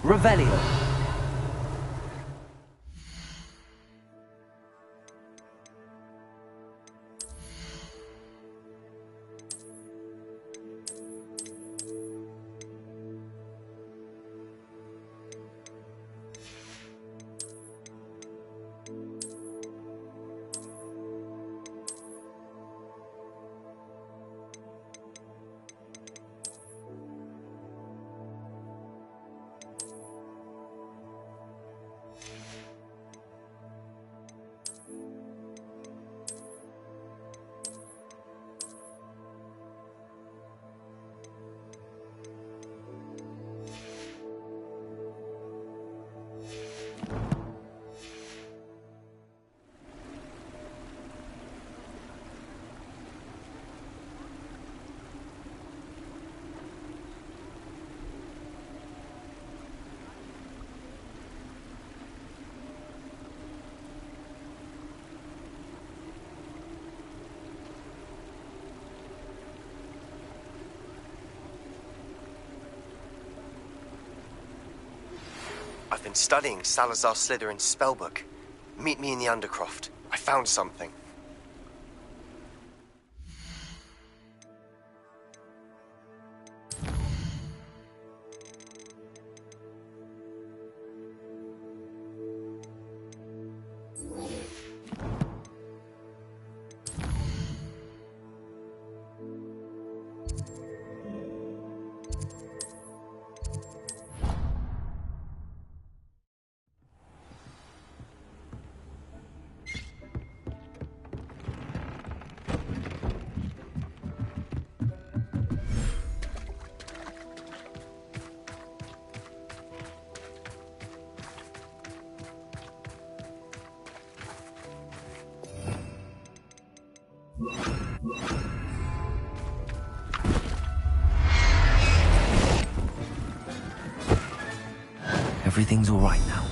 Revelio. I've been studying Salazar Slytherin's spellbook. Meet me in the Undercroft. I found something. Everything's all right now.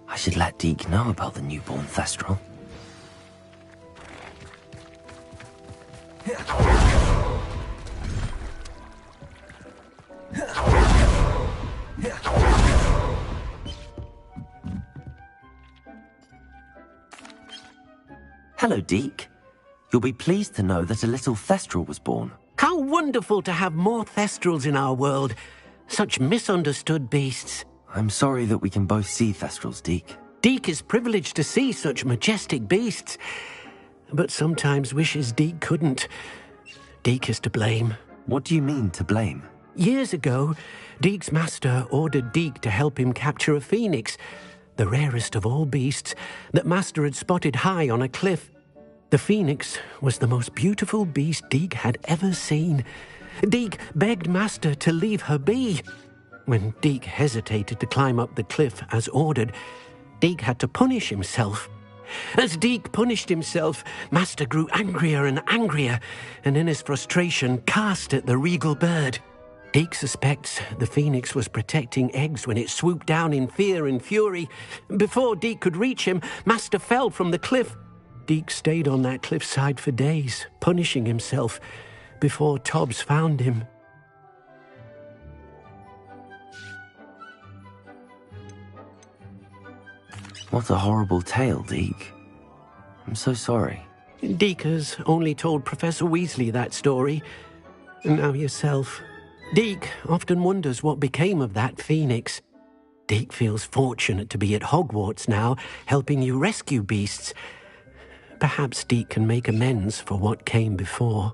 I should let Deke know about the newborn Thestral. Hello, Deke. You'll be pleased to know that a little Thestral was born. How wonderful to have more Thestrals in our world. Such misunderstood beasts. I'm sorry that we can both see Thestrals, Deke. Deke is privileged to see such majestic beasts, but sometimes wishes Deke couldn't. Deke is to blame. What do you mean, to blame? Years ago, Deke's master ordered Deke to help him capture a phoenix, the rarest of all beasts, that master had spotted high on a cliff. The phoenix was the most beautiful beast Deke had ever seen. Deke begged master to leave her be. When Deke hesitated to climb up the cliff as ordered, Deke had to punish himself. As Deke punished himself, master grew angrier and angrier, and in his frustration cast at the regal bird. Deke suspects the phoenix was protecting eggs when it swooped down in fear and fury. Before Deke could reach him, master fell from the cliff. Deke stayed on that cliffside for days, punishing himself, before Tobbs found him. What a horrible tale, Deke. I'm so sorry. Deke has only told Professor Weasley that story, and now yourself. Deke often wonders what became of that phoenix. Deke feels fortunate to be at Hogwarts now, helping you rescue beasts. Perhaps Deke can make amends for what came before.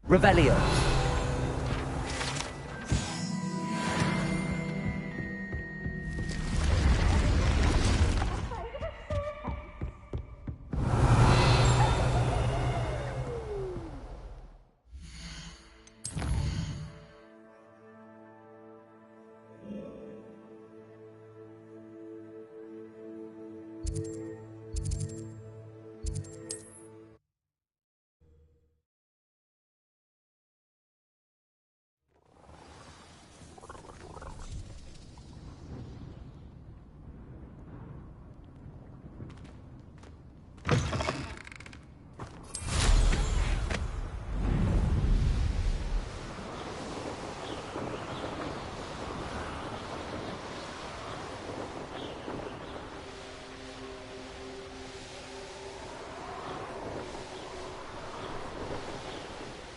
Revelio.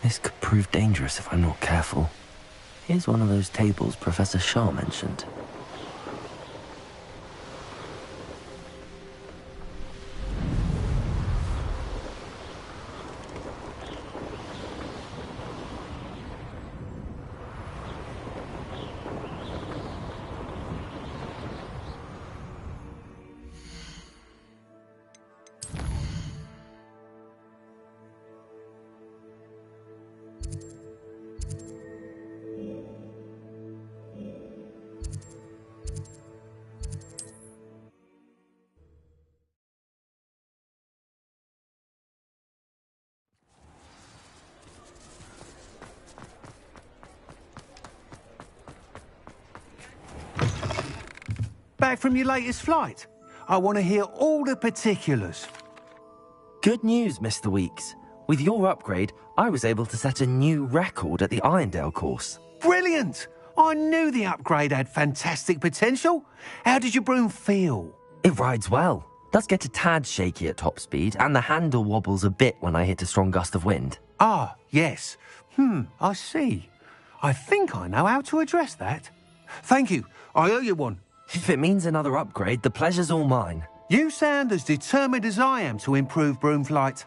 This could prove dangerous if I'm not careful. Here's one of those tables Professor Shaw mentioned. Back from your latest flight? I want to hear all the particulars. Good news, Mr. Weeks. With your upgrade, I was able to set a new record at the Irondale course. Brilliant! I knew the upgrade had fantastic potential. How did your broom feel? It rides well. Does get a tad shaky at top speed, and the handle wobbles a bit when I hit a strong gust of wind. Ah, yes. I see. I think I know how to address that. Thank you. I owe you one. If it means another upgrade, the pleasure's all mine. You sound as determined as I am to improve broom flight.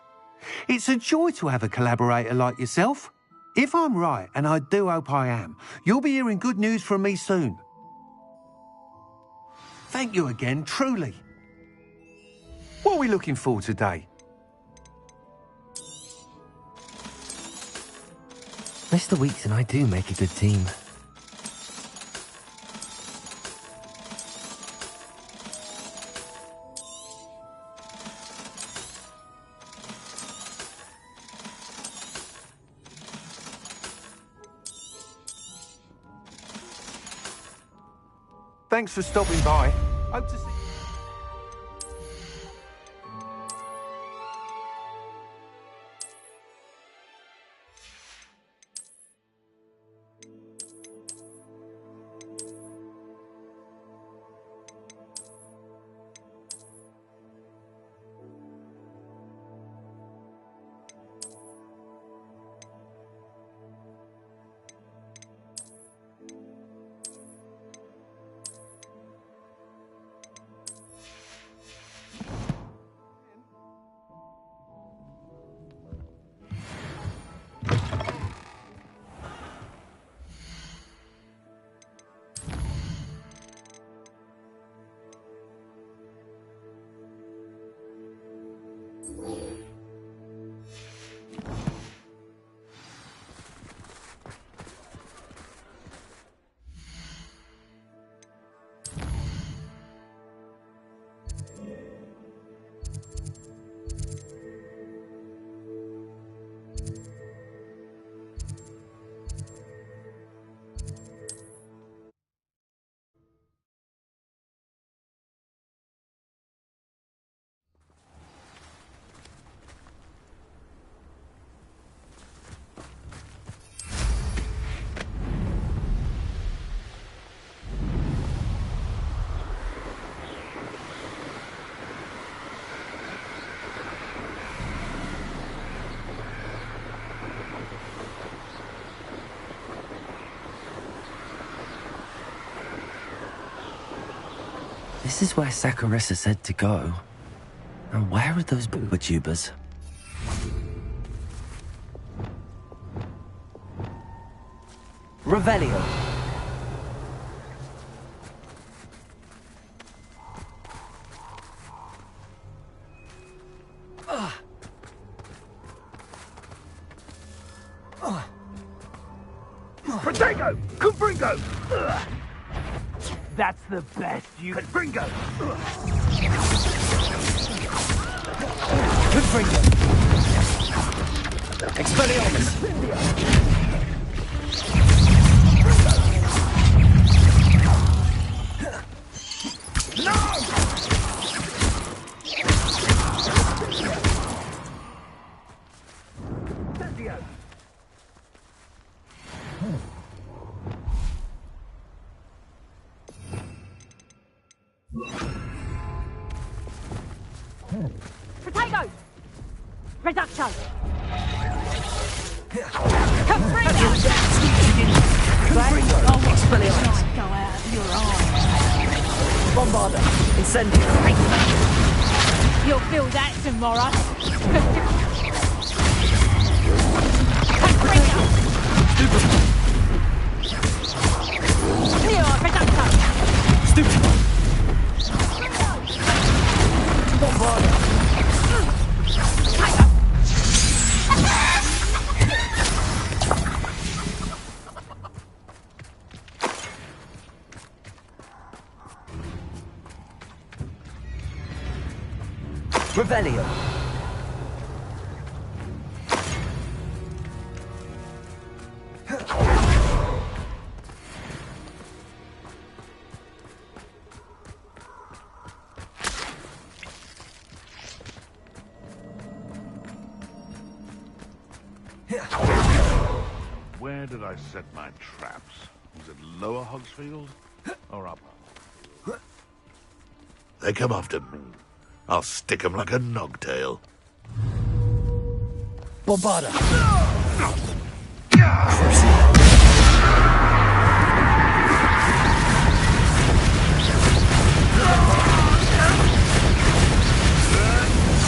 It's a joy to have a collaborator like yourself. If I'm right, and I do hope I am, you'll be hearing good news from me soon. Thank you again, truly. What are we looking for today? Mr. Weeks and I do make a good team. Thanks for stopping by. Hope to see This is where Saccharissa said to go. And where are those booba tubers? Revelio. Protego! Confringo! That's the best you... Confringo! Confringo! Expelliarmus! Protego! Reducto! Expelliarmus! Go out of your arms. Bombarda! Incendio! You'll feel that tomorrow. Stupid! Bombarda! Revelio. Where did I set my traps? Was it lower Hogsfield or upper? They come after me. I'll stick 'em like a nogtail. Bombarda!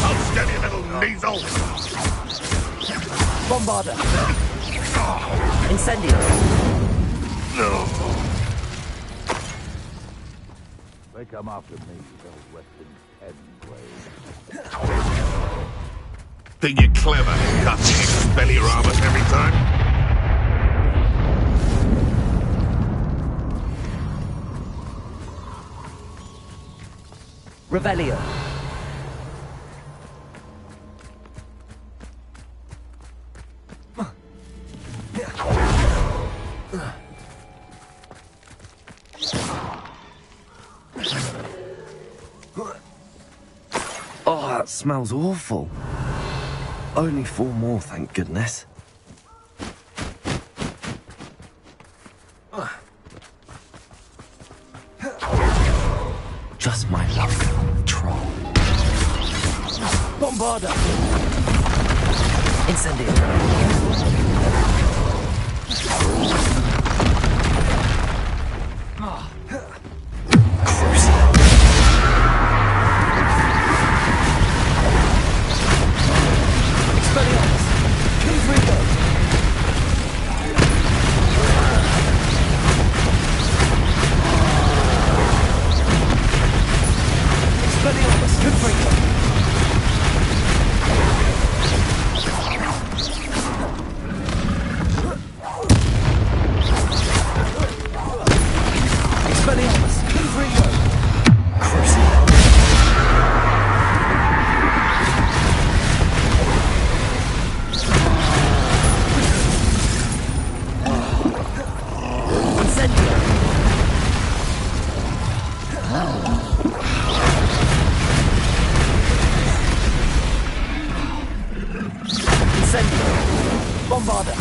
I'll stab your little nasal! Bombarda! Incendio! They come after me, they'll rest in head grave. Think you're clever, cutting Expelliarmus every time? Revelio. Oh, that smells awful. Only 4 more, thank goodness. Just my luck, troll. Bombarda! Incendio! Bombarda!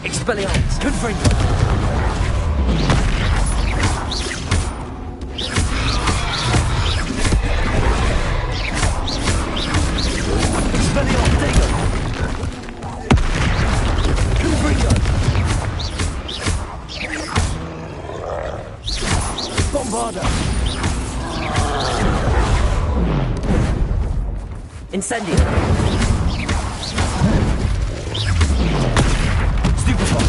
Expelliarmus! Confringo! Expelliarmus! Confringo! Bombarda! Incendio! Stupefy!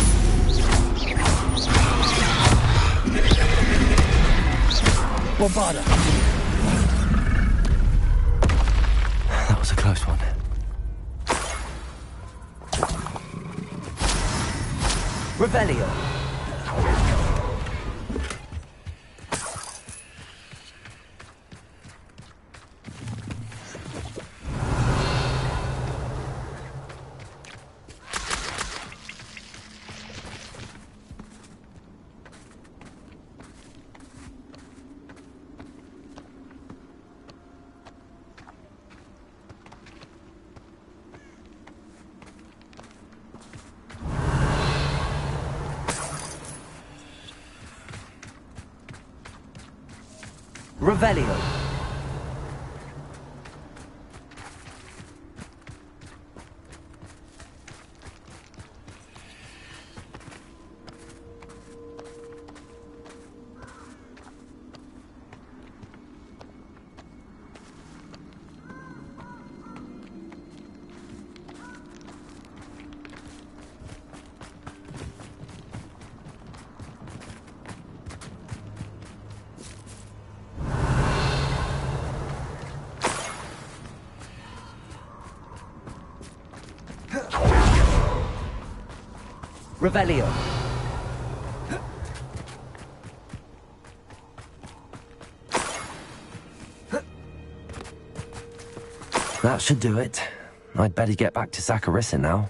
Bombarda! That was a close one. Revelio! Revelio. Revelio. That should do it. I'd better get back to Saccharissa now.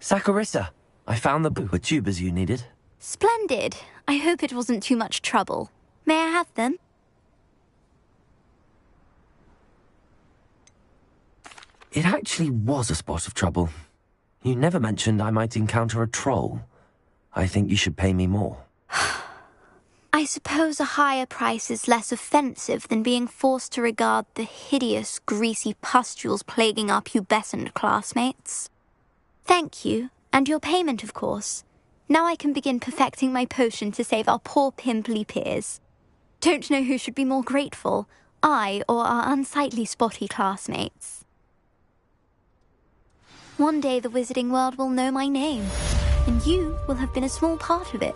Saccharissa, I found the pooper tubers you needed. Splendid. I hope it wasn't too much trouble. May I have them? It actually was a spot of trouble. You never mentioned I might encounter a troll. I think you should pay me more. I suppose a higher price is less offensive than being forced to regard the hideous, greasy pustules plaguing our pubescent classmates. Thank you, and your payment, of course. Now I can begin perfecting my potion to save our poor pimply peers. Don't know who should be more grateful, I or our unsightly spotty classmates. One day the wizarding world will know my name, and you will have been a small part of it.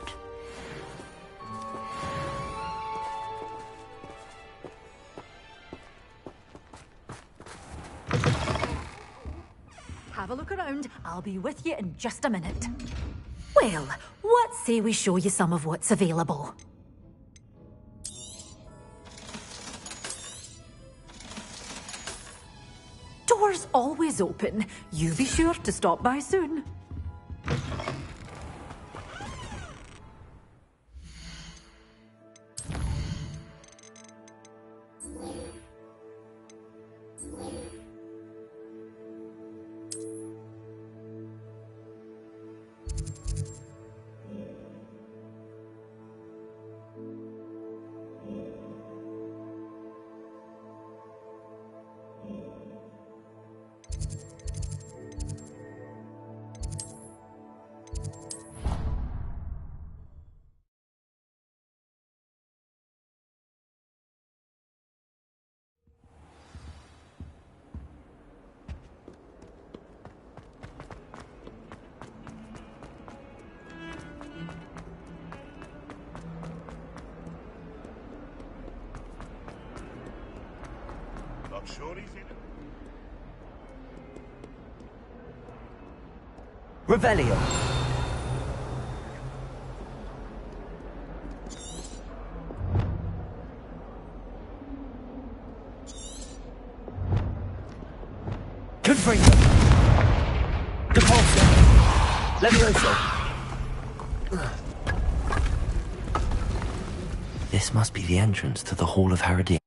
Have a look around. I'll be with you in just a minute. Well, what say we show you some of what's available? Doors always open. You be sure to stop by soon. Not sure he's in it. Revelio. Confringo. Depulso. Levioso. This must be the entrance to the Hall of Herodiana.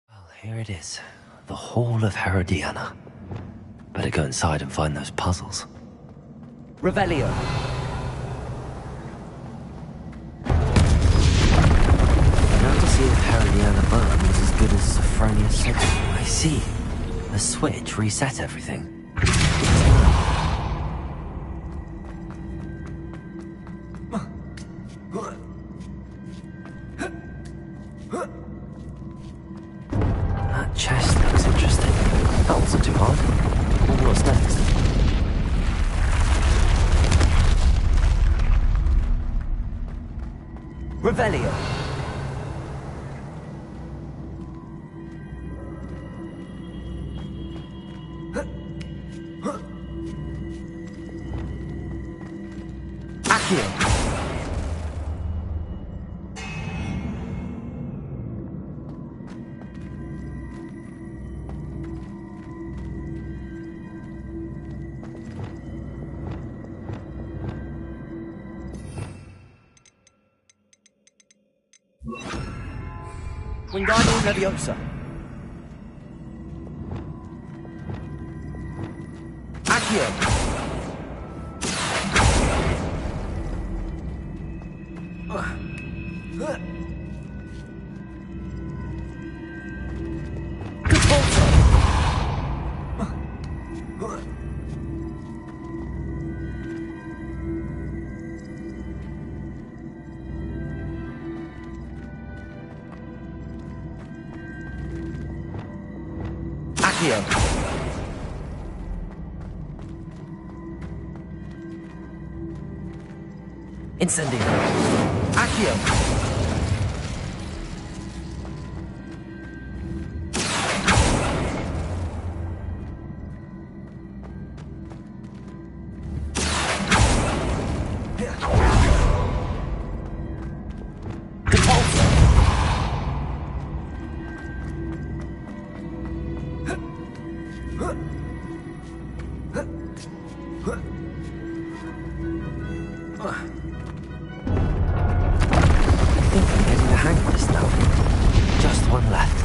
Well, here it is. The Hall of Herodiana. Better go inside and find those puzzles. Revelio. Now to see if Herodiana Burn was as good as Sophronia said. I see. The switch reset everything. That chest looks interesting. That wasn't too hard. What's next? Revelio. Accio. Wingardium Leviosa. Accio. Depulso. Accio. Incendio. Accio. Depulso. I think I'm getting the hang of this now. Just one left.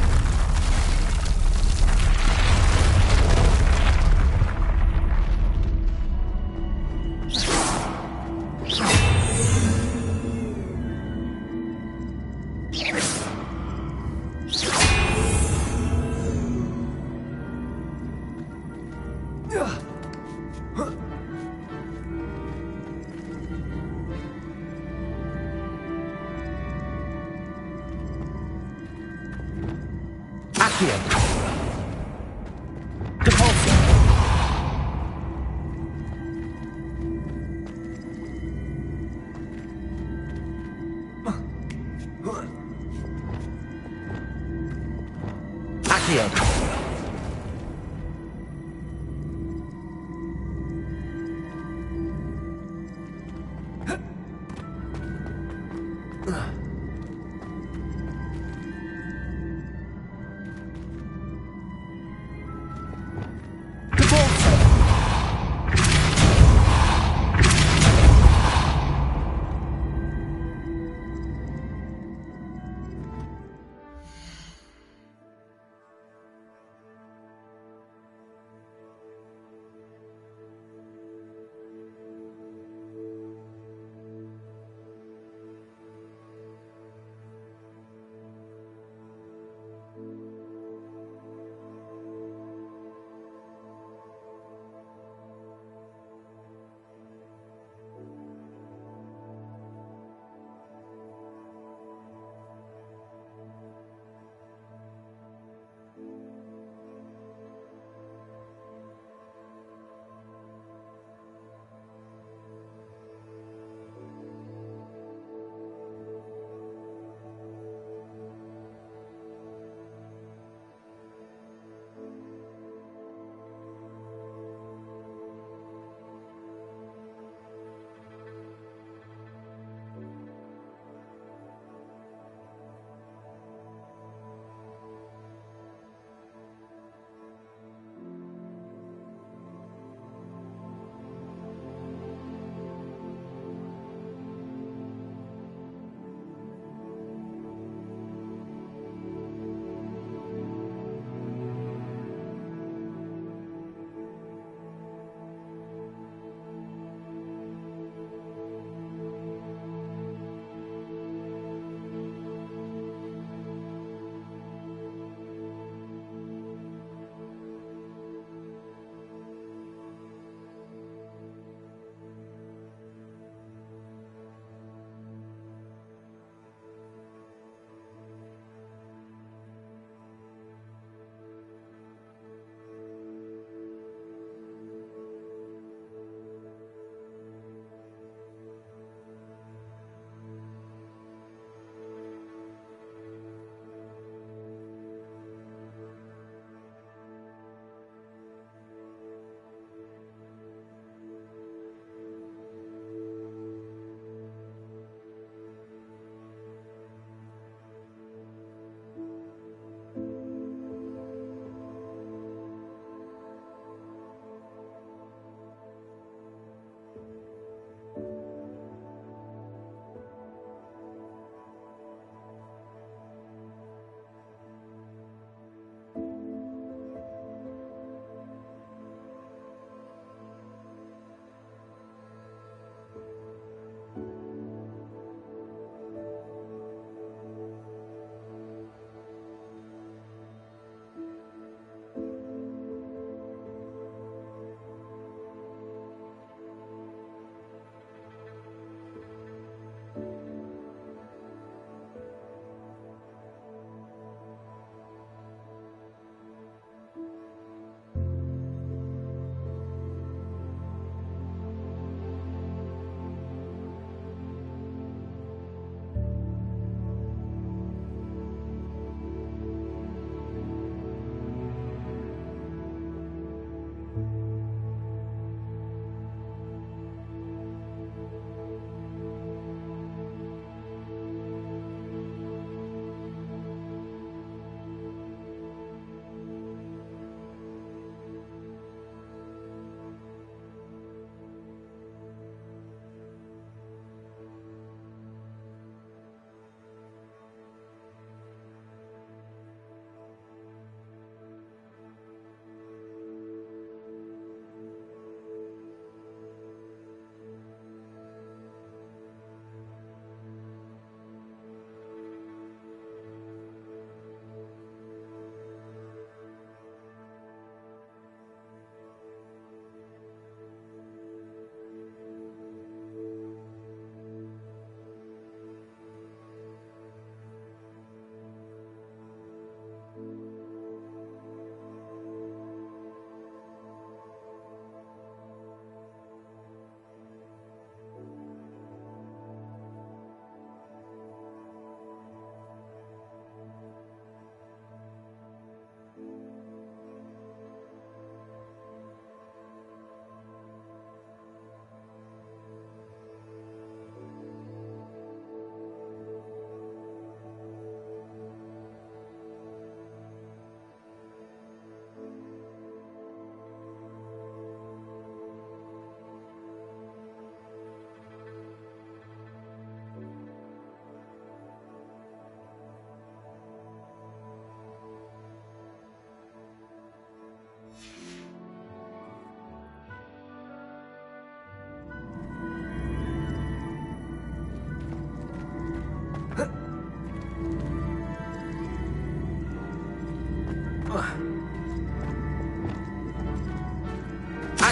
Accio. Depulso. Accio.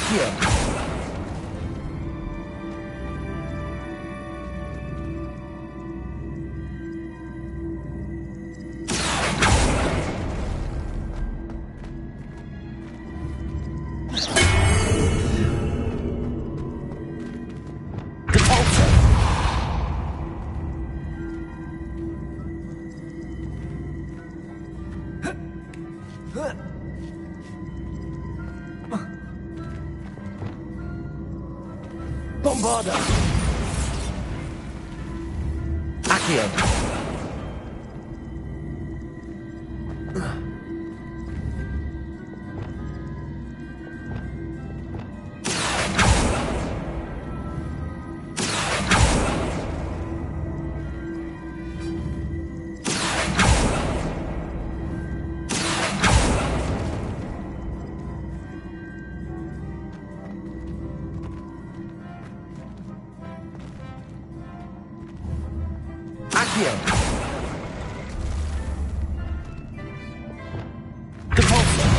Accio. Bombarda. Accio. Accio. Depulso.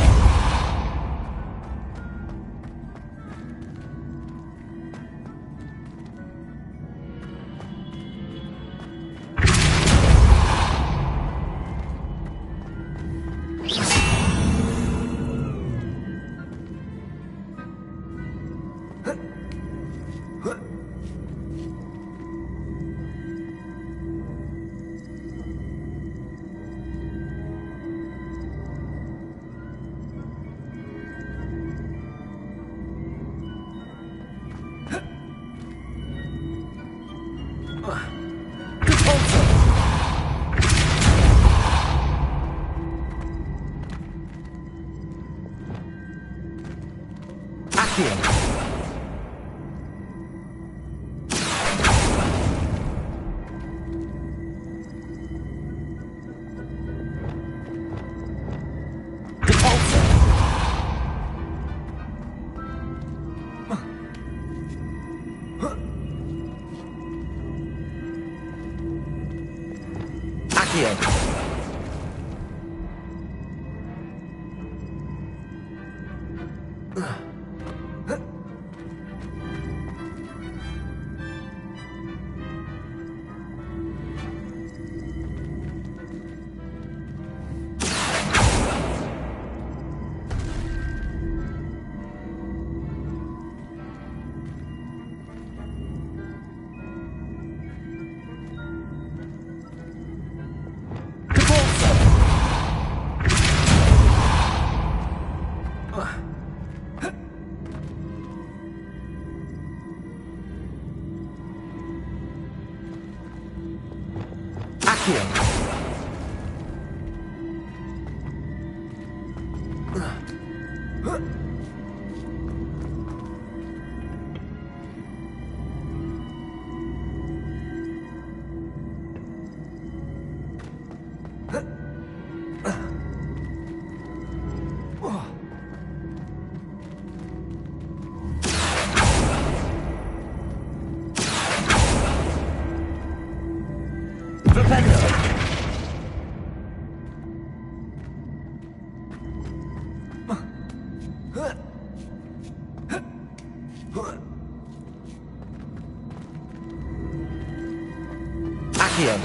Accio.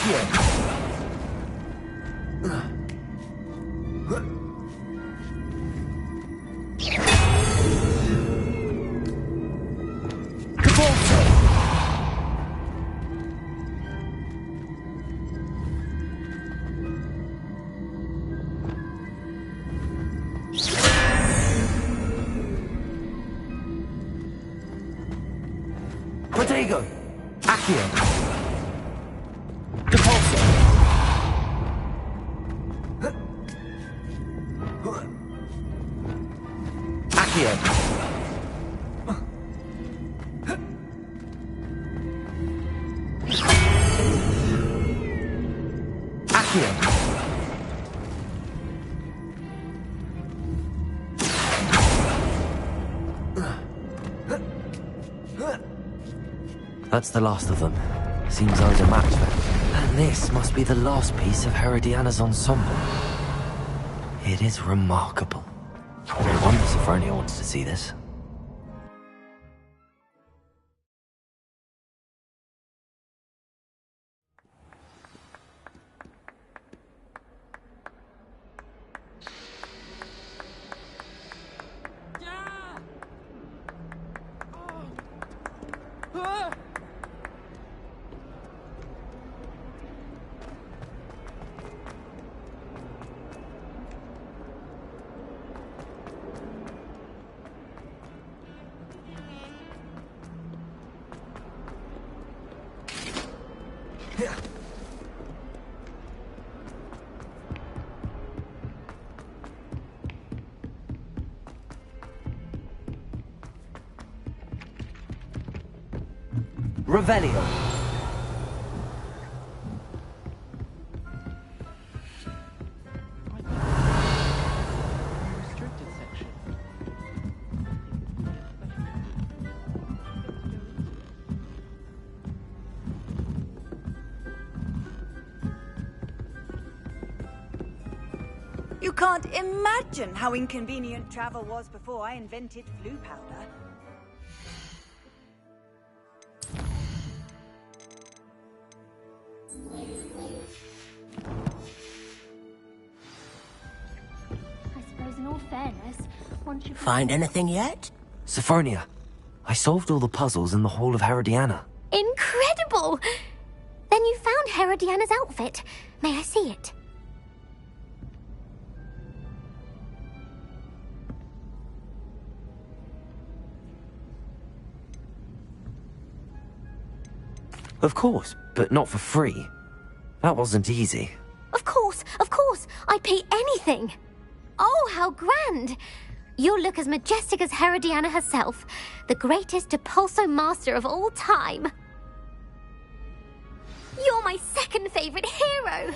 Accio! Protego! Accio! Depulso! Accio! Accio! That's the last of them. Seems I was a match for them. And this must be the last piece of Herodiana's ensemble. It is remarkable. No wonder Sophronia wants to see this. Revelio. You can't imagine how inconvenient travel was before I invented flu powder. Find anything yet? Sophronia, I solved all the puzzles in the Hall of Herodiana. Incredible! Then you found Herodiana's outfit. May I see it? Of course, but not for free. That wasn't easy. Of course, I'd pay anything. Oh, how grand! You'll look as majestic as Herodiana herself, the greatest Depulso master of all time. You're my second favorite hero!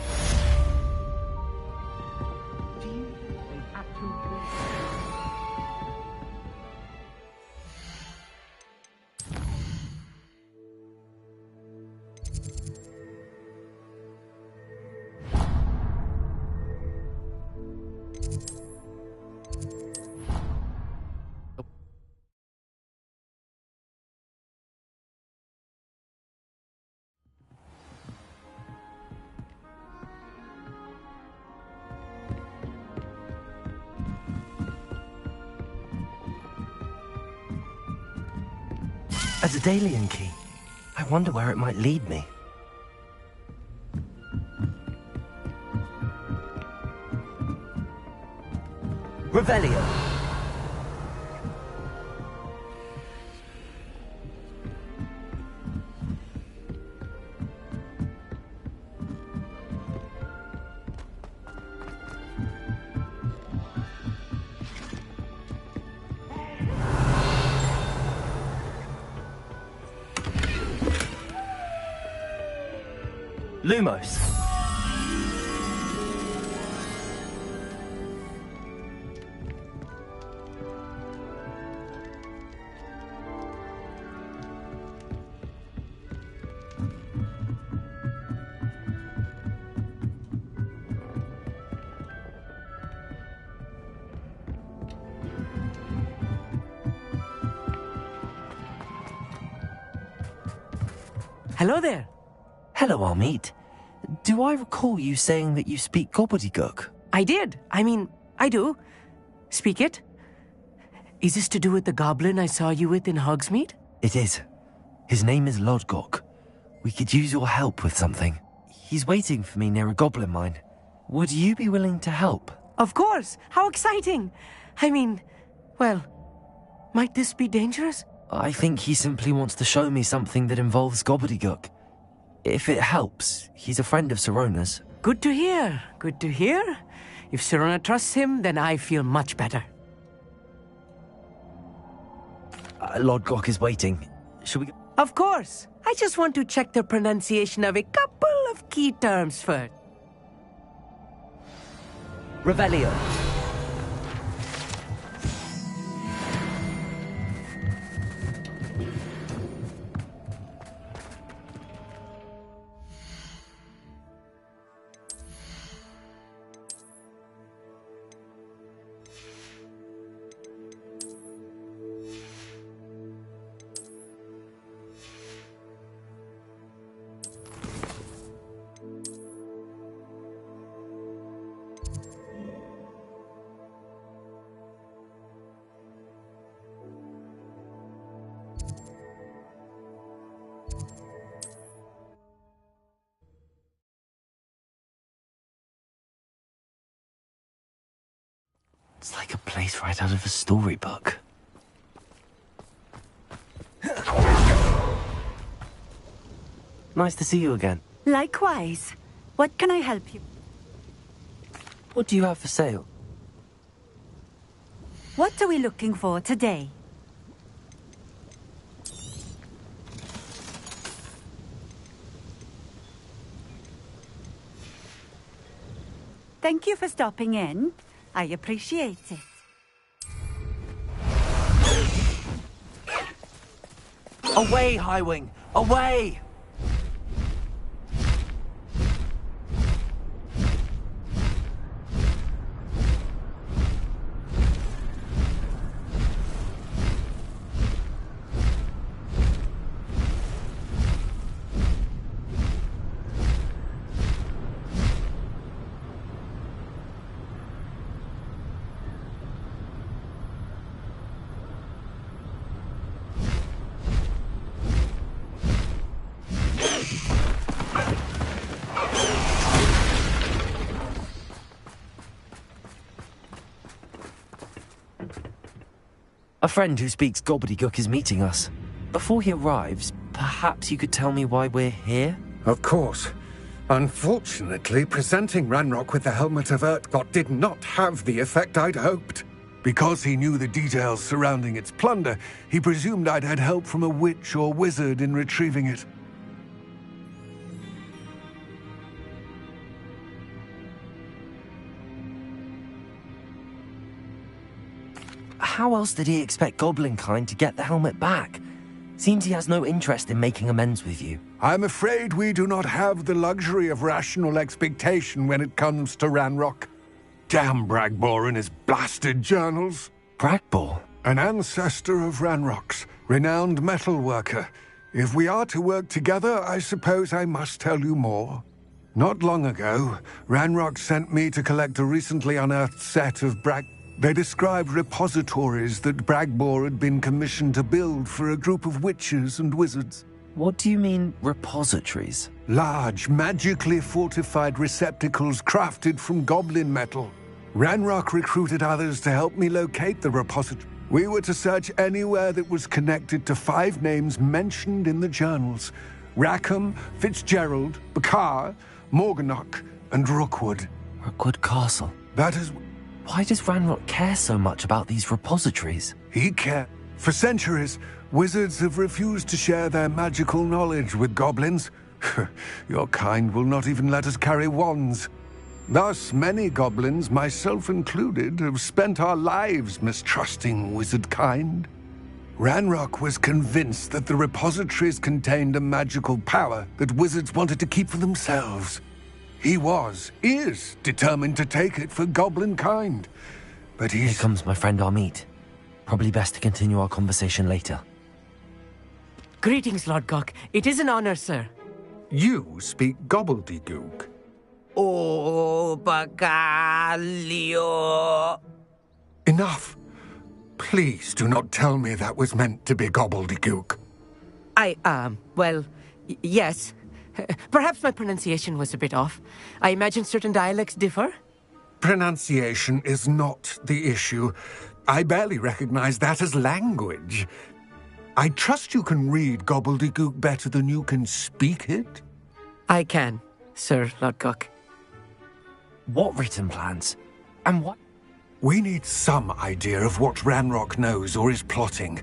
A Daedalian key. I wonder where it might lead me. Revelio. Lumos. Hello there. Hello, Almeet. Do I recall you saying that you speak gobbledygook? I did. I mean, I do. Speak it. Is this to do with the goblin I saw you with in Hogsmeade? It is. His name is Lodgok. We could use your help with something. He's waiting for me near a goblin mine. Would you be willing to help? Of course. How exciting. I mean, well, might this be dangerous? I think he simply wants to show me something that involves gobbledygook. If it helps, he's a friend of Sirona's. Good to hear. Good to hear. If Sirona trusts him, then I feel much better. Lodgok is waiting. Shall we go? Of course. I just want to check the pronunciation of a couple of key terms first. Revelio. It's like a place right out of a storybook. Nice to see you again. Likewise. What can I help you? What do you have for sale? What are we looking for today? Thank you for stopping in. I appreciate it. Away, Highwing! Away! A friend who speaks gobbledygook is meeting us. Before he arrives, perhaps you could tell me why we're here? Of course. Unfortunately, presenting Ranrock with the Helmet of Urtkot did not have the effect I'd hoped. Because he knew the details surrounding its plunder, he presumed I'd had help from a witch or wizard in retrieving it. How else did he expect Goblinkind to get the helmet back? Seems he has no interest in making amends with you. I'm afraid we do not have the luxury of rational expectation when it comes to Ranrock. Damn Bragbor and his blasted journals. Bragbor? An ancestor of Ranrock's, renowned metalworker. If we are to work together, I suppose I must tell you more. Not long ago, Ranrock sent me to collect a recently unearthed set of They described repositories that Bragbor had been commissioned to build for a group of witches and wizards. What do you mean, repositories? Large, magically fortified receptacles crafted from goblin metal. Ranrock recruited others to help me locate the repository. We were to search anywhere that was connected to 5 names mentioned in the journals: Rackham, Fitzgerald, Bakar, Morganach, and Rookwood. Rookwood Castle? That is... Why does Ranrock care so much about these repositories? He cared. For centuries, wizards have refused to share their magical knowledge with goblins. Your kind will not even let us carry wands. Thus, many goblins, myself included, have spent our lives mistrusting wizard kind. Ranrock was convinced that the repositories contained a magical power that wizards wanted to keep for themselves. He is determined to take it for goblin kind. But Here comes my friend Amit. Probably best to continue our conversation later. Greetings, Lodgok. It is an honor, sir. You speak gobbledygook. Oh, bacalio. Enough. Please do not tell me that was meant to be gobbledygook. Yes. Perhaps my pronunciation was a bit off. I imagine certain dialects differ. Pronunciation is not the issue. I barely recognize that as language. I trust you can read gobbledygook better than you can speak it? I can, Sir Lodgok. What written plans? And what? We need some idea of what Ranrock knows or is plotting.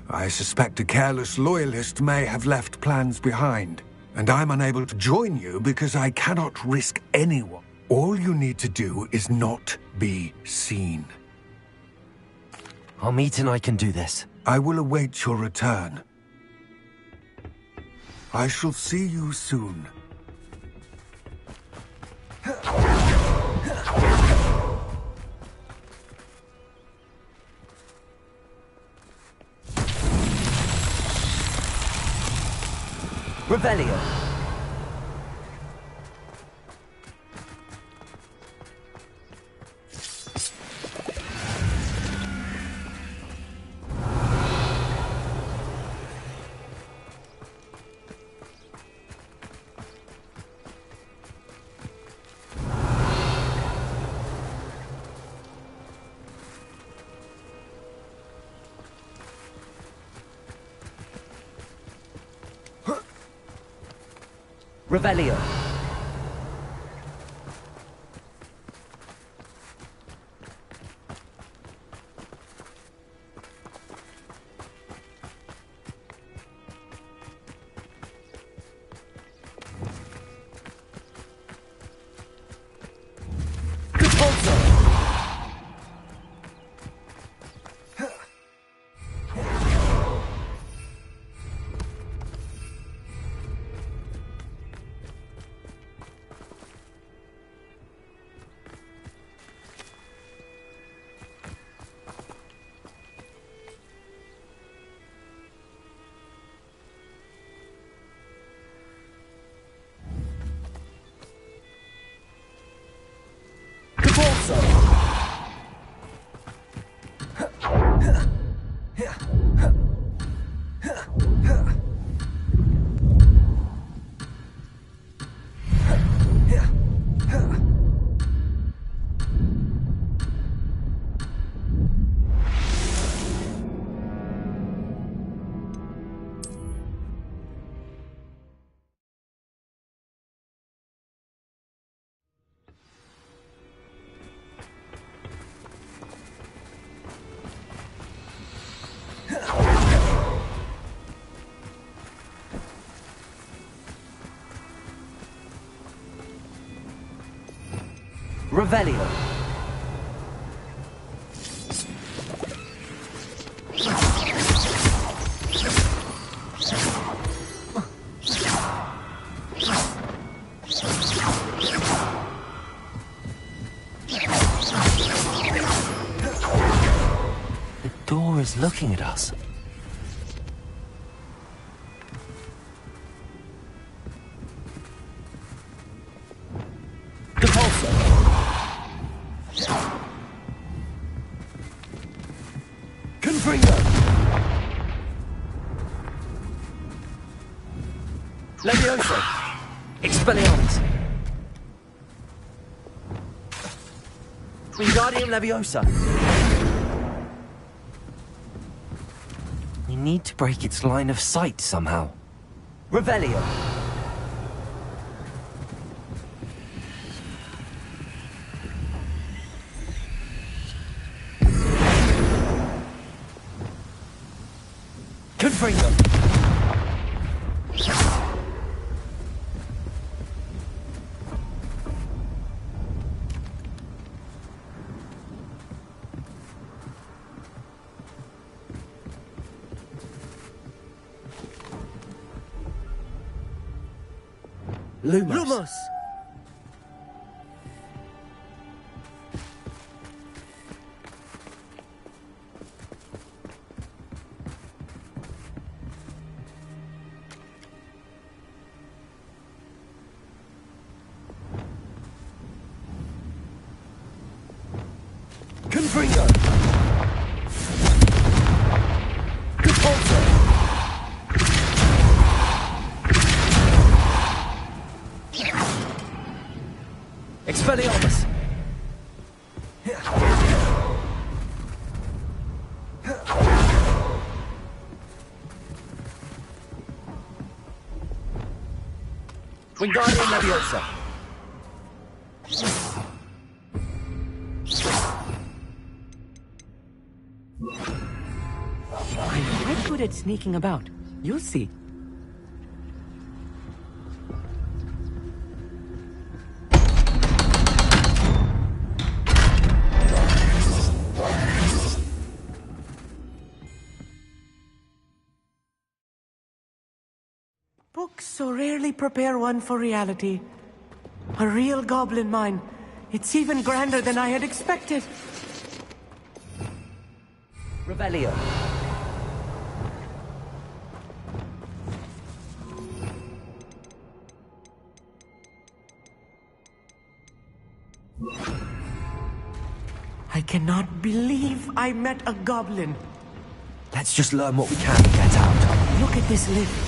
I suspect a careless loyalist may have left plans behind. And I'm unable to join you because I cannot risk anyone. All you need to do is not be seen. Amit and I can do this. I will await your return. I shall see you soon. Revelio. Revelio. Revelio. The door is looking at us. Leviosa! Expelliarmus! Wingardium Leviosa! We need to break its line of sight somehow. Revelio! Confringo! Lumos! Wingardium Leviosa. I'm quite good at sneaking about. You'll see. Books so rarely prepare one for reality. A real goblin mine. It's even grander than I had expected. Revelio. I cannot believe I met a goblin. Let's just learn what we can and get out. Look at this lift.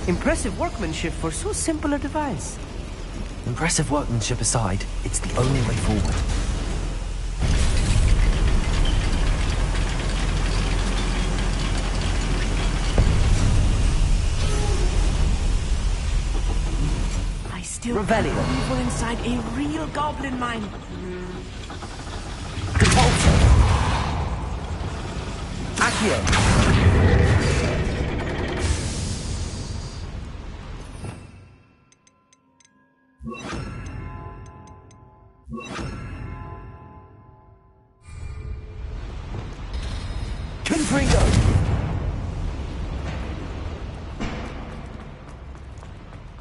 Impressive workmanship for so simple a device. Impressive workmanship aside, it's the only way forward. I still Revelio. can't believe we're inside a real goblin mine. Compulsion. Accio. Confringo.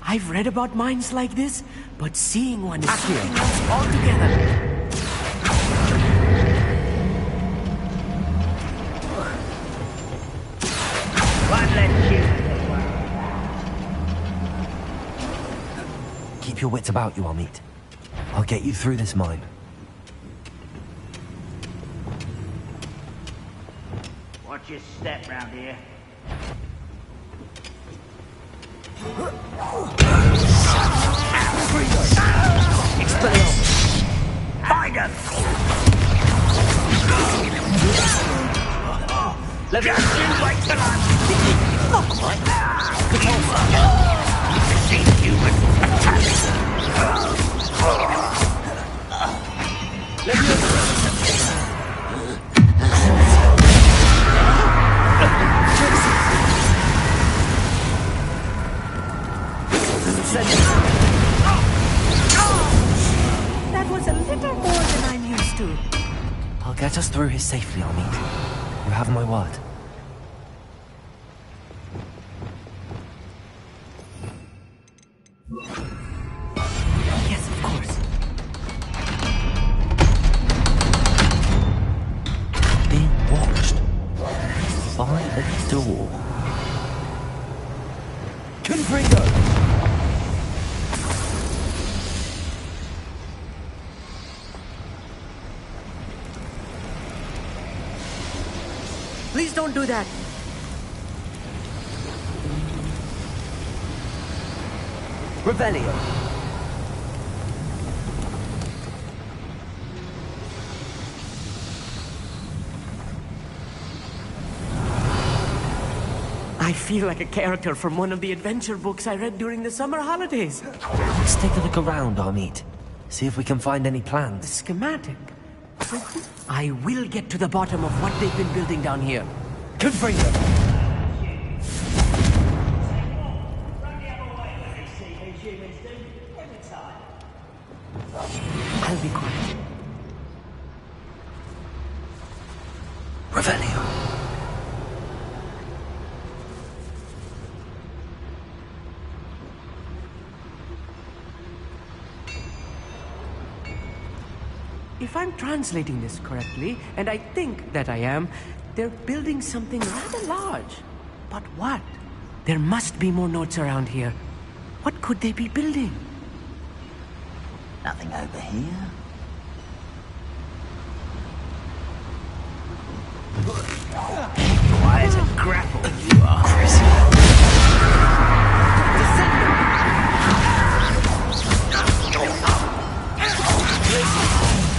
I've read about mines like this, but seeing one is something else altogether. Keep your wits about you, Amit. I'll get you through this mine. Watch your step round here. Find him! Just you wait till I'm... See human. That was a little more than I'm used to. I'll get us through here safely, Amit. You have my word. Yes, of course. Being watched by the door. Confringo! Please don't do that. Revelio. I feel like a character from one of the adventure books I read during the summer holidays. Let's take a look around, Amit. See if we can find any The plans. schematic. I will get to the bottom of what they've been building down here. Confringo! I'll be quiet. Revelio. If I'm translating this correctly, and I think that I am, they're building something rather large. But what? There must be more notes around here. What could they be building? Nothing over here. Why is it grapple you are?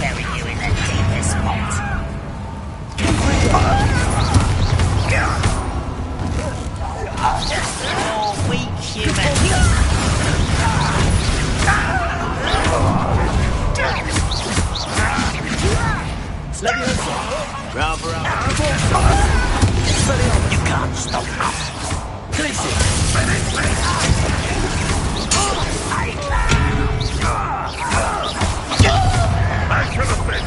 Bury you in the deepest pot. Oh, weak human. You can't stop us. Back to the pit!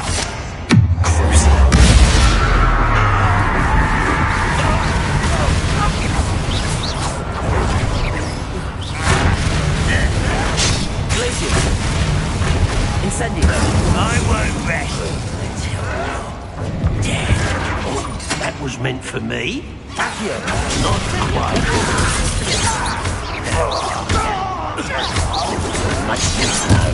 Incendio. I won't rest until you're dead. That was meant for me. Accio. Not quite. Much too slow.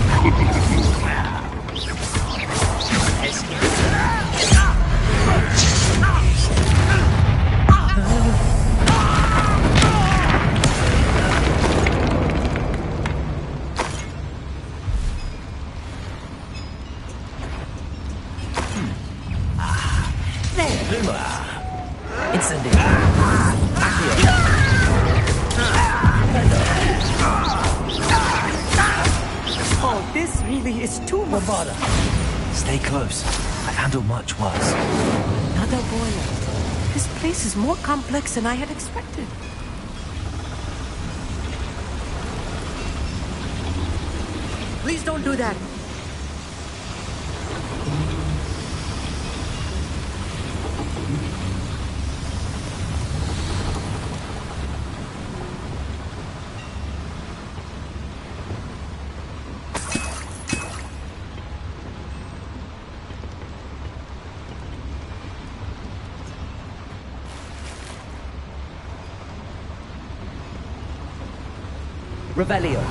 Incendio. Accio. Oh, this really is too much. Stay close. I've handled much worse. Another boiler. This place is more complex than I had expected. Please don't do that. Revelio.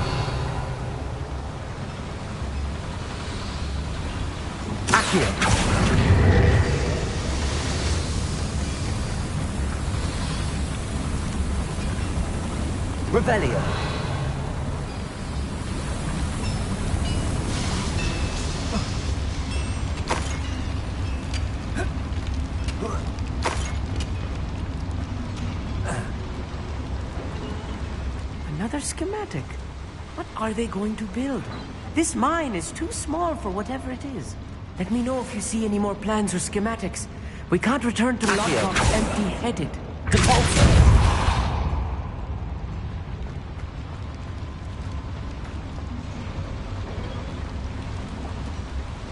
Accio. Revelio. Another schematic. What are they going to build? This mine is too small for whatever it is. Let me know if you see any more plans or schematics. We can't return to Lockdown empty-headed.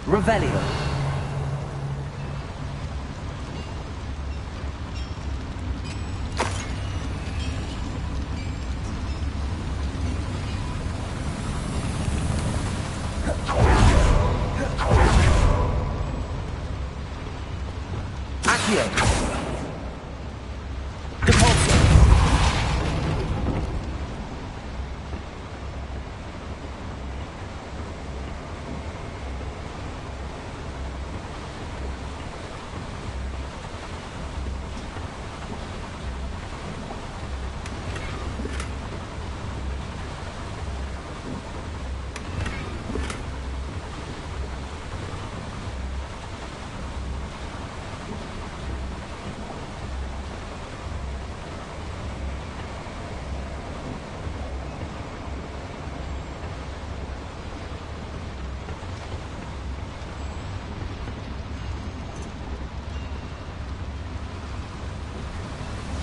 Revelio.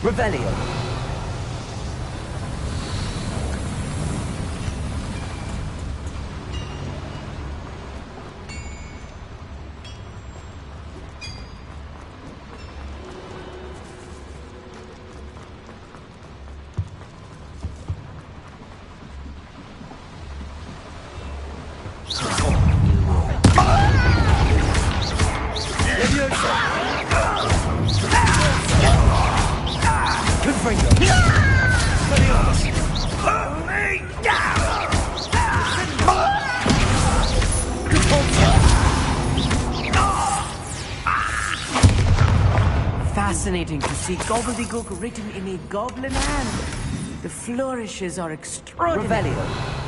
Revelio. Fascinating to see gobbledygook written in a goblin hand. The flourishes are extraordinary. Revelio.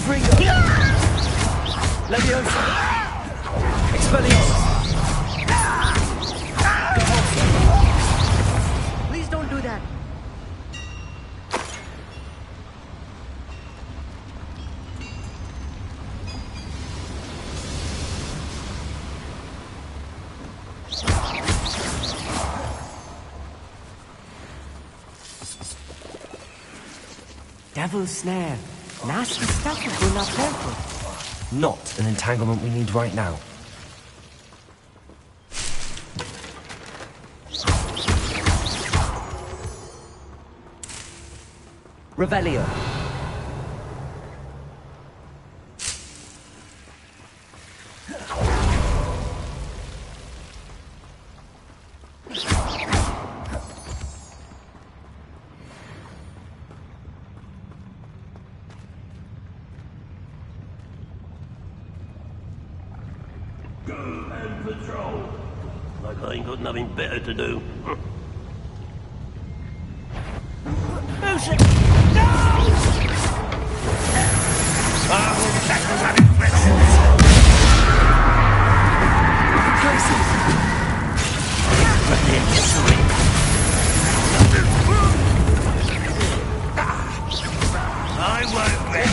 Confringo! Leviosa! Expelliarmus! Please don't do that. Devil's snare. Nasty stuff if we're not careful. Not an entanglement we need right now. Revelio. And patrol. Like I ain't got nothing better to do. I won't let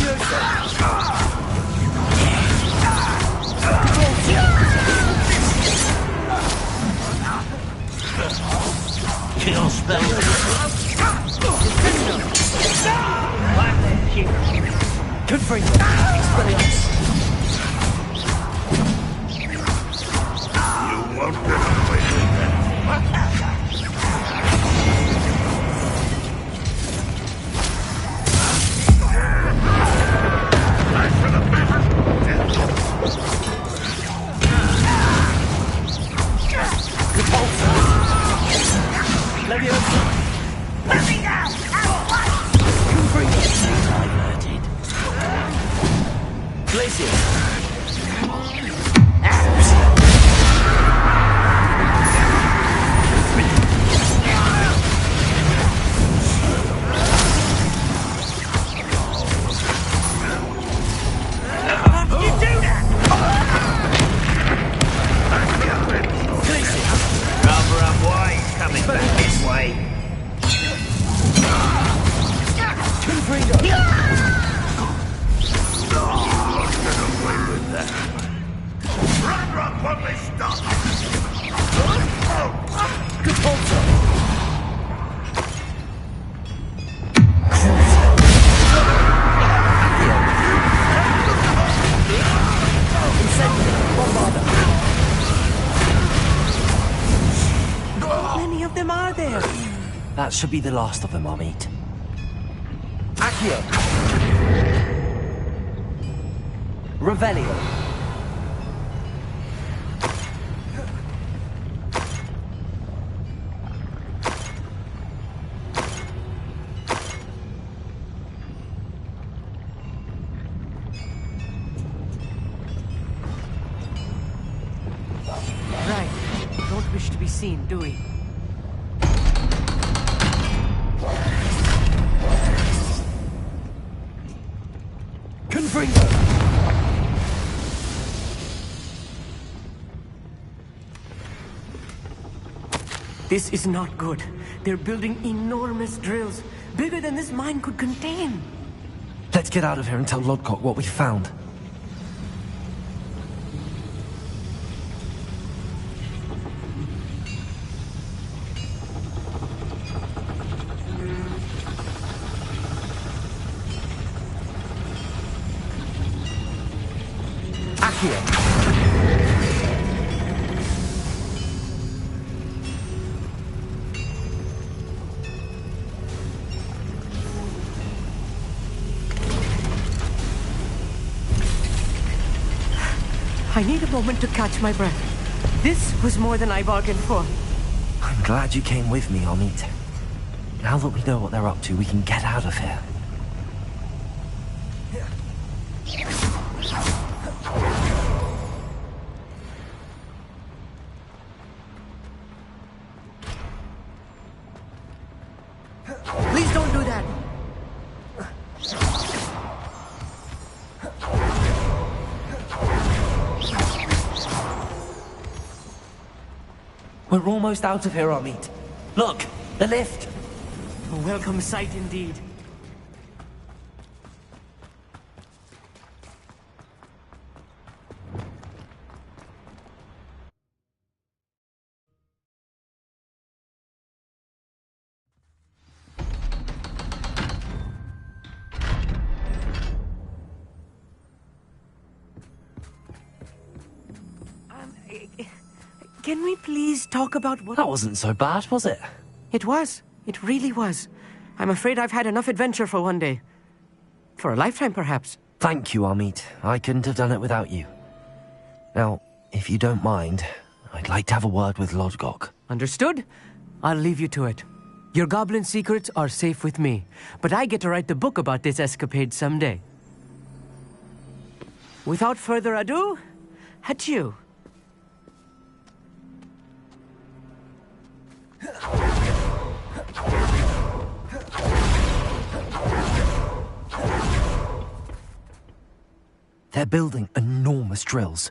kill spell. Confringo! Expelliarmus! You won't get away with that. Leviosa! Let me down! Diverted. Glacier! Rather up wide, coming back this way. Confringo! Get away with that. Run, what they stop. Capulso! How many of them are there? That should be the last of them, I'll meet. Accio! Revelio! Right. Don't wish to be seen, do we? Confringo! This is not good. They're building enormous drills, bigger than this mine could contain. Let's get out of here and tell Lodcock what we found. Accio! I need a moment to catch my breath. This was more than I bargained for. I'm glad you came with me, Amit. Now that we know what they're up to, we can get out of here. Please don't do that. We're almost out of here, Amit. Look, the lift. A welcome sight indeed. Can we please talk about what... That wasn't so bad, was it? It was. It really was. I'm afraid I've had enough adventure for one day. For a lifetime, perhaps. Thank you, Amit. I couldn't have done it without you. Now, if you don't mind, I'd like to have a word with Lodgok. Understood? I'll leave you to it. Your goblin secrets are safe with me, but I get to write the book about this escapade someday. Without further ado, adieu. They're building enormous drills.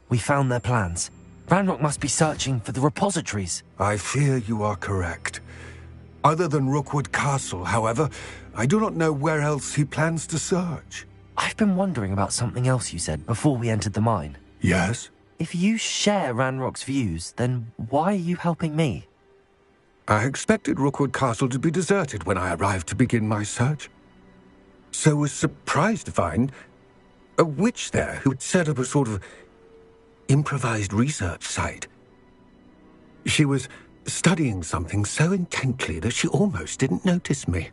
We found their plans. Ranrock must be searching for the repositories. I fear you are correct. Other than Rookwood Castle, however, I do not know where else he plans to search. I've been wondering about something else you said before we entered the mine. Yes? If you share Ranrock's views, then why are you helping me? I expected Rookwood Castle to be deserted when I arrived to begin my search. So was surprised to find a witch there who had set up a sort of improvised research site. She was studying something so intently that she almost didn't notice me.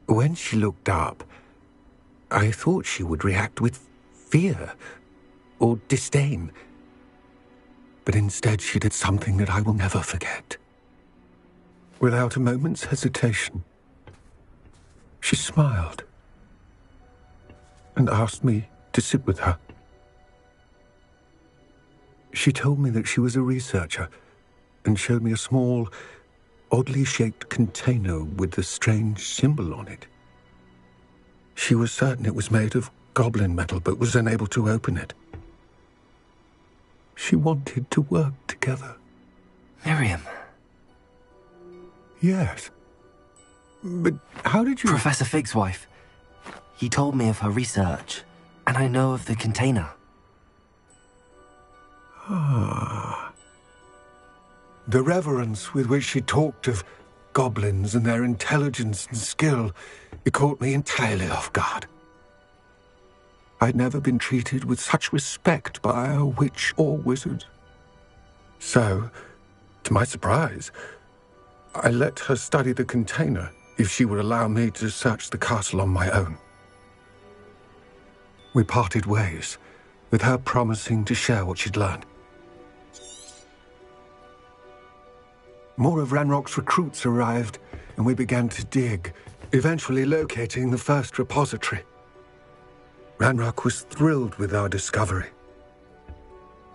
When she looked up, I thought she would react with fear or disdain. But instead she did something that I will never forget. Without a moment's hesitation, she smiled and asked me to sit with her. She told me that she was a researcher and showed me a small, oddly shaped container with a strange symbol on it. She was certain it was made of goblin metal, but was unable to open it. She wanted to work together. Miriam. Yes. But how did you... Professor Fig's wife. He told me of her research, and I know of the container. Ah. The reverence with which she talked of goblins and their intelligence and skill, it caught me entirely off guard. I'd never been treated with such respect by a witch or wizard. So, to my surprise, I let her study the container if she would allow me to search the castle on my own. We parted ways, with her promising to share what she'd learned. More of Ranrock's recruits arrived, and we began to dig, eventually locating the first repository. Ranrock was thrilled with our discovery,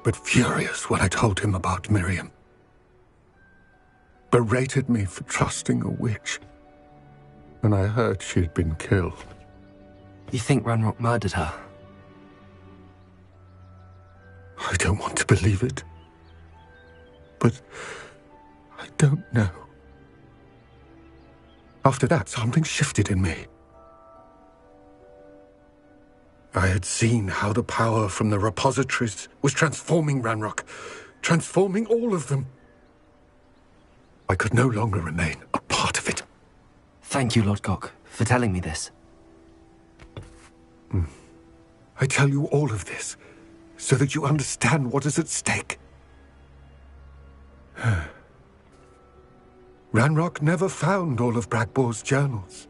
but furious when I told him about Miriam. Berated me for trusting a witch, and I heard she had been killed. You think Ranrock murdered her? I don't want to believe it, but I don't know. After that, something shifted in me. I had seen how the power from the repositories was transforming Ranrock, transforming all of them. I could no longer remain a part of it. Thank you, Lodgok, for telling me this. I tell you all of this so that you understand what is at stake. Ranrock never found all of Bragbor's journals,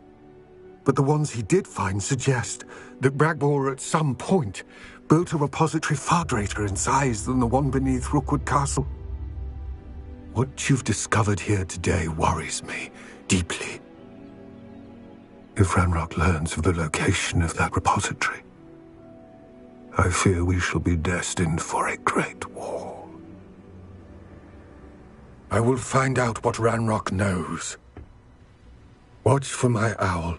but the ones he did find suggest that Bragbor at some point built a repository far greater in size than the one beneath Rookwood Castle. What you've discovered here today worries me deeply. If Ranrock learns of the location of that repository, I fear we shall be destined for a great war. I will find out what Ranrock knows. Watch for my owl.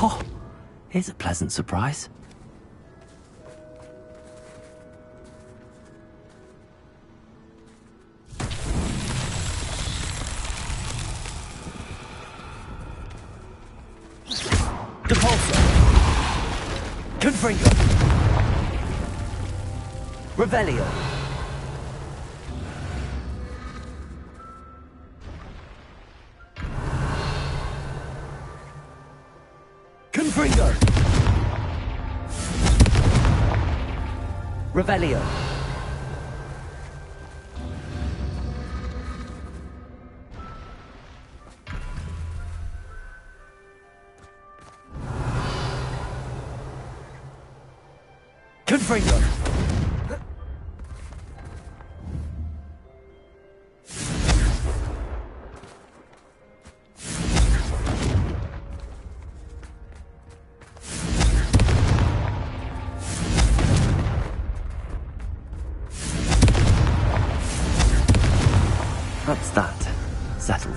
Oh, here's a pleasant surprise. Depulsor. Confringo. Revelio. Confringo. Revelio. Confringo. That's that. Settled.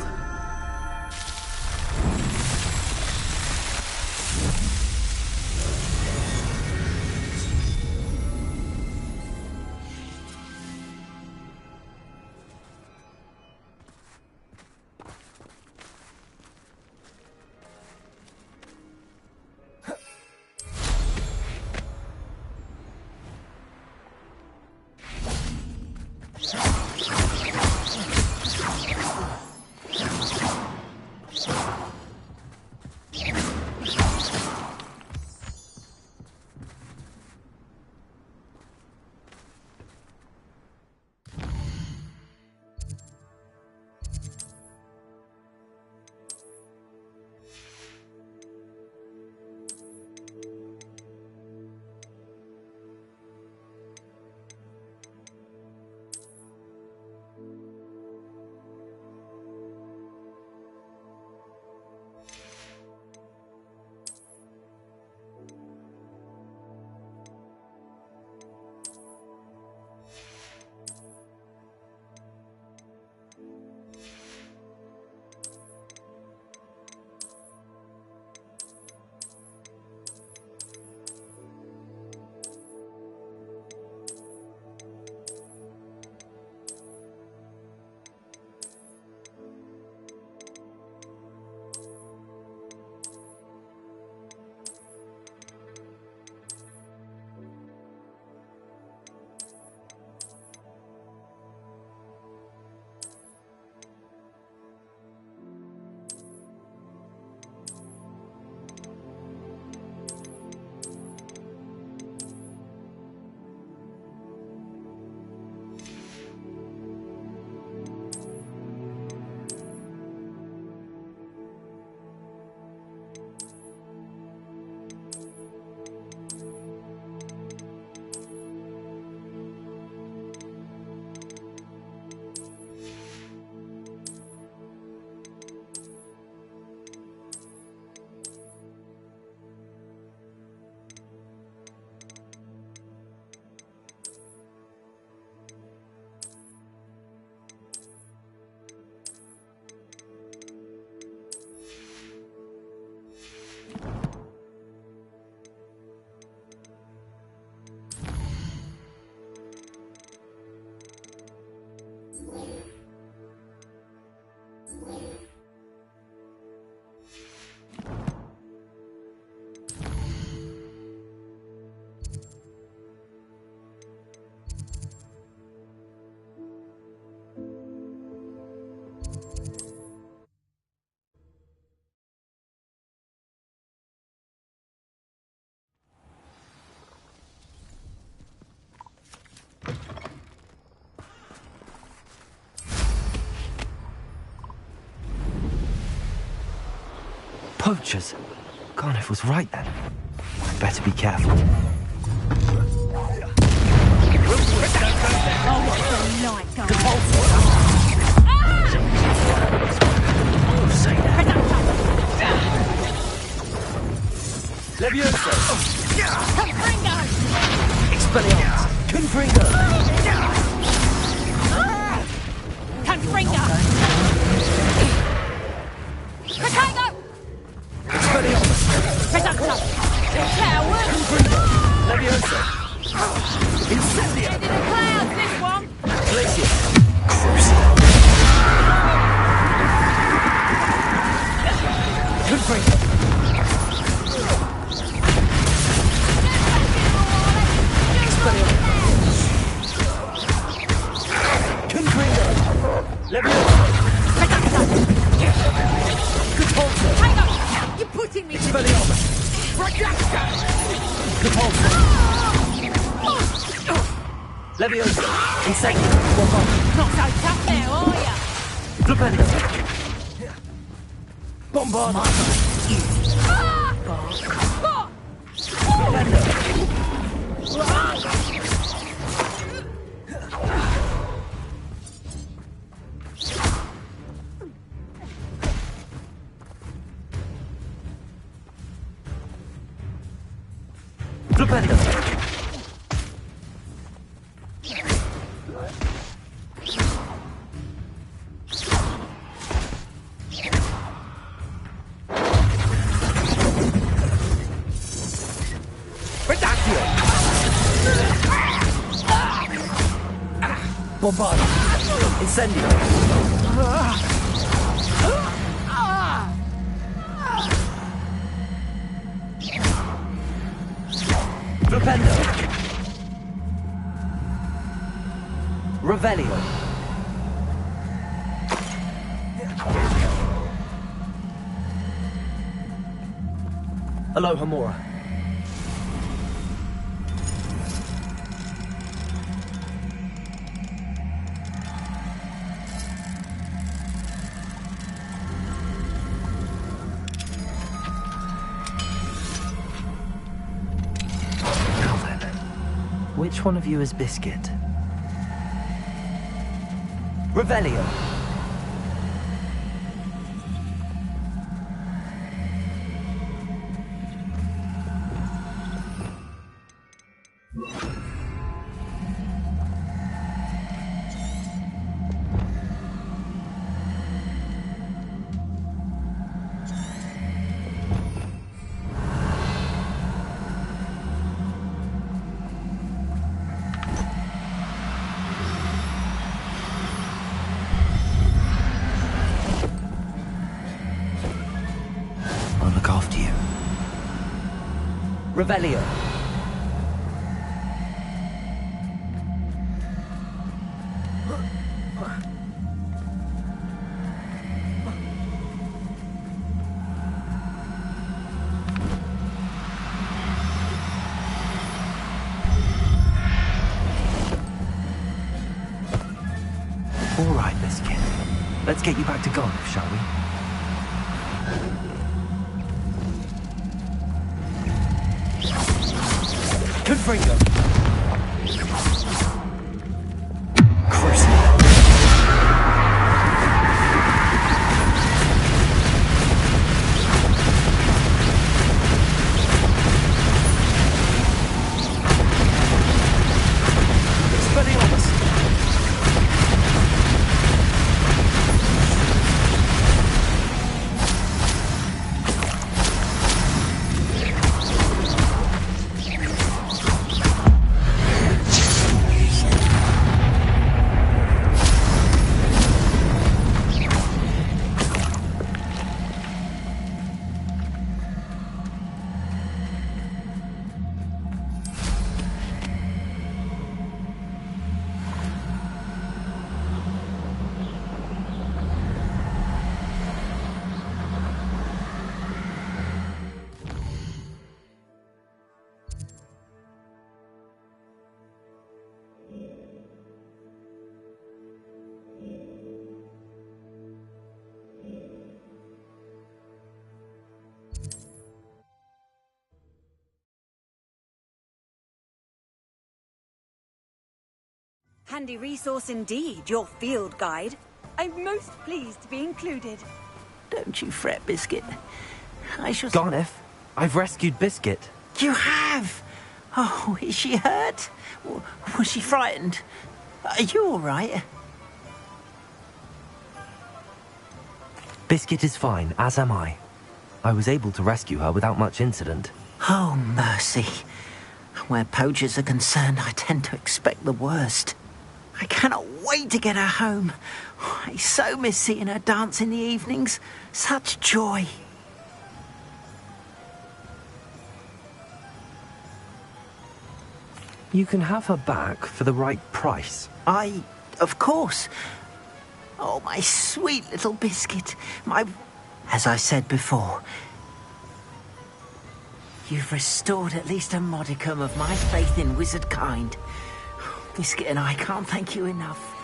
Poachers? Garniff was right then. I'd better be careful. Levioso! Confringo! Expelliarmus! Confringo! Confringo! Protego! Expelliarmus! Protego! Confringo! Levioso! Incendio! Into the clouds, this one! Glacier! Confringo! Confringo! Levioso! Catapulta! Hang on! You're putting me to... Expelliarmus! Catapulta! Levioso! Incendio! Not so tough now, are ya? Flipendo! Bombarda! Flipendo! Bombarda! Incendio! Flipendo! Revelio! Aloha Mora! Which one of you is Biscuit? Revelio! I'll look after you. Revelio! All right, Biscuit. Let's get you back to Golf, shall we? Confringo! Handy resource indeed, your field guide. I'm most pleased to be included. Don't you fret, Biscuit. I shall... Garneth, I've rescued Biscuit. You have? Oh, is she hurt? Was she frightened? Are you all right? Biscuit is fine, as am I. I was able to rescue her without much incident. Oh, mercy. Where poachers are concerned, I tend to expect the worst. I cannot wait to get her home. I so miss seeing her dance in the evenings. Such joy. You can have her back for the right price. Of course. Oh, my sweet little biscuit. As I said before, you've restored at least a modicum of my faith in wizard kind. Biscuit and I can't thank you enough.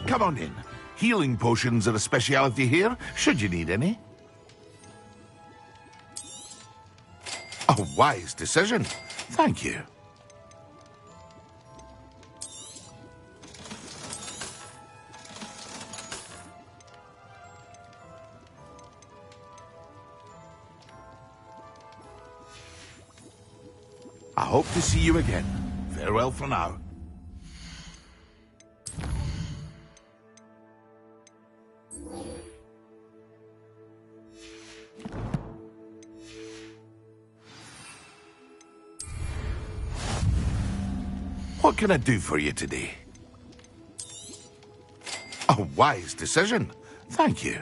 Come on in. Healing potions are a speciality here, should you need any. A wise decision. Thank you. I hope to see you again. Farewell for now. What can I do for you today? A wise decision. Thank you.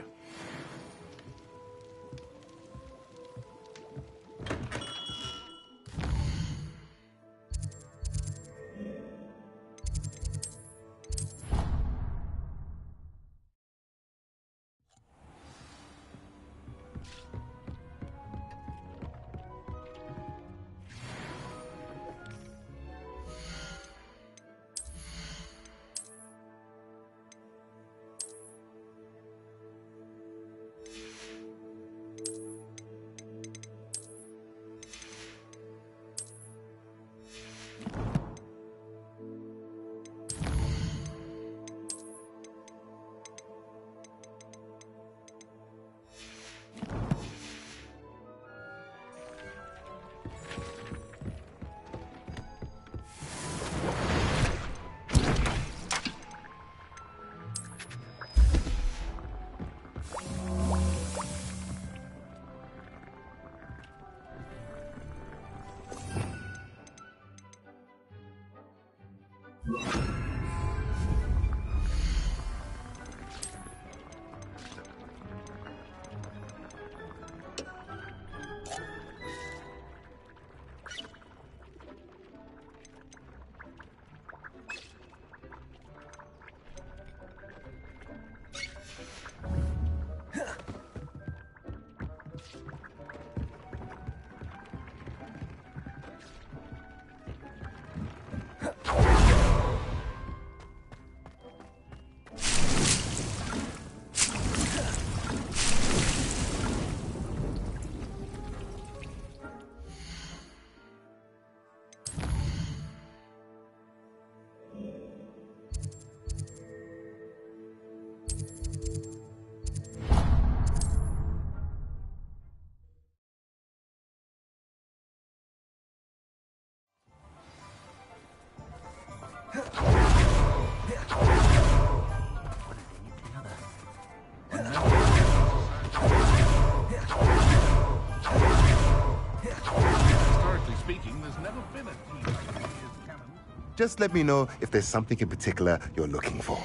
Just let me know if there's something in particular you're looking for.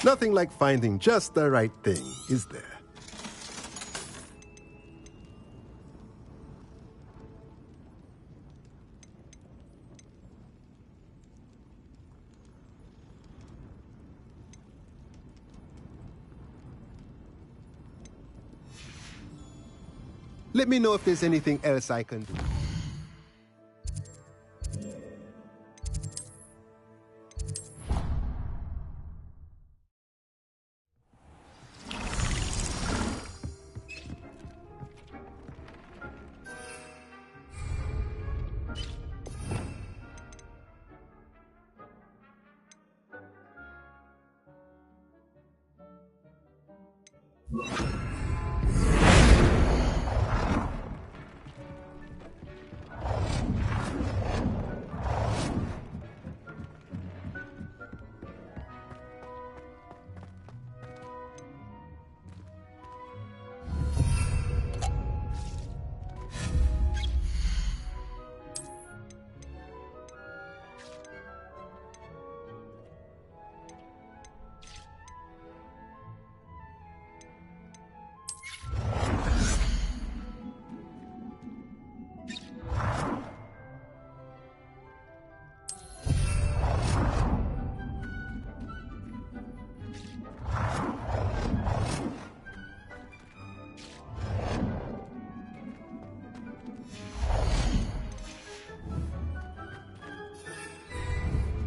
Nothing like finding just the right thing, is there? Let me know if there's anything else I can do.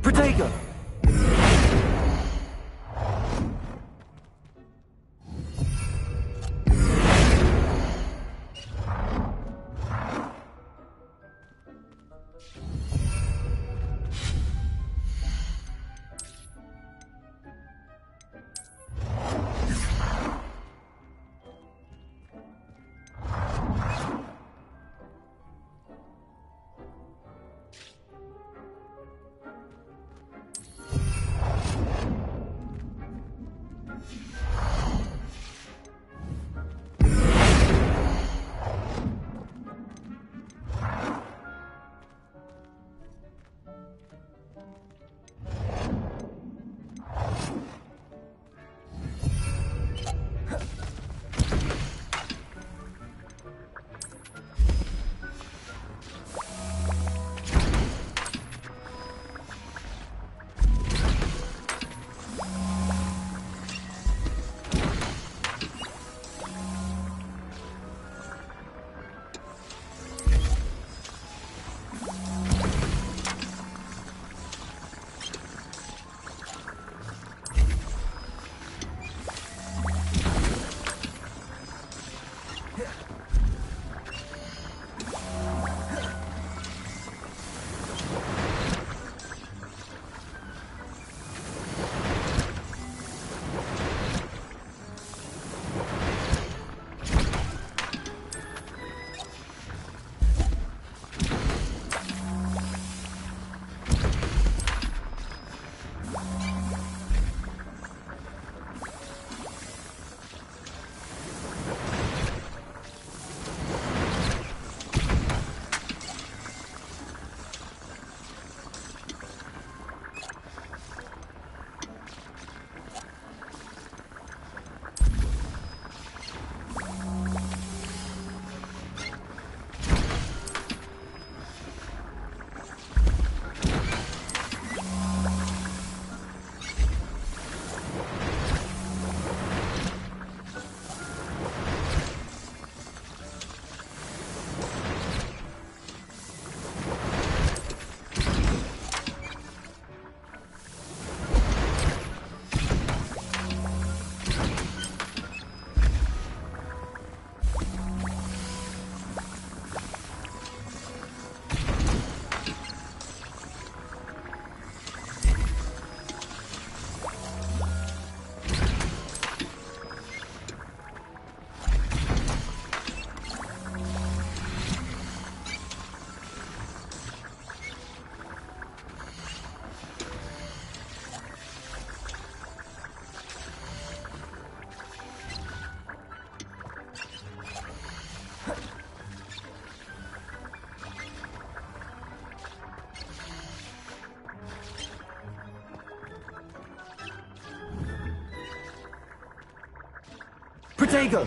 Protego! Protego!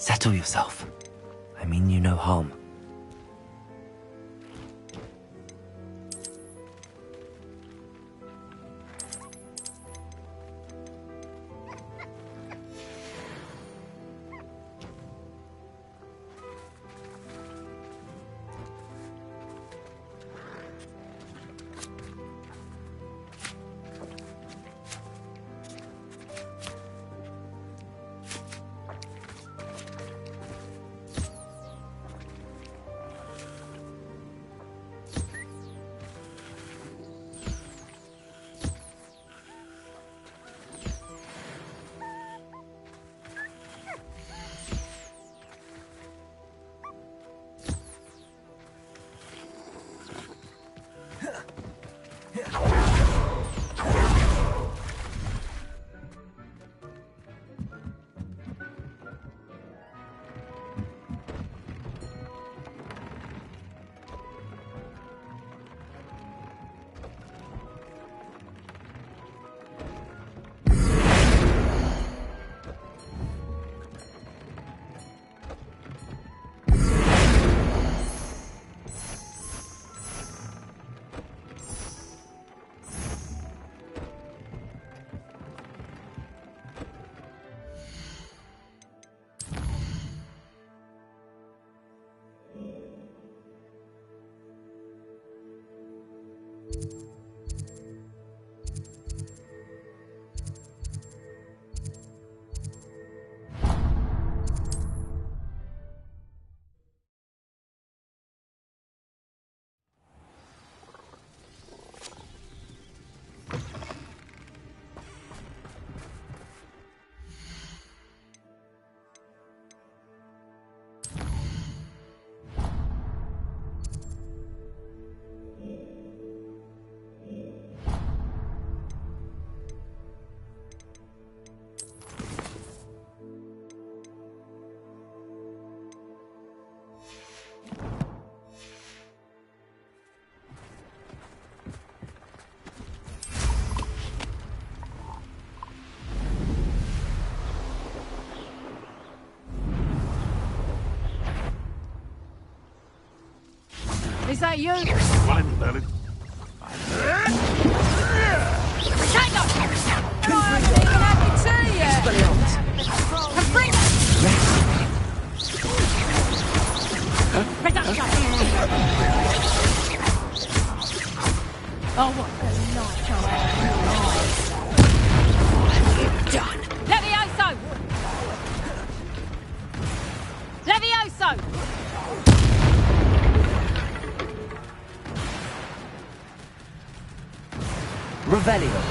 Settle yourself. I mean you no harm. Is that you? Fine, Belly. Potato! Oh, I haven't even had my tea yet! And bring Oh, what a night I've done! Levioso! Levioso! Revelio.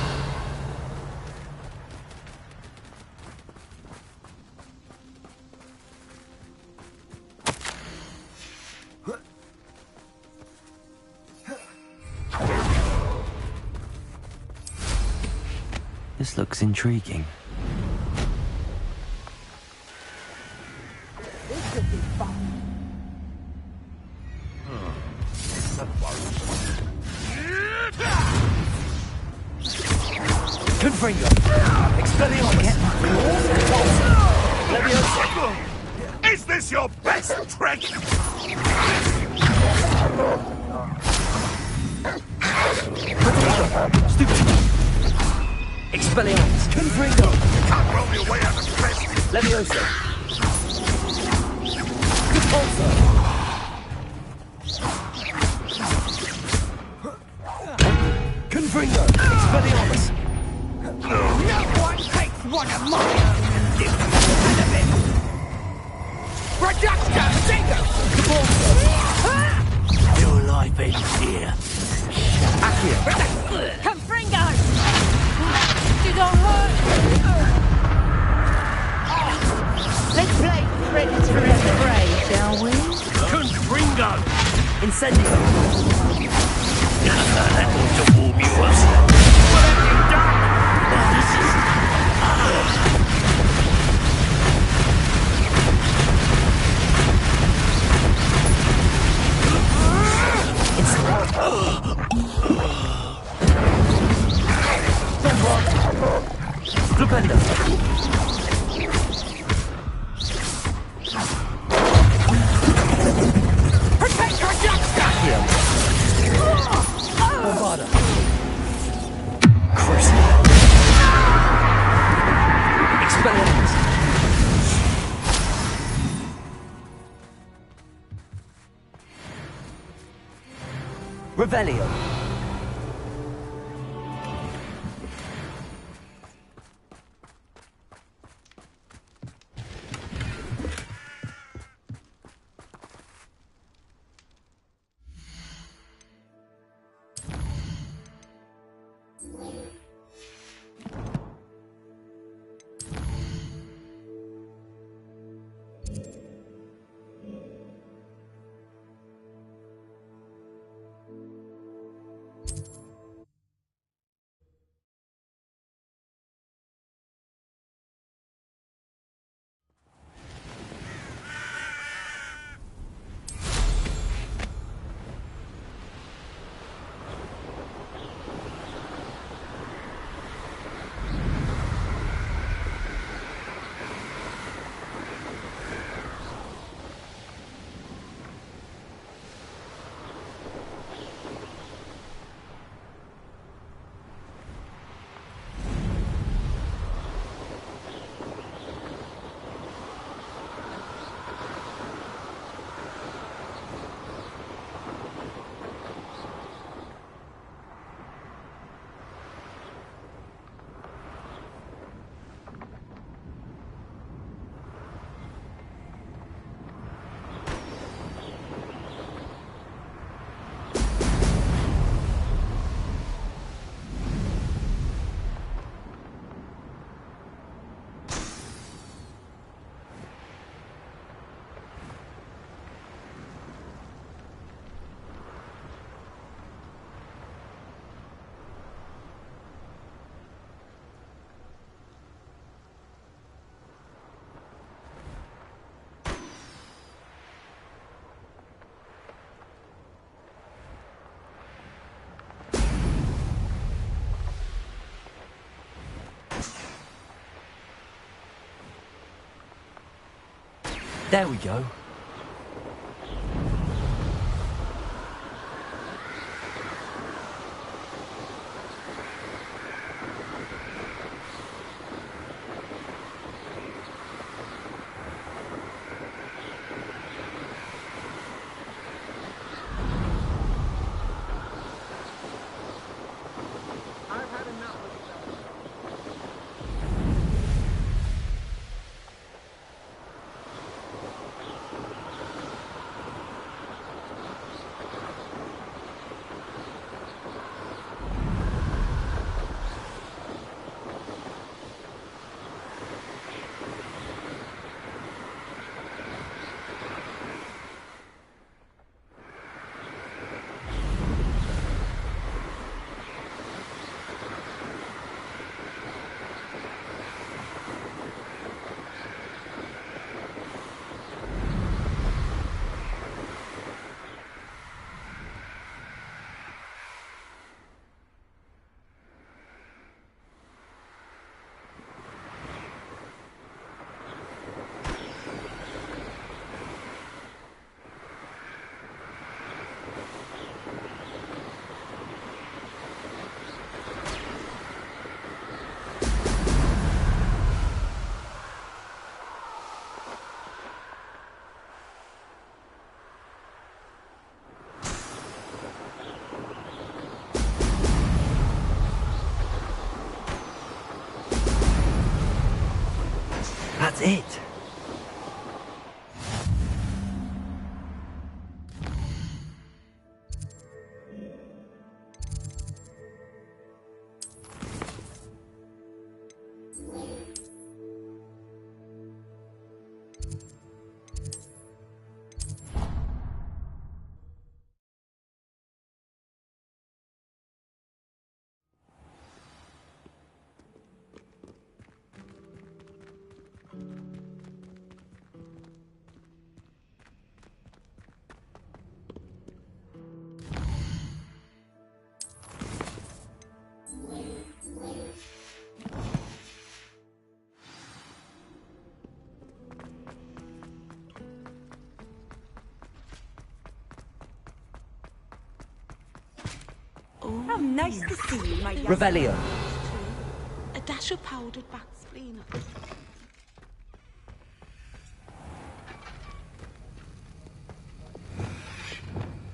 This looks intriguing. This could be fun. Confringo! Expelliarmus! Leviosa! Is this your best trick? Stupid! Expelliarmus! Confringo! Can't roll your way out of this! Leviosa! Repulsor! Confringo! Expelliarmus! No one takes one of my own and lives out of it! Reductor! Jingo! Your life ends here. Accio! Confringo! You don't hurt! Let's play Predator and Prey, shall we? Confringo! Incendio! That ought to warm you up. What have you done? Stupendo! Nevada. Expelliarmus! Revelio! There we go. That's it. How nice to see you, my young Revelio. A dash of powdered bat spleen.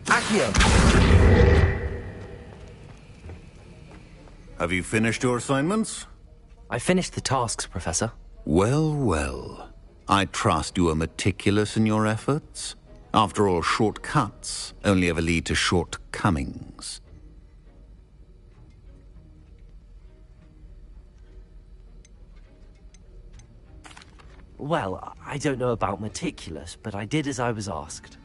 Accio. Have you finished your assignments? I finished the tasks, Professor. Well, well. I trust you are meticulous in your efforts. After all, shortcuts only ever lead to shortcomings. Well, I don't know about meticulous, but I did as I was asked.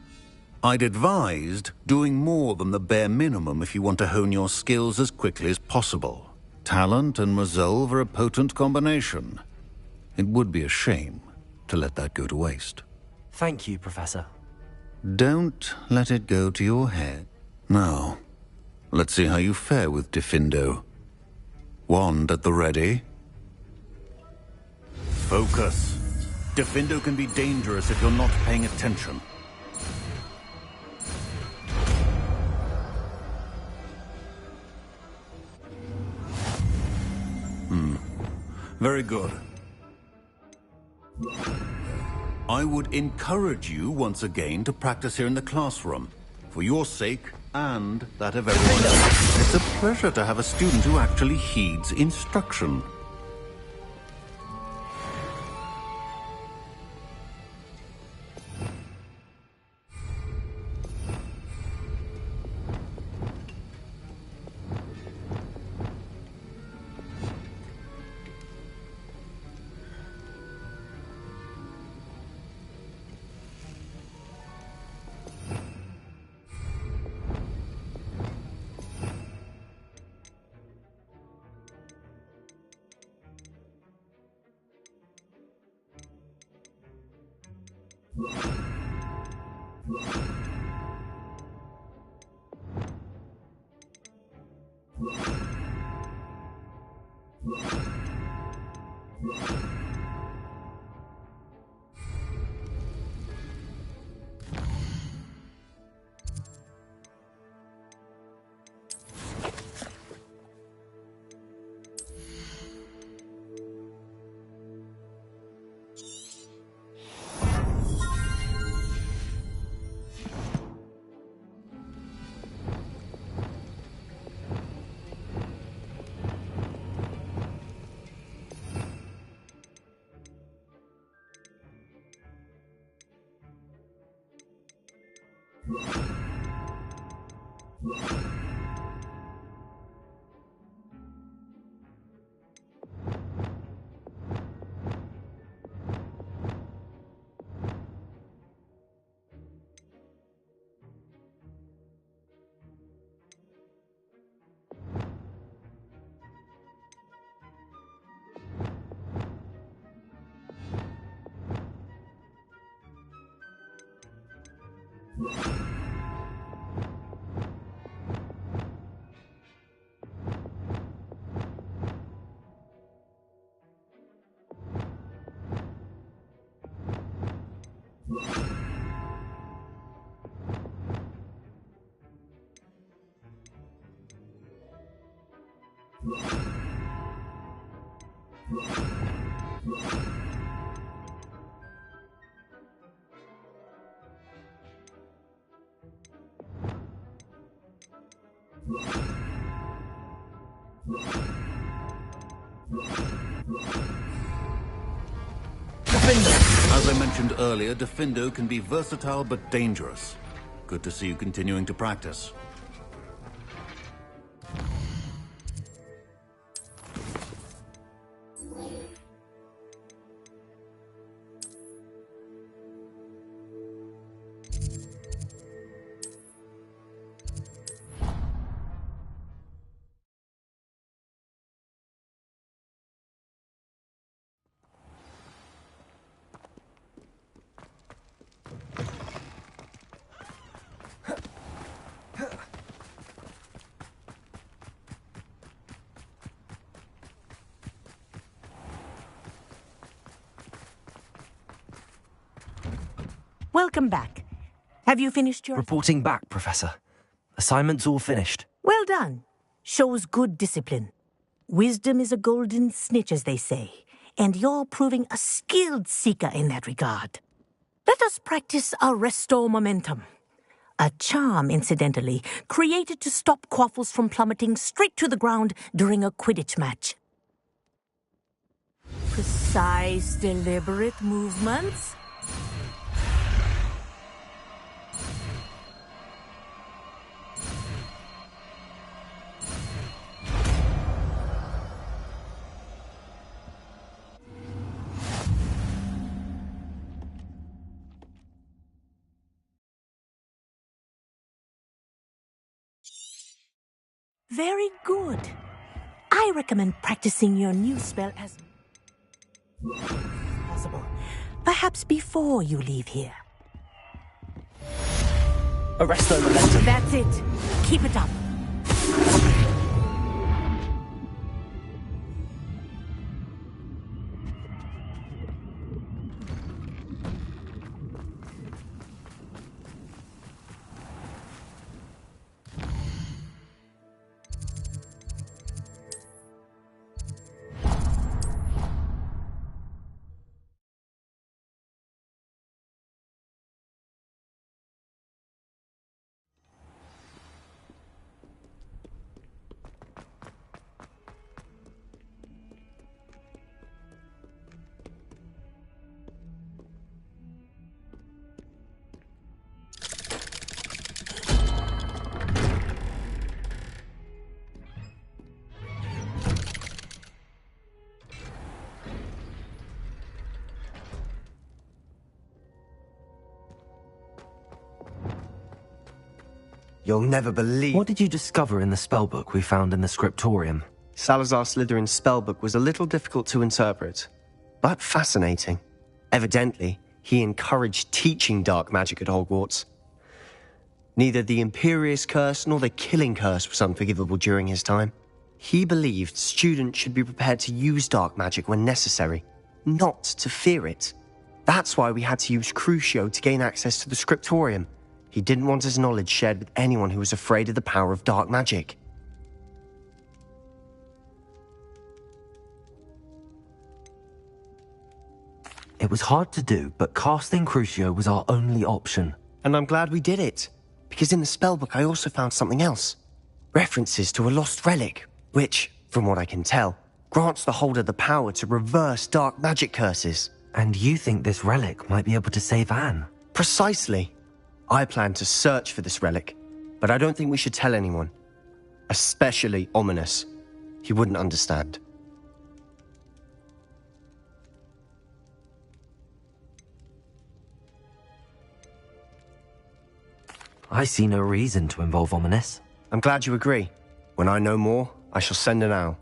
I'd advised doing more than the bare minimum if you want to hone your skills as quickly as possible. Talent and resolve are a potent combination. It would be a shame to let that go to waste. Thank you, Professor. Don't let it go to your head. Now, let's see how you fare with Diffindo. Wand at the ready. Focus. Diffindo can be dangerous if you're not paying attention. Very good. I would encourage you once again to practice here in the classroom, for your sake and that of everyone else. It's a pleasure to have a student who actually heeds instruction. As I mentioned earlier, Diffindo can be versatile but dangerous. Good to see you continuing to practice. Welcome back. Have you finished your... Reporting back, Professor. Assignment's all finished. Well done. shows good discipline. Wisdom is a golden snitch, as they say, and you're proving a skilled seeker in that regard. Let us practice our restore momentum. A charm, incidentally, created to stop quaffles from plummeting straight to the ground during a Quidditch match. Precise, deliberate movements. Very good. I recommend practicing your new spell as possible. Perhaps before you leave here. Arresto momentum. That's it. Keep it up. You'll never believe... What did you discover in the spellbook we found in the scriptorium? Salazar Slytherin's spellbook was a little difficult to interpret, but fascinating. Evidently, he encouraged teaching dark magic at Hogwarts. Neither the Imperious Curse nor the Killing Curse was unforgivable during his time. He believed students should be prepared to use dark magic when necessary, not to fear it. That's why we had to use Crucio to gain access to the scriptorium. He didn't want his knowledge shared with anyone who was afraid of the power of dark magic. It was hard to do, but casting Crucio was our only option. And I'm glad we did it, because in the spellbook I also found something else. References to a lost relic, which, from what I can tell, grants the holder the power to reverse dark magic curses. And you think this relic might be able to save Anne? Precisely. I plan to search for this relic, but I don't think we should tell anyone. Especially Ominous. He wouldn't understand. I see no reason to involve Ominous. I'm glad you agree. When I know more, I shall send an owl.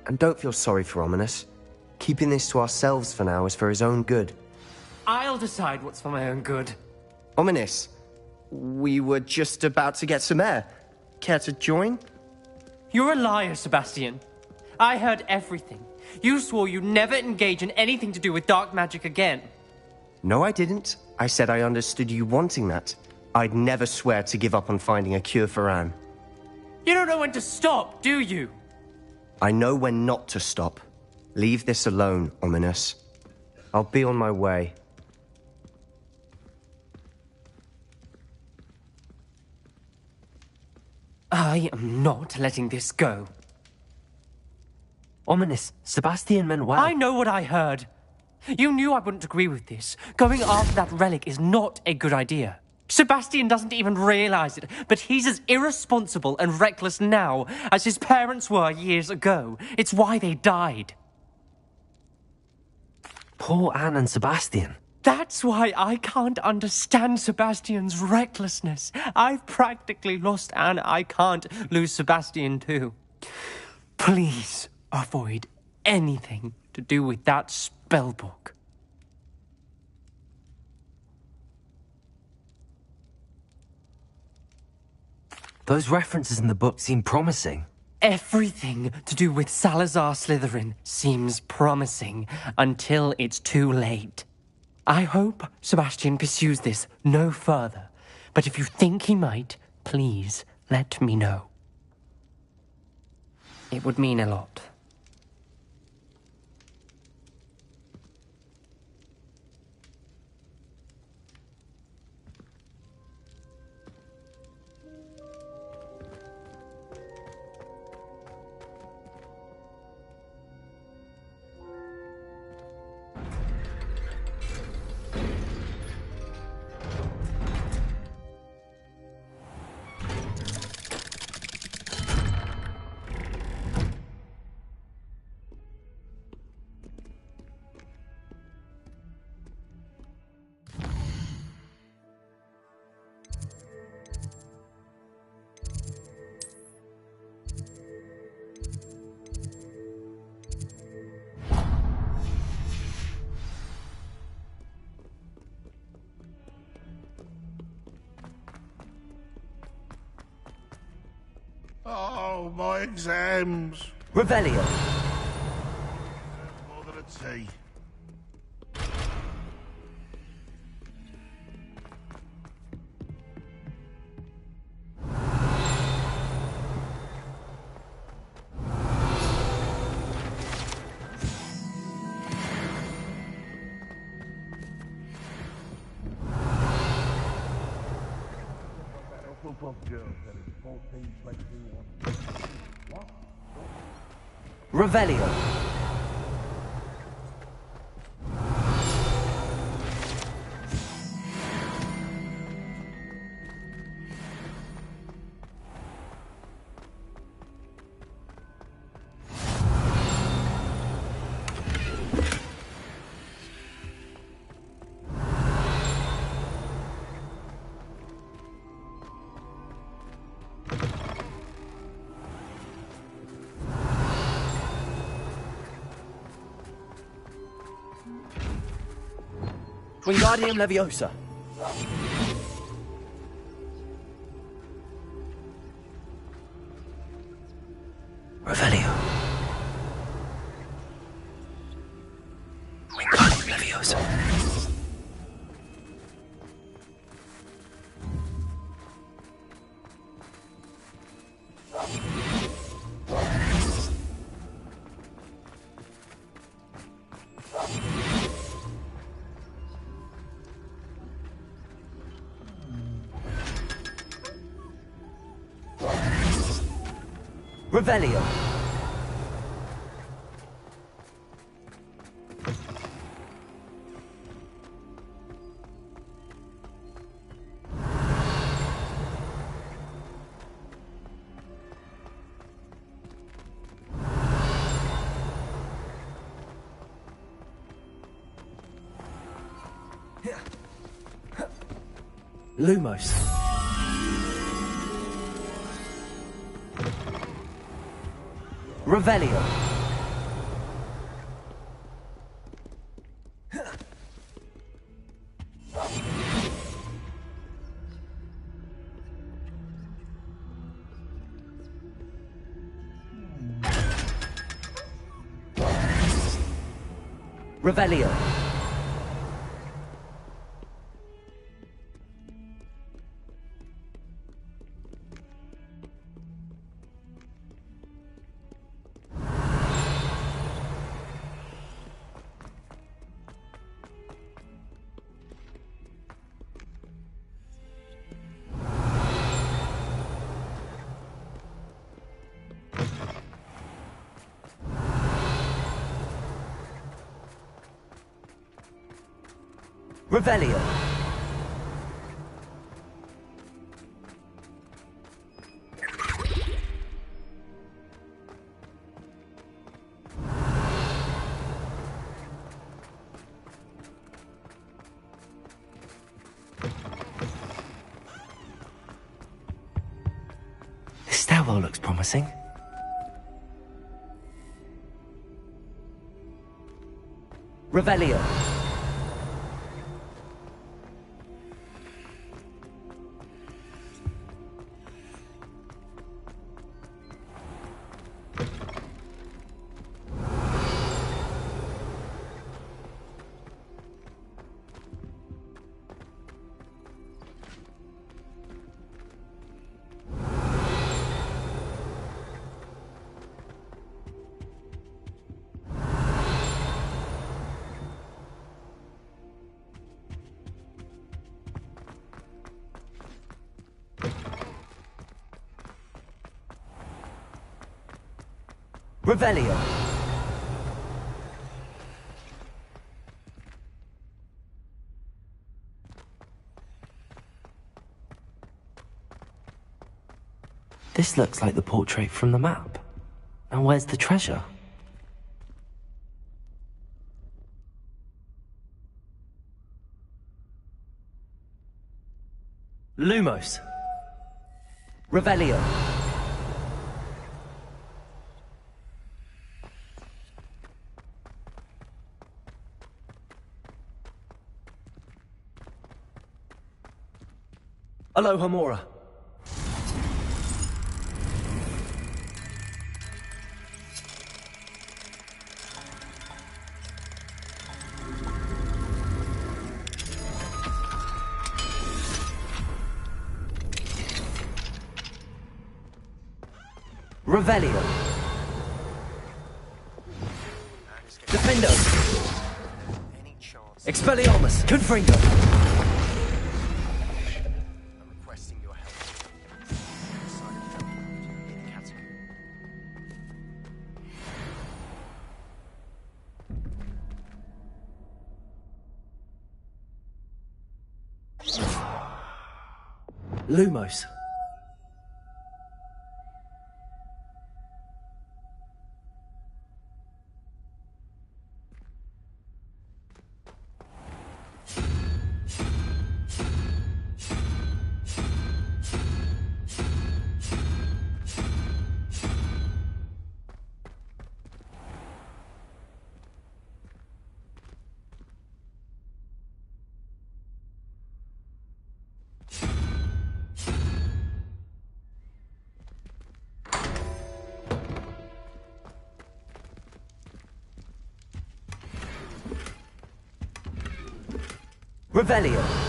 And don't feel sorry for Ominous. Keeping this to ourselves for now is for his own good. I'll decide what's for my own good. Ominous, we were just about to get some air. Care to join? You're a liar, Sebastian. I heard everything. You swore you'd never engage in anything to do with dark magic again. No, I didn't. I said I understood you wanting that. I'd never swear to give up on finding a cure for Anne. You don't know when to stop, do you? I know when not to stop. Leave this alone, Ominous. I'll be on my way. I am not letting this go. Ominous, Sebastian meant well. I know what I heard. You knew I wouldn't agree with this. Going after that relic is not a good idea. Sebastian doesn't even realize it, but he's as irresponsible and reckless now as his parents were years ago. It's why they died. Poor Anne and Sebastian. That's why I can't understand Sebastian's recklessness. I've practically lost Anne. I can't lose Sebastian too. Please avoid anything to do with that spellbook. Those references in the book seem promising. Everything to do with Salazar Slytherin seems promising until it's too late. I hope Sebastian pursues this no further, but if you think he might, Please, let me know. It would mean a lot. Oh, my exams. Revelio. More than a tea. Football girls that is 14-21. What? Revelio. Wingardium Leviosa. Revelio. Wingardium Leviosa. Revelio. Lumos. Revelio. Revelio. Revelio. This stairwell looks promising. Revelio. Revelio. This looks like the portrait from the map. And where's the treasure? Lumos. Revelio. Alohomora. Revelio. Defendo. Expelliarmus. Confringo. Requesting your help. Lumos. Revelio.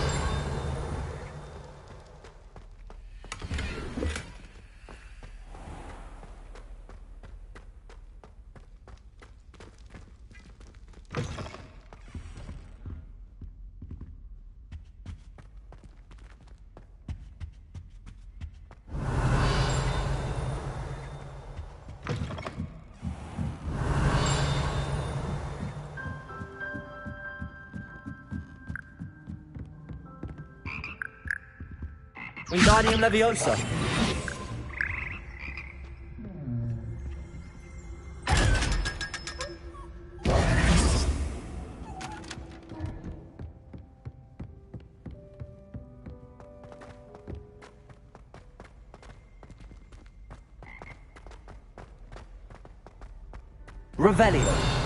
Wingardium Leviosa. Revelio.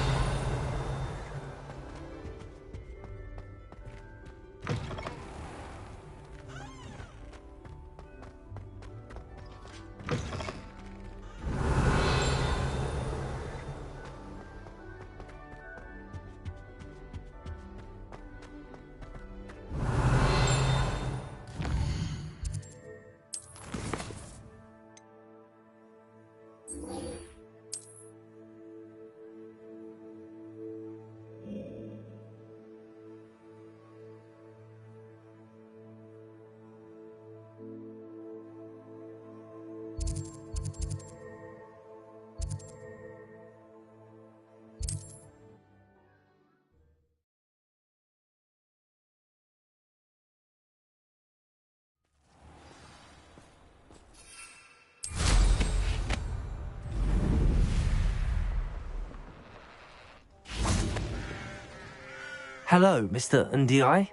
Hello, Mr. Ndi?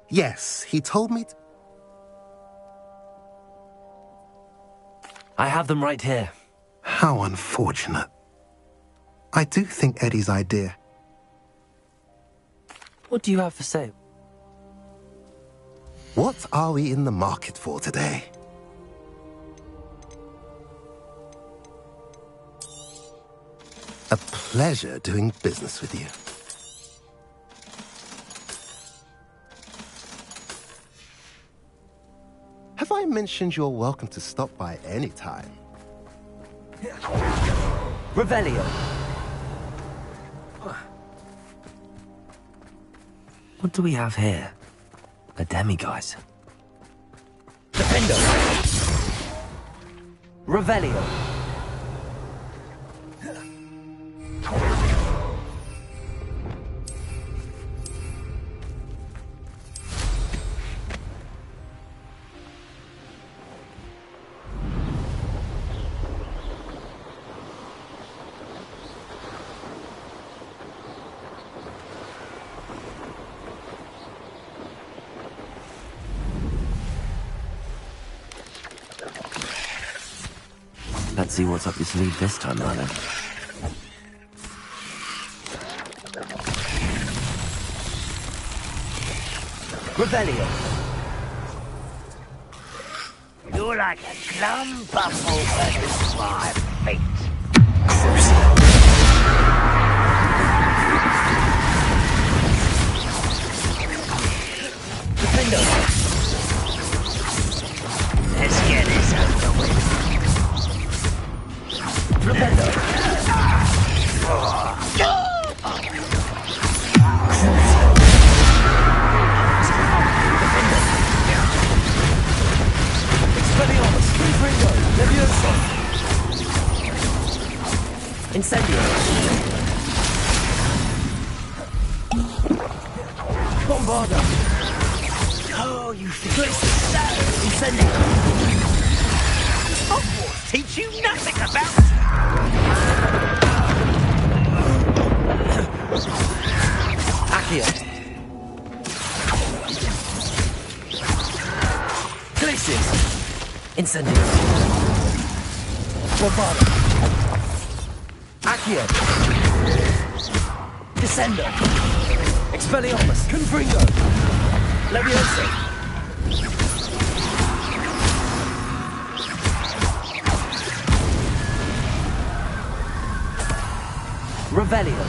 Yes, he told me I have them right here. How unfortunate. I do think Eddie's idea. What do you have for sale? What are we in the market for today? A pleasure doing business with you. Have I mentioned you're welcome to stop by any time? Revelio. What do we have here? A demiguise. Defendo. Revelio. Let's see what's up your sleeve this time, Merlin. Revelio. You're like a glum buffle versus my fate. Defendo. Let's get this over with. Defendo. Expelliarmus. Confringo. Levioso. Incendio. Bombarda. Oh, you think you're so Incendio. Hogwarts teach you nothing about Accio. Glacius. Incendio. Bombarda. Accio. Descendo. Expelliarmus. Confringo. Levioso. Revelio.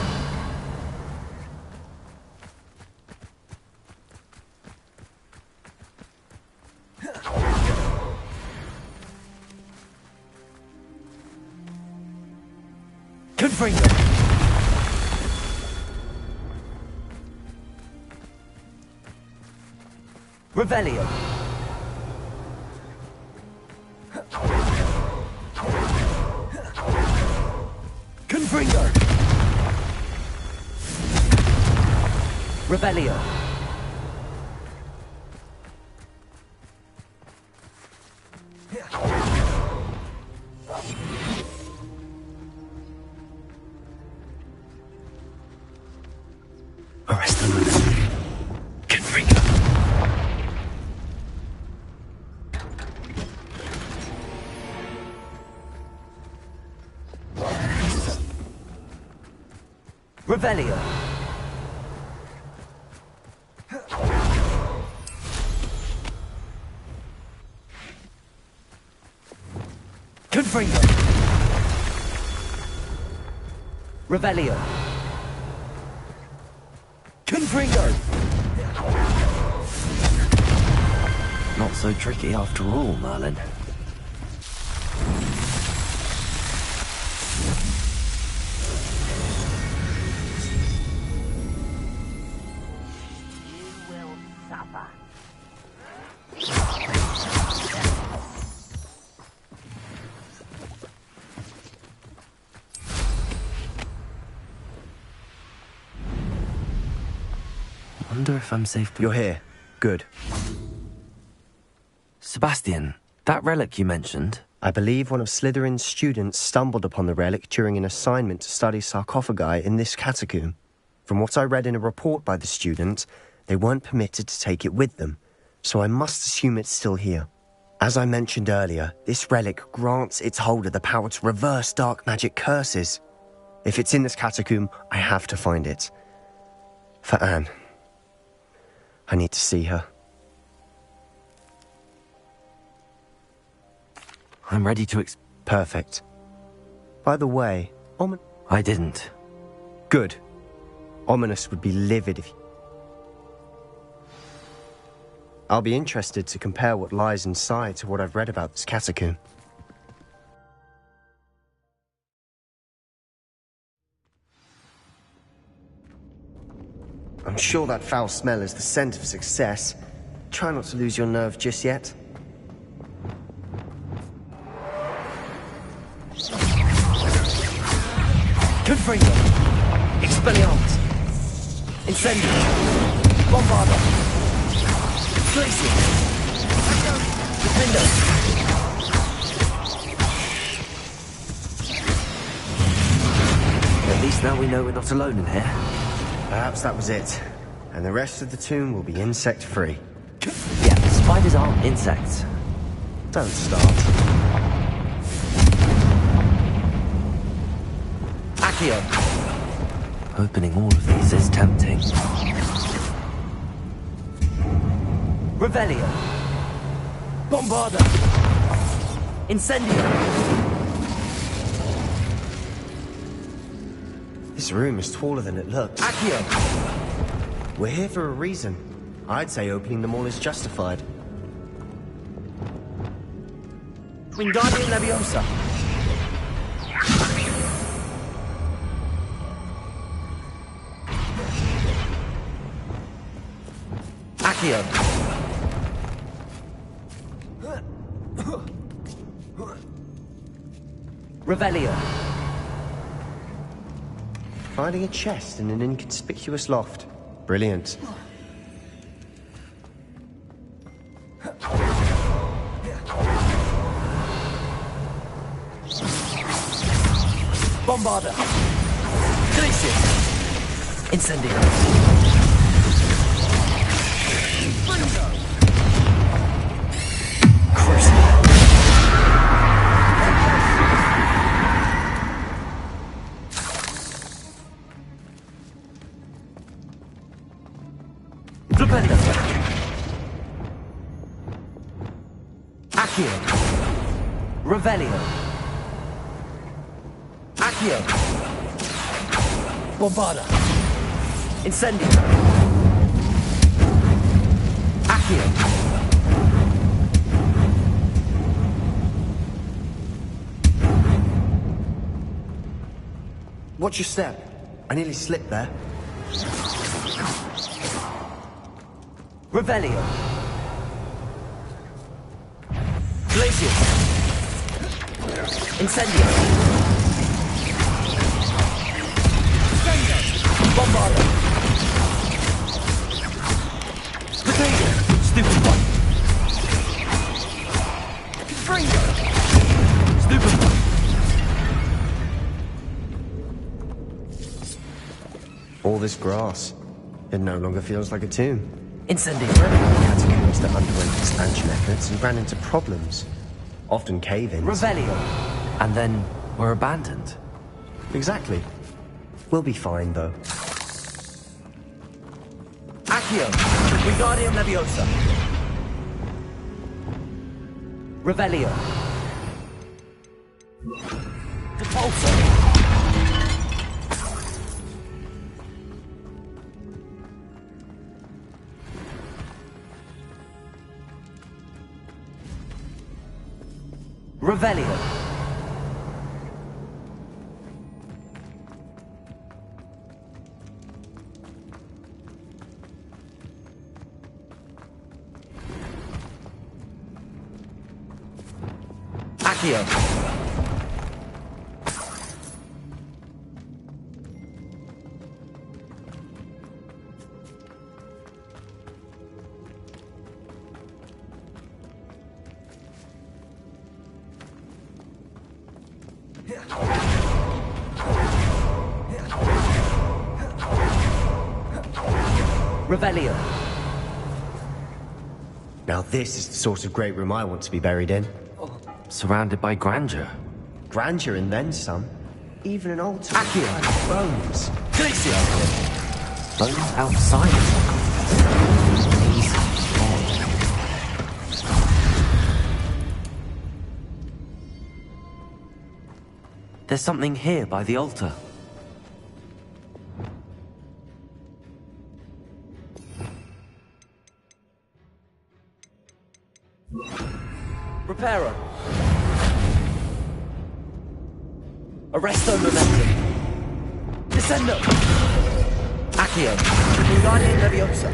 Confringo. Revelio. Confringo. Revelio. Arrest them. Confringo. Revelio. Confringo. Revelio. Confringo. Not so tricky after all, Merlin. Wonder if I'm safe. You're here. Good. Sebastian, that relic you mentioned. I believe one of Slytherin's students stumbled upon the relic during an assignment to study sarcophagi in this catacomb. From what I read in a report by the student, they weren't permitted to take it with them, so I must assume it's still here. As I mentioned earlier, this relic grants its holder the power to reverse dark magic curses. If it's in this catacomb, I have to find it. For Anne. I need to see her. I'm ready to Perfect. By the way, I didn't. Good. Ominous would be livid if... I'll be interested to compare what lies inside to what I've read about this catacomb. I'm sure that foul smell is the scent of success. Try not to lose your nerve just yet. Confringo. Expelliarmus. Incendio. Bombarda. Glacius. Defendo. At least now we know we're not alone in here. Perhaps that was it. And the rest of the tomb will be insect-free. Yeah, spiders aren't insects. Don't start. Accio. Opening all of these is tempting. Revelio. Bombarda. Incendio. This room is taller than it looks. Accio. We're here for a reason. I'd say opening them all is justified. Wingardium Leviosa. Accio. Revelio. Finding a chest in an inconspicuous loft. Brilliant. Bombarda. Cutieee. Incendio. Accio. Revelio. Accio. Bombarda. Incendio. Accio. Watch your step. I nearly slipped there. Revelio. Glacier. Incendio. Bombarda. Potato. Stupid one. Fringo. Stupid one. All this grass. It no longer feels like a tomb. Incendio. Catacombs that underwent expansion efforts and ran into problems. Often cave-ins. Revelio. And then were abandoned. Exactly. We'll be fine, though. Accio. Wingardium Leviosa. Revelio. Depulso. Revelio. Accio. Revelio. Now this is the sort of great room I want to be buried in. Surrounded by grandeur. Grandeur and then some. Even an altar. Accio. Bones. Glacier. Bones outside the sarcophagus. Easy. There's something here by the altar. Reparo. Arresto momentum. Descendo. Accio. Wingardium Leviosa.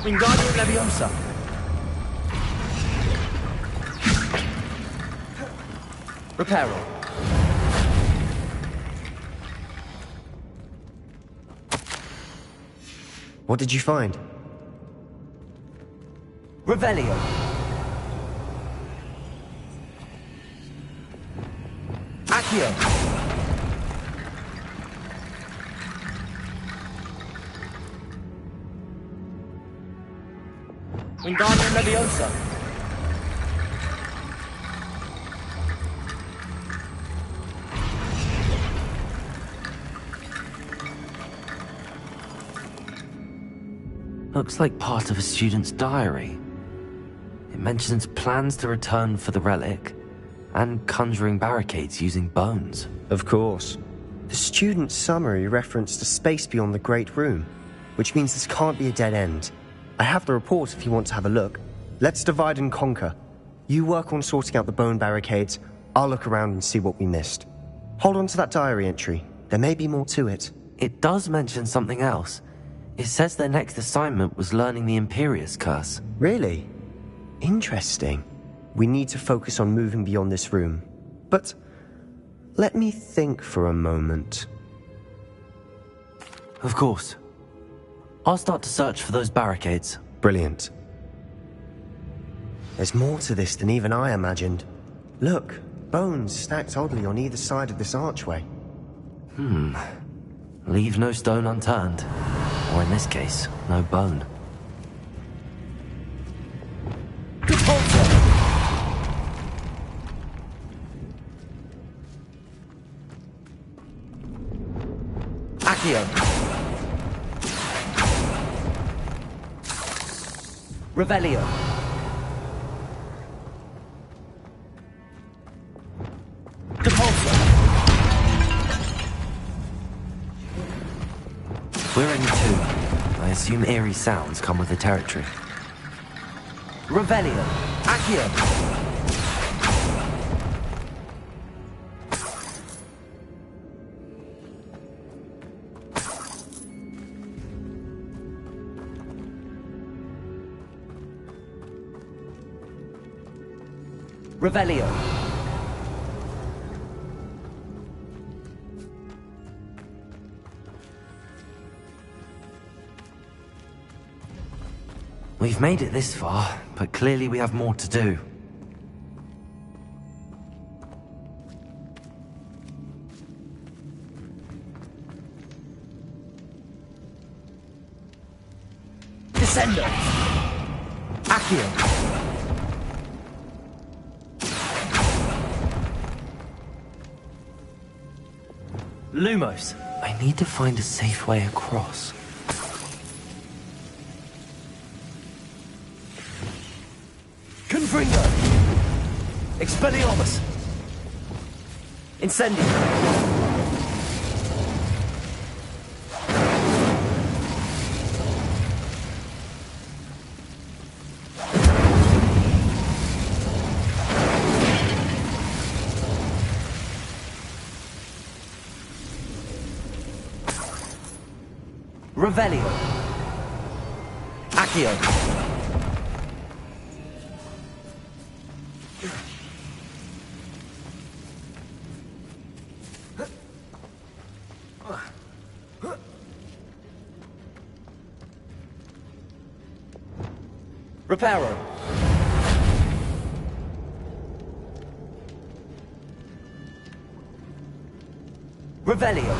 Wingardium Leviosa. Reparo. What did you find? Revelio. Accio. Wingardium Leviosa. Looks like part of a student's diary. It mentions plans to return for the relic and conjuring barricades using bones. Of course. The student's summary referenced a space beyond the Great Room, which means this can't be a dead end. I have the report if you want to have a look. Let's divide and conquer. You work on sorting out the bone barricades, I'll look around and see what we missed. Hold on to that diary entry. There may be more to it. It does mention something else. It says their next assignment was learning the Imperius Curse. Really? Interesting. We need to focus on moving beyond this room. But let me think for a moment. Of course. I'll start to search for those barricades. Brilliant. There's more to this than even I imagined. Look, bones stacked oddly on either side of this archway. Leave no stone unturned. Or in this case, no bone. Accio. Revelio. Depulso. We're in 2. I assume eerie sounds come with the territory. Revelio. Accio. Revelio. We've made it this far, but clearly we have more to do. Descendo. Accio. Lumos. I need to find a safe way across. Confringo. Expelliarmus. Incendio. Revelio. Accio. Reparo. Revelio.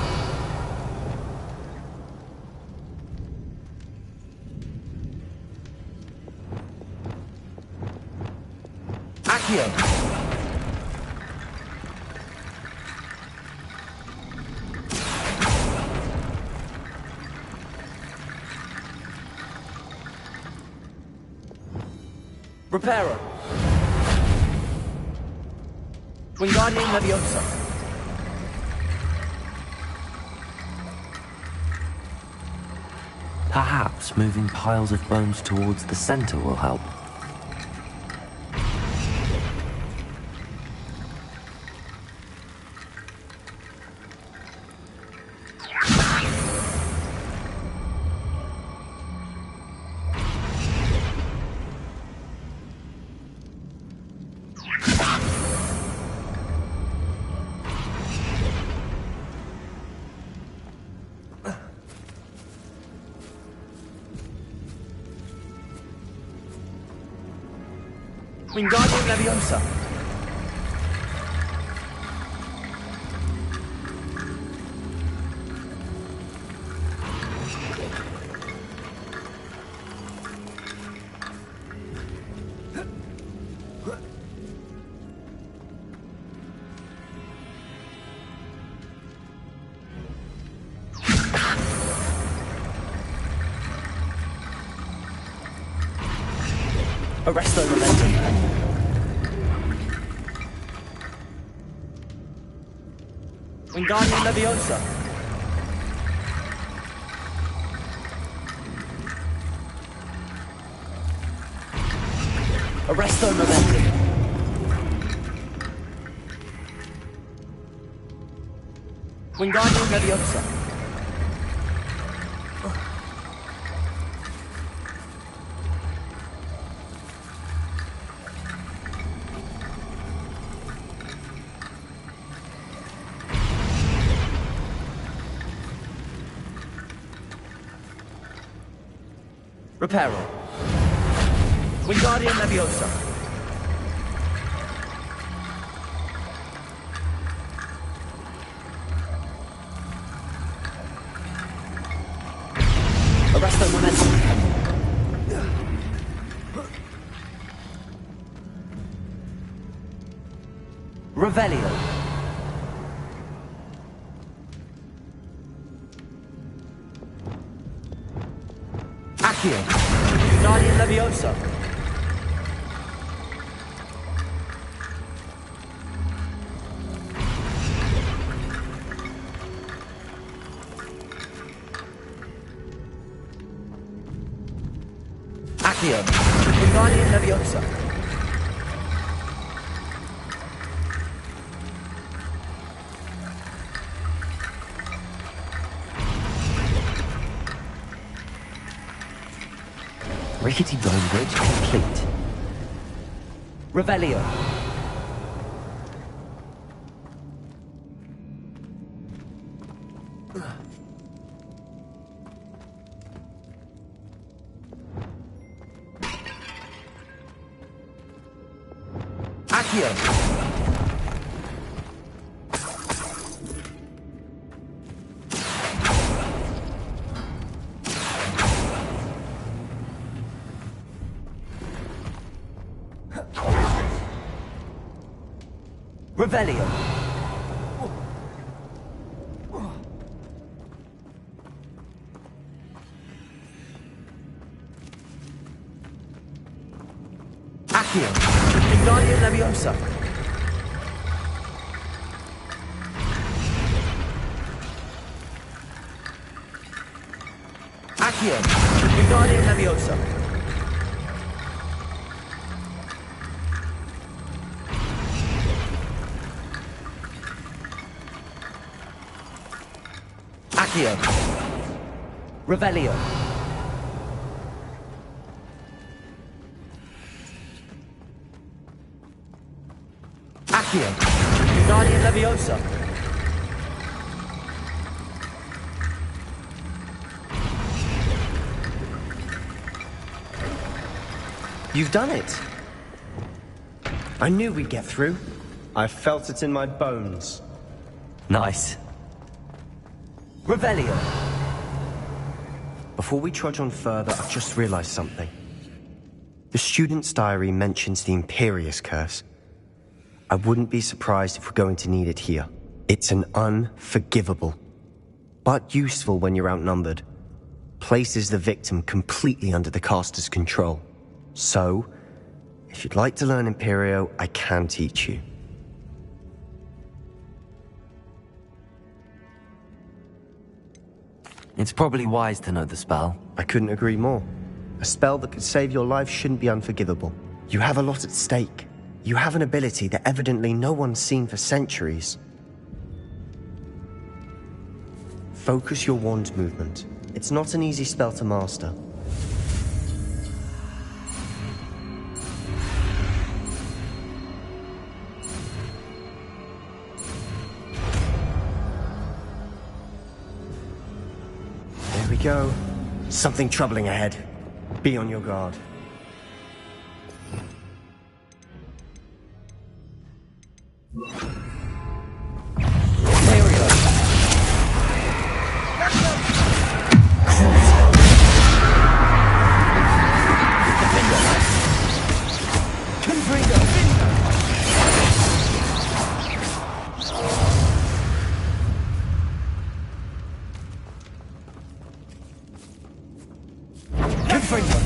Accio. Reparo. Wingardium Leviosa. Perhaps moving piles of bones towards the center will help. Wingardium Leviosa. Arresto Momentum. Wingardium Leviosa. Arresto Momentum. Wingardium Leviosa. Reparo. Wingardium Leviosa. Arresto Momentum. Revelio. Accio. Wingardium Leviosa. Accio. Wingardium Leviosa. Rickety Bone Bridge complete. Revelio. Accio. Revelio. Accio. Wingardium Leviosa. Accio. Wingardium Leviosa. Accio. Revelio. Accio. Wingardium Leviosa. You've done it. I knew we'd get through. I felt it in my bones. Nice. Revelio. Before we trudge on further, I've just realized something. The student's diary mentions the Imperious Curse. I wouldn't be surprised if we're going to need it here. It's an unforgivable, but useful when you're outnumbered. Places the victim completely under the caster's control. So, if you'd like to learn Imperio, I can teach you. It's probably wise to know the spell. I couldn't agree more. A spell that could save your life shouldn't be unforgivable. You have a lot at stake. You have an ability that evidently no one's seen for centuries. Focus your wand movement. It's not an easy spell to master. There we go. Something troubling ahead. Be on your guard. Confringo.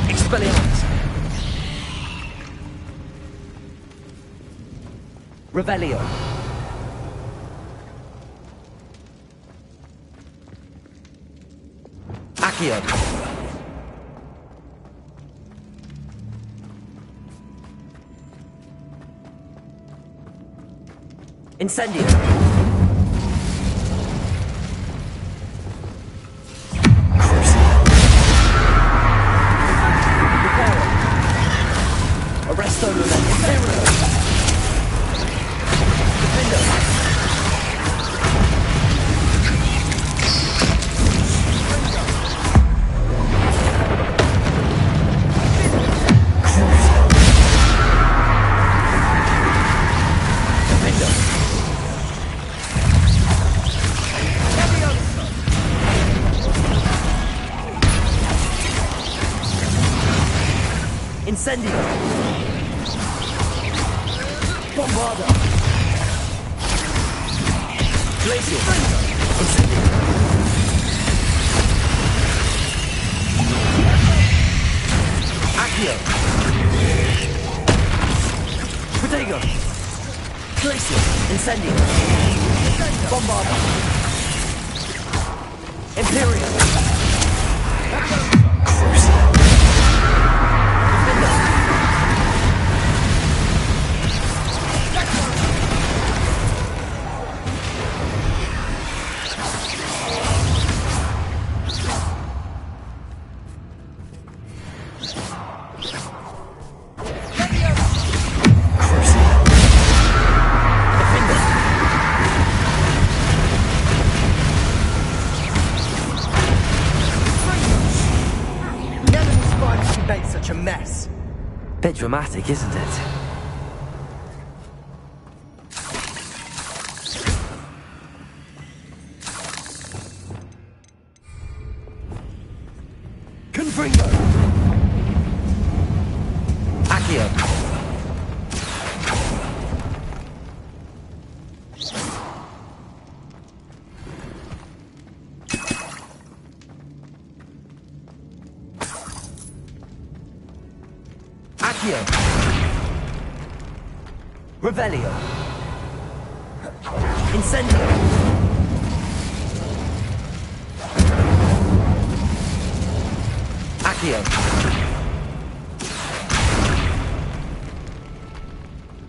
Expelliarmus. Revelio. Accio. Incendio. Reparo. Arresto Revelio. Defendo. Incendio. Bombarda. Glacial. Incendio. Accio. Protego. Glacial. Incendio. Bombarda. Imperial. Such a mess. Bit dramatic, isn't it? Confringo. Accio. Accio. Revelio. Incendio. Accio.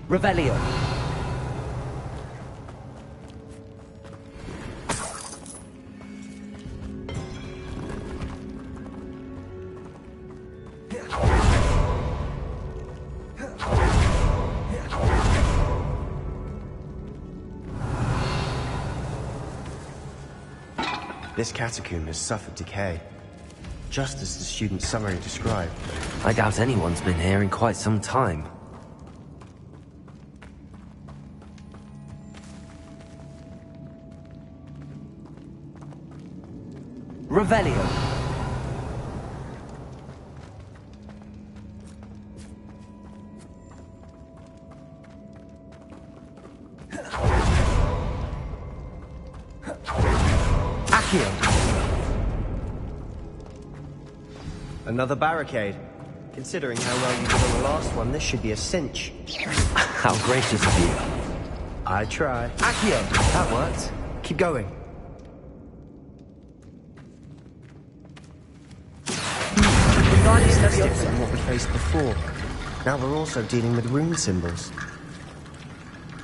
Revelio. This catacomb has suffered decay, just as the student's summary described. I doubt anyone's been here in quite some time. Revelio. Accio. Another barricade. Considering how well you did on the last one, this should be a cinch. How gracious of you. I try. Accio. That worked. Keep going. This is different from what we faced before. Now we're also dealing with rune symbols.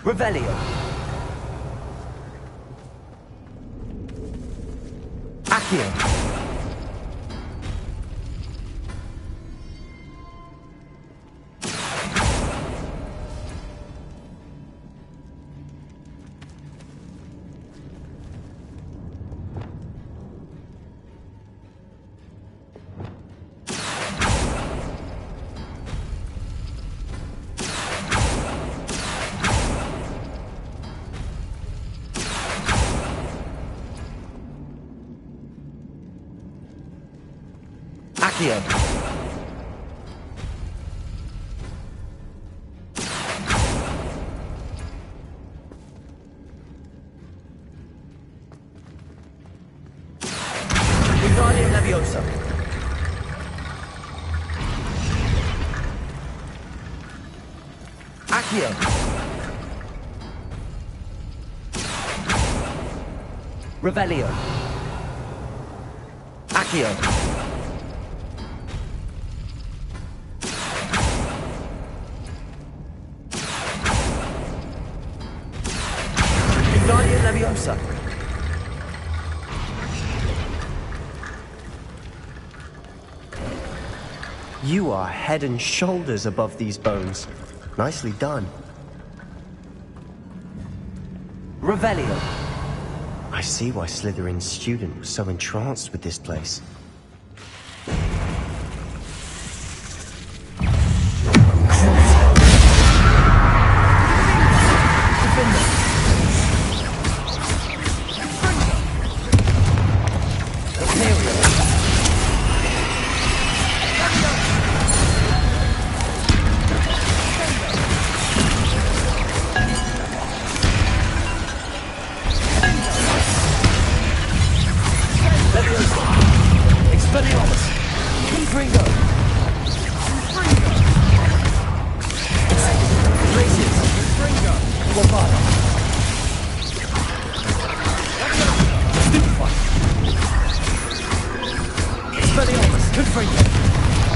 Revelio. Accio. Accio. Wingardium Leviosa. Accio. Revelio. Accio. Wingardium Leviosa. You are head and shoulders above these bones. Nicely done. Revelio. I see why Slytherin's student was so entranced with this place.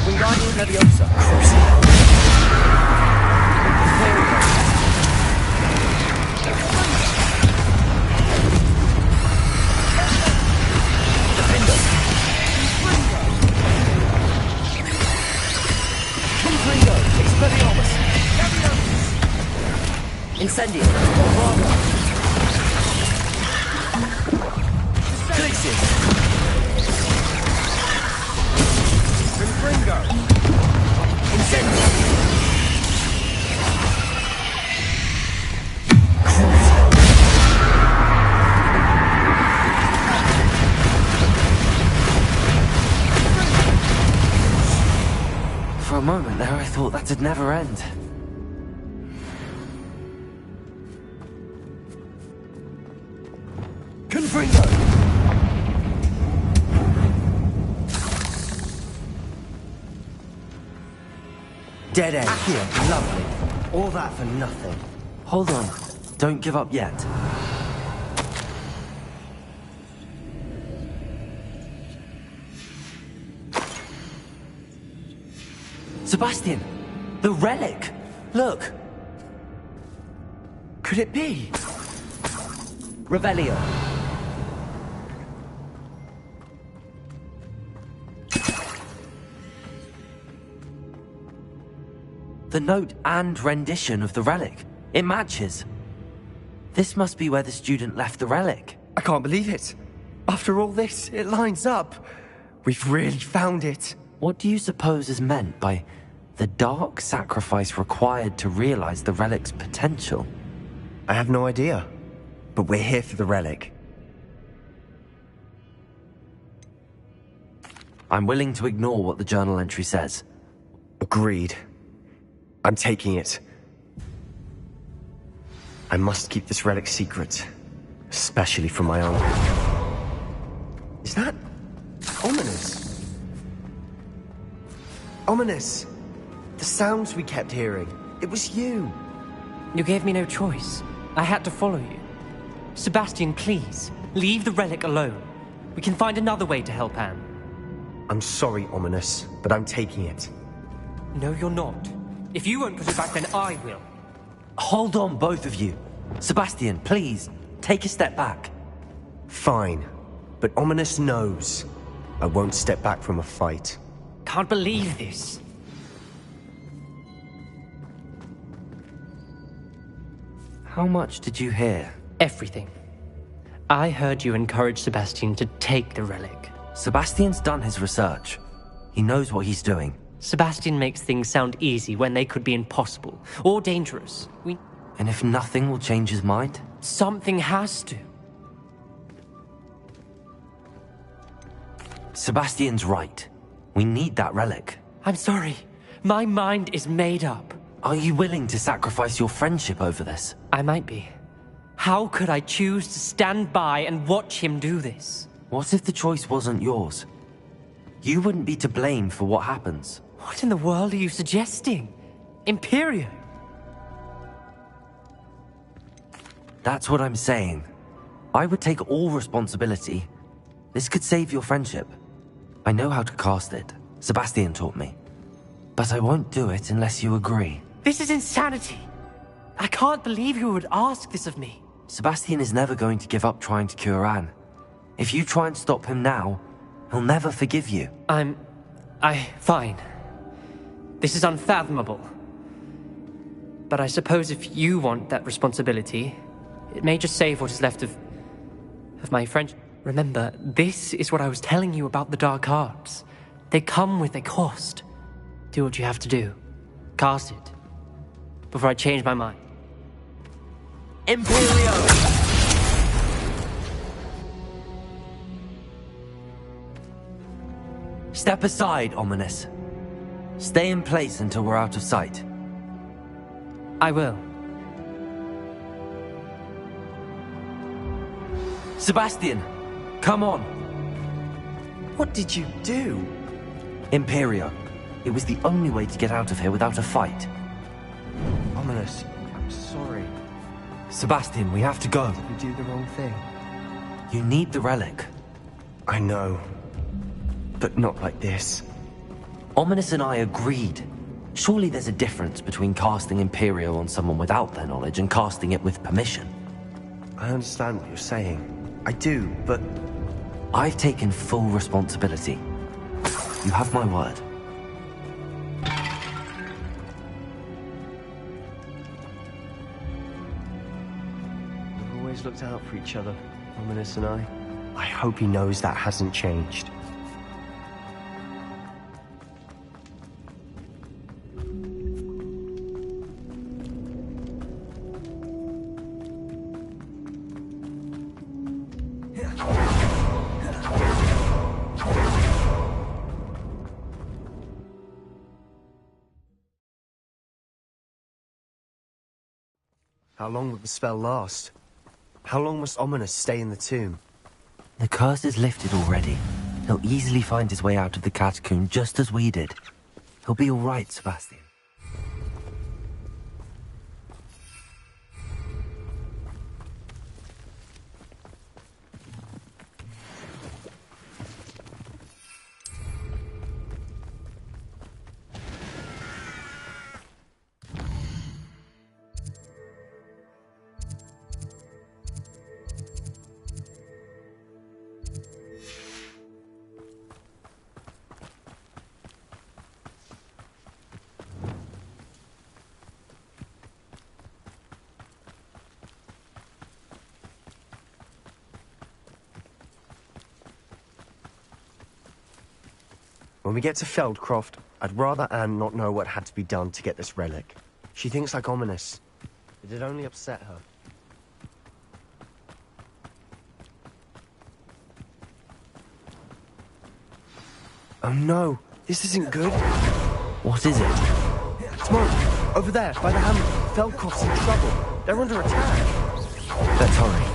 Wingardium Leviosa. Defendo. Confringo. Expelliarmus. Incendio. Glacius. Confringo. Incendio. For a moment there, I thought that'd never end. Confringo. Dead end. Lovely. All that for nothing. Hold on. Don't give up yet. Sebastian! The relic! Look! Could it be? Revelio. The note and rendition of the relic. It matches. This must be where the student left the relic. I can't believe it. After all this, it lines up. We've really found it. What do you suppose is meant by the dark sacrifice required to realize the relic's potential? I have no idea. But we're here for the relic. I'm willing to ignore what the journal entry says. Agreed. I'm taking it. I must keep this relic secret. Especially from my uncle. Is that ominous? Ominous! The sounds we kept hearing. It was you. You gave me no choice. I had to follow you. Sebastian, please, leave the relic alone. We can find another way to help Anne. I'm sorry, Ominous, but I'm taking it. No, you're not. If you won't put it back, then I will. Hold on, both of you. Sebastian, please, take a step back. Fine, but Ominous knows. I won't step back from a fight. Can't believe this. How much did you hear? Everything. I heard you encourage Sebastian to take the relic. Sebastian's done his research. He knows what he's doing. Sebastian makes things sound easy when they could be impossible or dangerous. And if nothing will change his mind? Something has to. Sebastian's right. We need that relic. I'm sorry. My mind is made up. Are you willing to sacrifice your friendship over this? I might be. How could I choose to stand by and watch him do this? What if the choice wasn't yours? You wouldn't be to blame for what happens. What in the world are you suggesting? Imperium? That's what I'm saying. I would take all responsibility. This could save your friendship. I know how to cast it. Sebastian taught me. But I won't do it unless you agree. This is insanity. I can't believe you would ask this of me. Sebastian is never going to give up trying to cure Anne. If you try and stop him now, he'll never forgive you. Fine. This is unfathomable. But I suppose if you want that responsibility, it may just save what is left of my friend. Remember, this is what I was telling you about the dark arts. They come with a cost. Do what you have to do. Cast it. Before I change my mind. Imperio! Step aside, Ominous. Stay in place until we're out of sight. I will. Sebastian, come on. What did you do? Imperio. It was the only way to get out of here without a fight. Ominous, I'm sorry. Sebastian, we have to go. Did we do the wrong thing? You need the relic. I know. But not like this. Ominous and I agreed. Surely there's a difference between casting Imperio on someone without their knowledge and casting it with permission. I understand what you're saying. I do, but... I've taken full responsibility. You have my word. We've always looked out for each other, Ominous and I. I hope he knows that hasn't changed. How long will the spell last? How long must Ominous stay in the tomb? The curse is lifted already. He'll easily find his way out of the catacomb just as we did. He'll be all right, Sebastian. When we get to Feldcroft, I'd rather Anne not know what had to be done to get this relic. She thinks like Ominous. It'd only upset her. Oh no, this isn't good. What is it? Smoke! Over there, by the hammer. Feldcroft's in trouble. They're under attack. Let's hurry.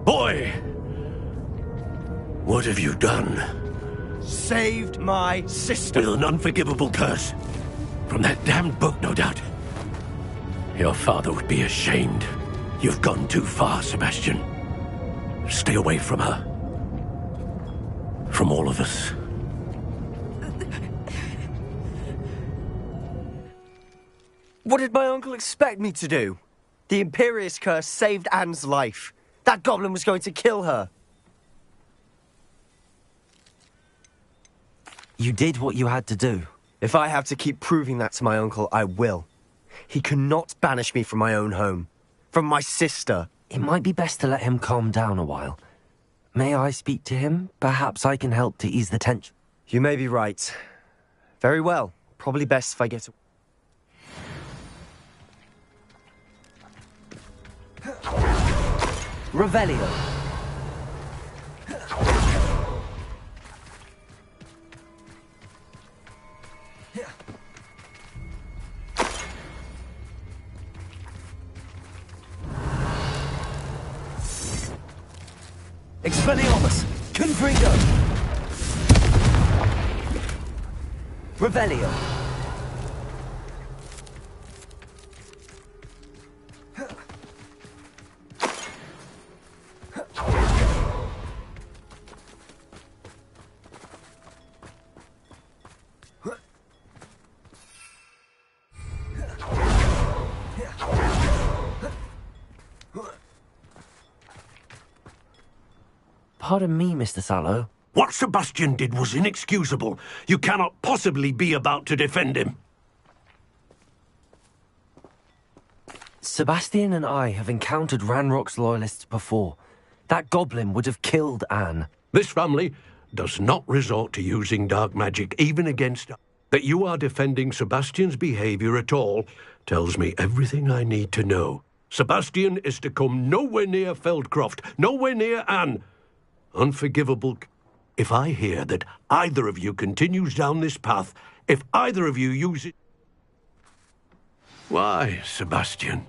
Boy! What have you done? Saved my sister. With an unforgivable curse. From that damned book, no doubt. Your father would be ashamed. You've gone too far, Sebastian. Stay away from her. From all of us. What did my uncle expect me to do? The Imperious curse saved Anne's life. That goblin was going to kill her. You did what you had to do. If I have to keep proving that to my uncle, I will. He cannot banish me from my own home. From my sister. It might be best to let him calm down a while. May I speak to him? Perhaps I can help to ease the tension. You may be right. Very well. Probably best if I get... Revelio. Expelliarmus. Confringo. Revelio. Pardon me, Mr. Sallow. What Sebastian did was inexcusable. You cannot possibly be about to defend him. Sebastian and I have encountered Ranrock's loyalists before. That goblin would have killed Anne. This family does not resort to using dark magic, even against... That you are defending Sebastian's behavior at all tells me everything I need to know. Sebastian is to come nowhere near Feldcroft, nowhere near Anne. Unforgivable. If I hear that either of you continues down this path, if either of you use it... Why, Sebastian?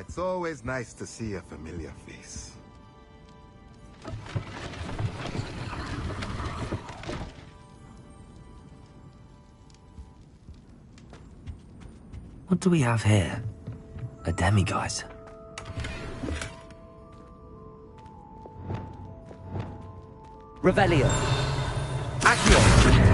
It's always nice to see a familiar face. What do we have here? A demiguise. Revelio. Accio.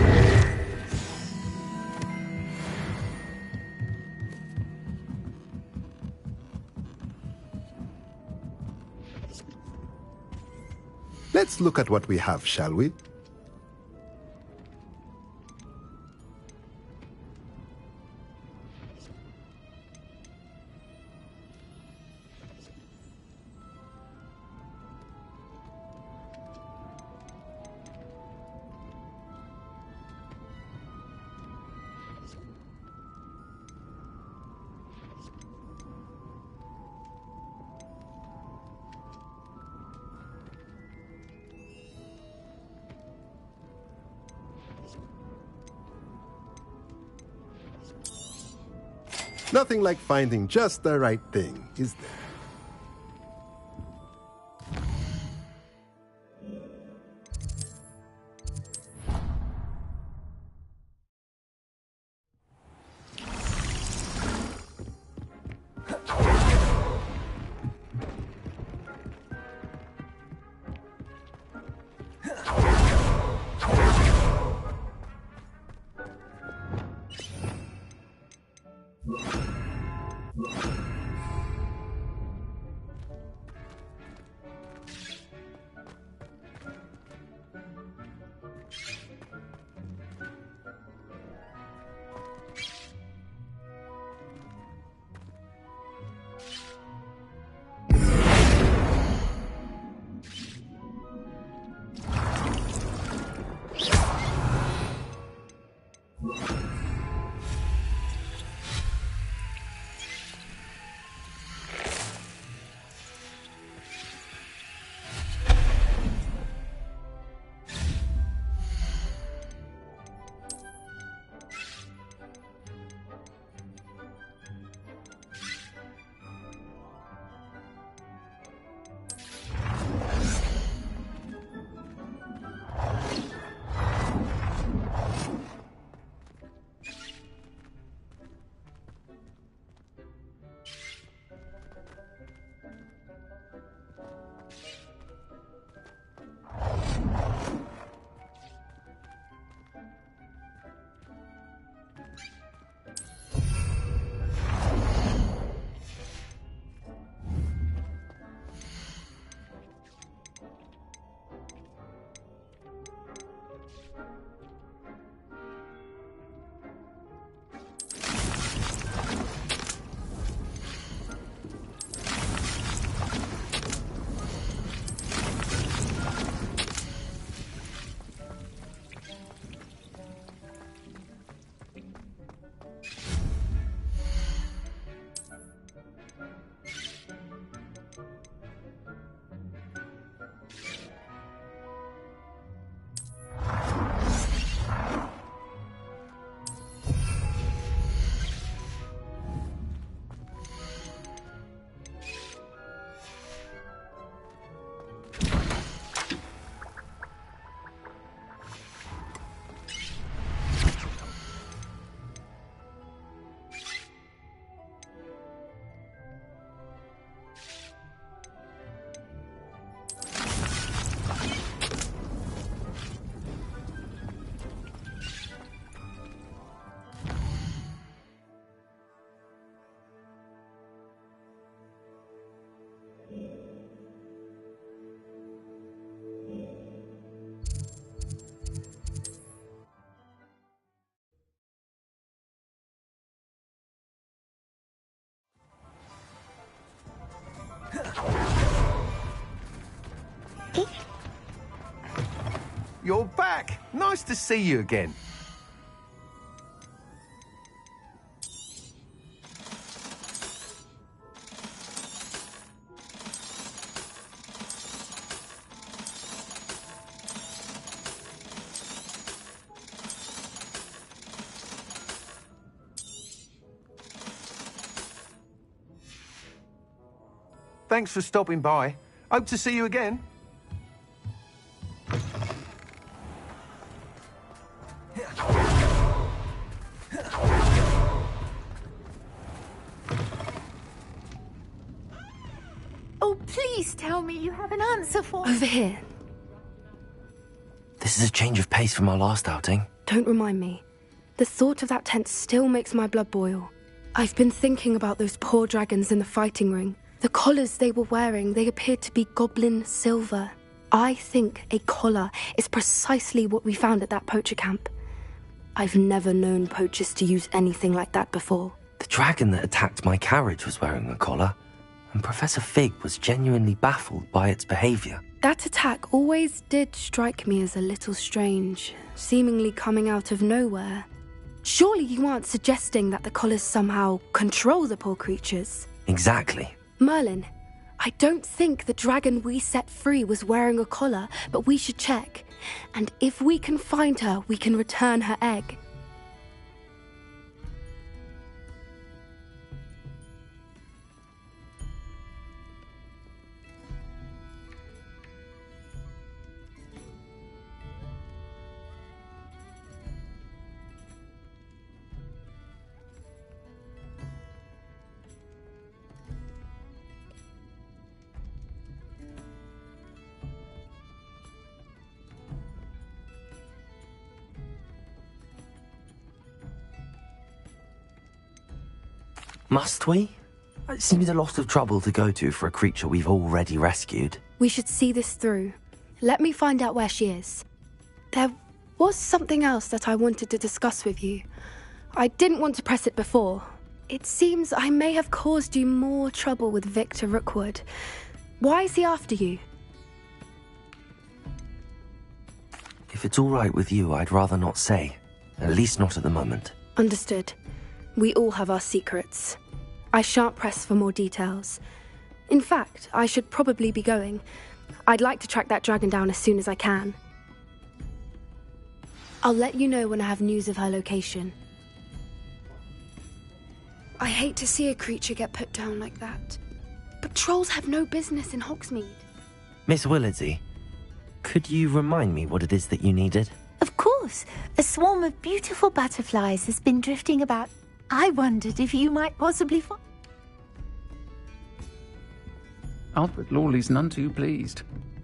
Let's look at what we have, shall we? Nothing like finding just the right thing, is there? You're back. Nice to see you again. Thanks for stopping by. Hope to see you again. Oh, please tell me you have an answer for... Over here. This is a change of pace from our last outing. Don't remind me. The thought of that tent still makes my blood boil. I've been thinking about those poor dragons in the fighting ring. The collars they were wearing, they appeared to be goblin silver. I think a collar is precisely what we found at that poacher camp. I've never known poachers to use anything like that before. The dragon that attacked my carriage was wearing a collar, and Professor Fig was genuinely baffled by its behavior. That attack always did strike me as a little strange, seemingly coming out of nowhere. Surely you aren't suggesting that the collars somehow control the poor creatures? Exactly. Merlin, I don't think the dragon we set free was wearing a collar, but we should check. And if we can find her, we can return her egg. Must we? It seems a lot of trouble to go to for a creature we've already rescued. We should see this through. Let me find out where she is. There was something else that I wanted to discuss with you. I didn't want to press it before. It seems I may have caused you more trouble with Victor Rookwood. Why is he after you? If it's all right with you, I'd rather not say. At least not at the moment. Understood. We all have our secrets. I shan't press for more details. In fact, I should probably be going. I'd like to track that dragon down as soon as I can. I'll let you know when I have news of her location. I hate to see a creature get put down like that. But trolls have no business in Hogsmeade. Miss Willardsey, could you remind me what it is that you needed? Of course. A swarm of beautiful butterflies has been drifting about. I wondered if you might possibly find... Albert Lawley's none too pleased.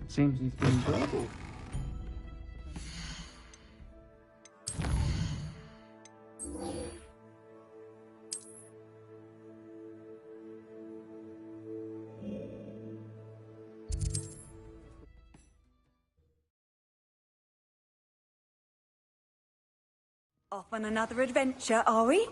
Seems he's been verbal. Off on another adventure, are we?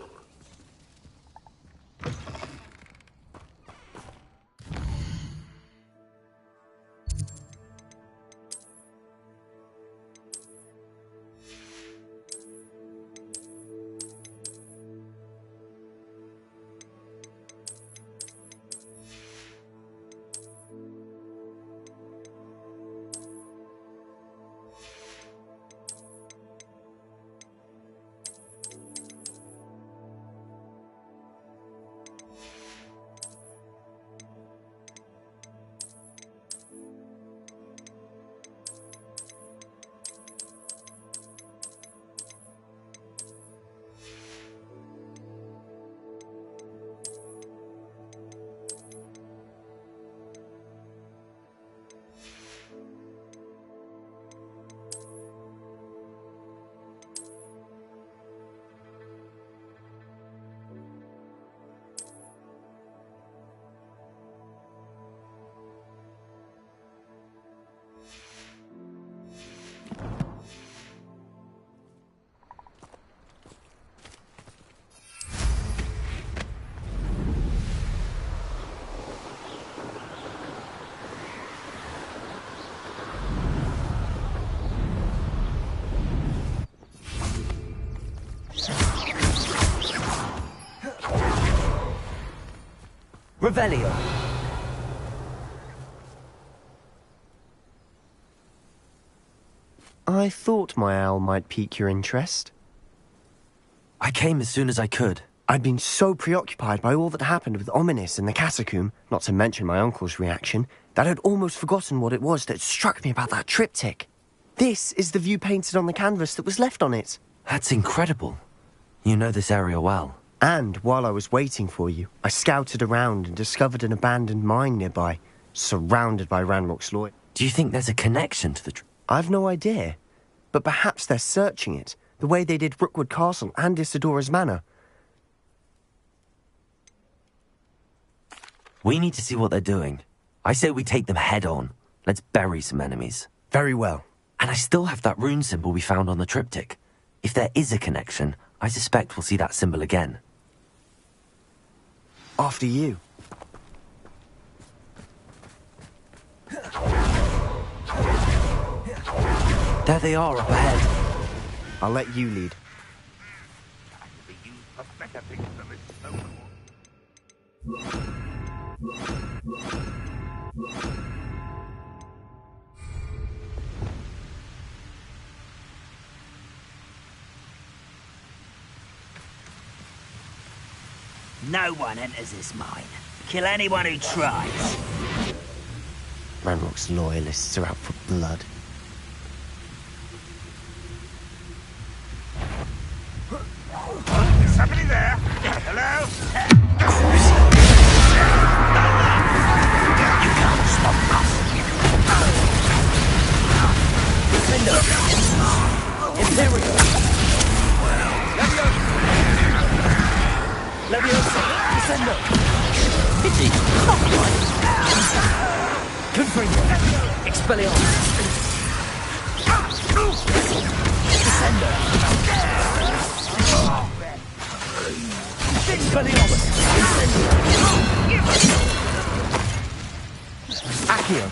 Revelio. I thought my owl might pique your interest. I came as soon as I could. I'd been so preoccupied by all that happened with Ominis and the catacomb, not to mention my uncle's reaction, that I'd almost forgotten what it was that struck me about that triptych. This is the view painted on the canvas that was left on it. That's incredible. You know this area well. And while I was waiting for you, I scouted around and discovered an abandoned mine nearby, surrounded by Ranrock's lawyers. Do you think there's a connection to the I've no idea. But perhaps they're searching it, the way they did Rookwood Castle and Isidora's Manor. We need to see what they're doing. I say we take them head on. Let's bury some enemies. Very well. And I still have that rune symbol we found on the triptych. If there is a connection, I suspect we'll see that symbol again. After you. There they are up ahead. I'll let you lead. No one enters this mine. Kill anyone who tries. Ranrock's loyalists are out for blood. Somebody there? Hello? You can't stop us. Imperial. Leviosa. Descendo. Pity. Stop right. Confringo. Expelliarmus. Descendo. Expelliarmus. Accio.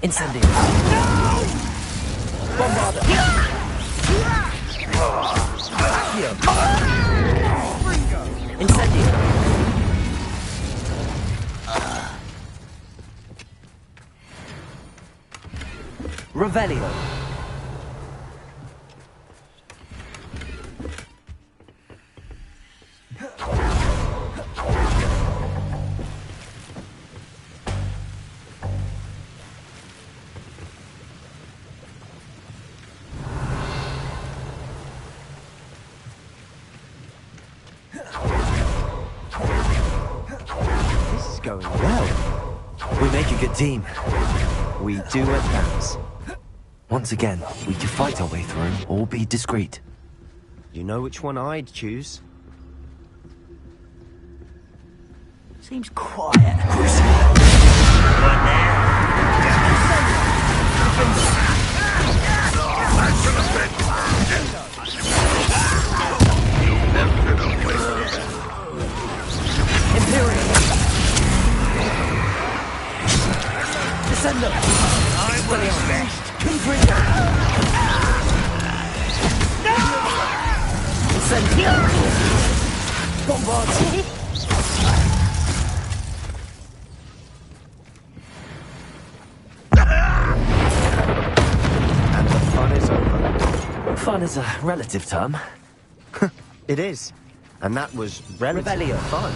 Incendio. Bombarda. Accio. Incendio. Revelio. Going well. We make a good team. We do advance. Once again, we can fight our way through or be discreet. You know which one I'd choose? Seems quiet. Imperial. Descendo. I will best. Confringo. Incendio. Bombard. And the fun is over. Fun is a relative term. It is. And that was relatively fun.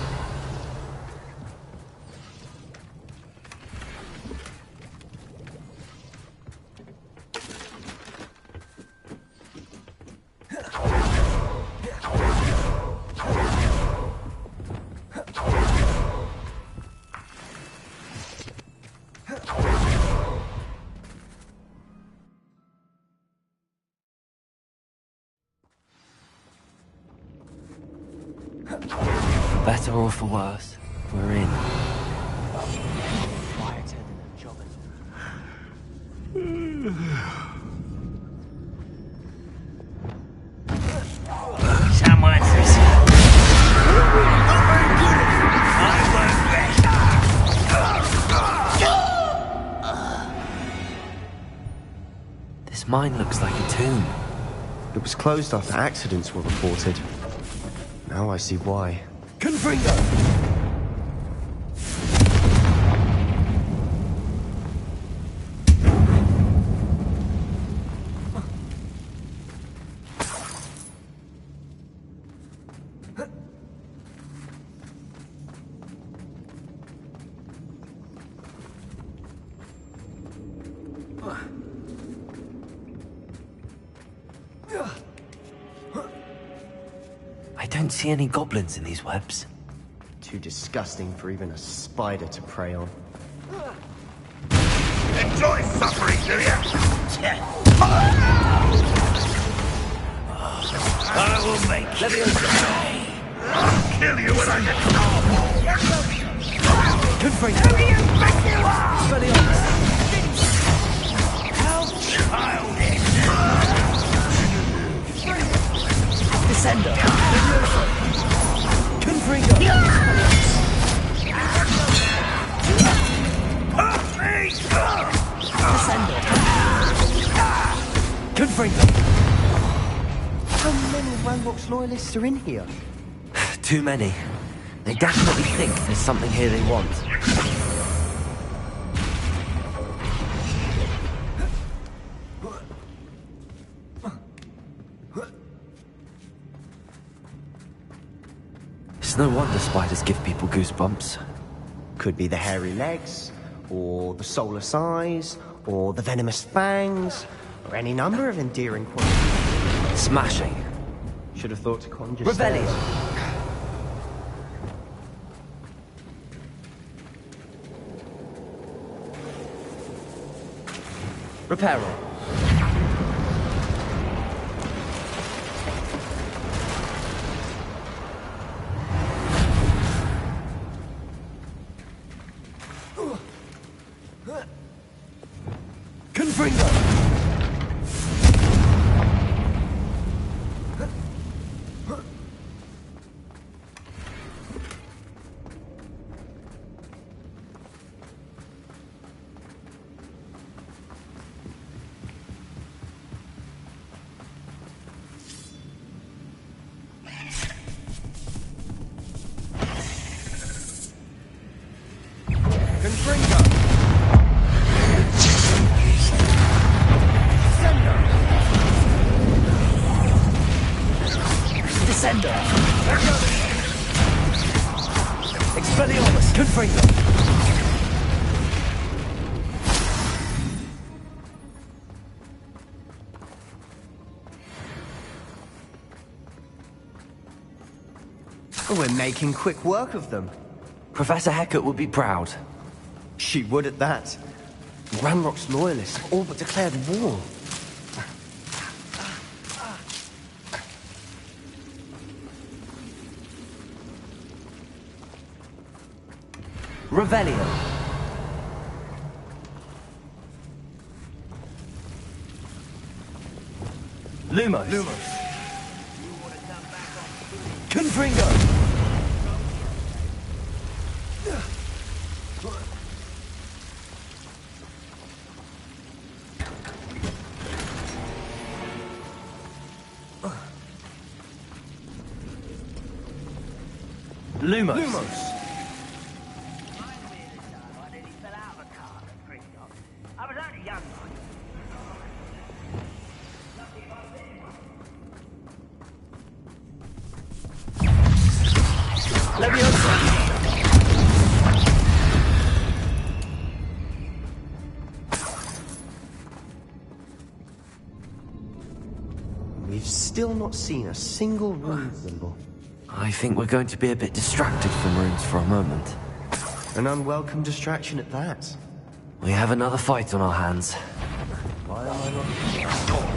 For better or for worse, we're in. Someone's listening. This mine looks like a tomb. It was closed after accidents were reported. Now I see why. Confringo. I don't see any goblins in these webs. Too disgusting for even a spider to prey on. Enjoy suffering, do you? I will make you pay. I'll kill you when I get Confront Who do you think you are? How childish! Descender. Confringo. Descender. Confringo. How many Ranrock's loyalists are in here? Too many. They definitely think there's something here they want. It's no wonder spiders give people goosebumps. Could be the hairy legs, or the soulless eyes, or the venomous fangs, or any number of endearing qualities. Smashing. Should have thought to conjure Revelio. stairs. Reparo. Confringo. Descender. Expelliarmus. Confringo. We're making quick work of them. Professor Hecat would be proud. She would at that. Ranrock's loyalists have all but declared war. Revelio. Lumos. Confringo. Lumos. We've still not seen a single rune symbol. I think we're going to be a bit distracted from runes for a moment. An unwelcome distraction at that. We have another fight on our hands. Why am I not...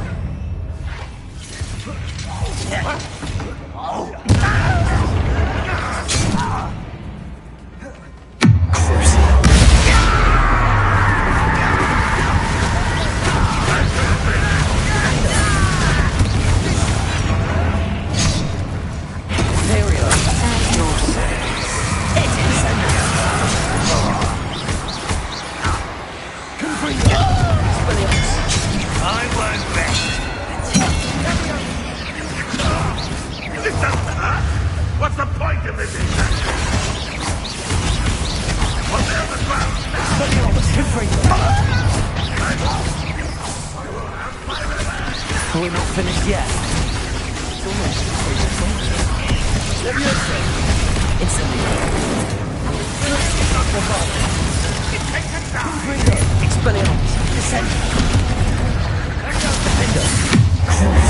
What's the point of this? What's the other We're not finished yet. Expelliarmus! Descend! Defender!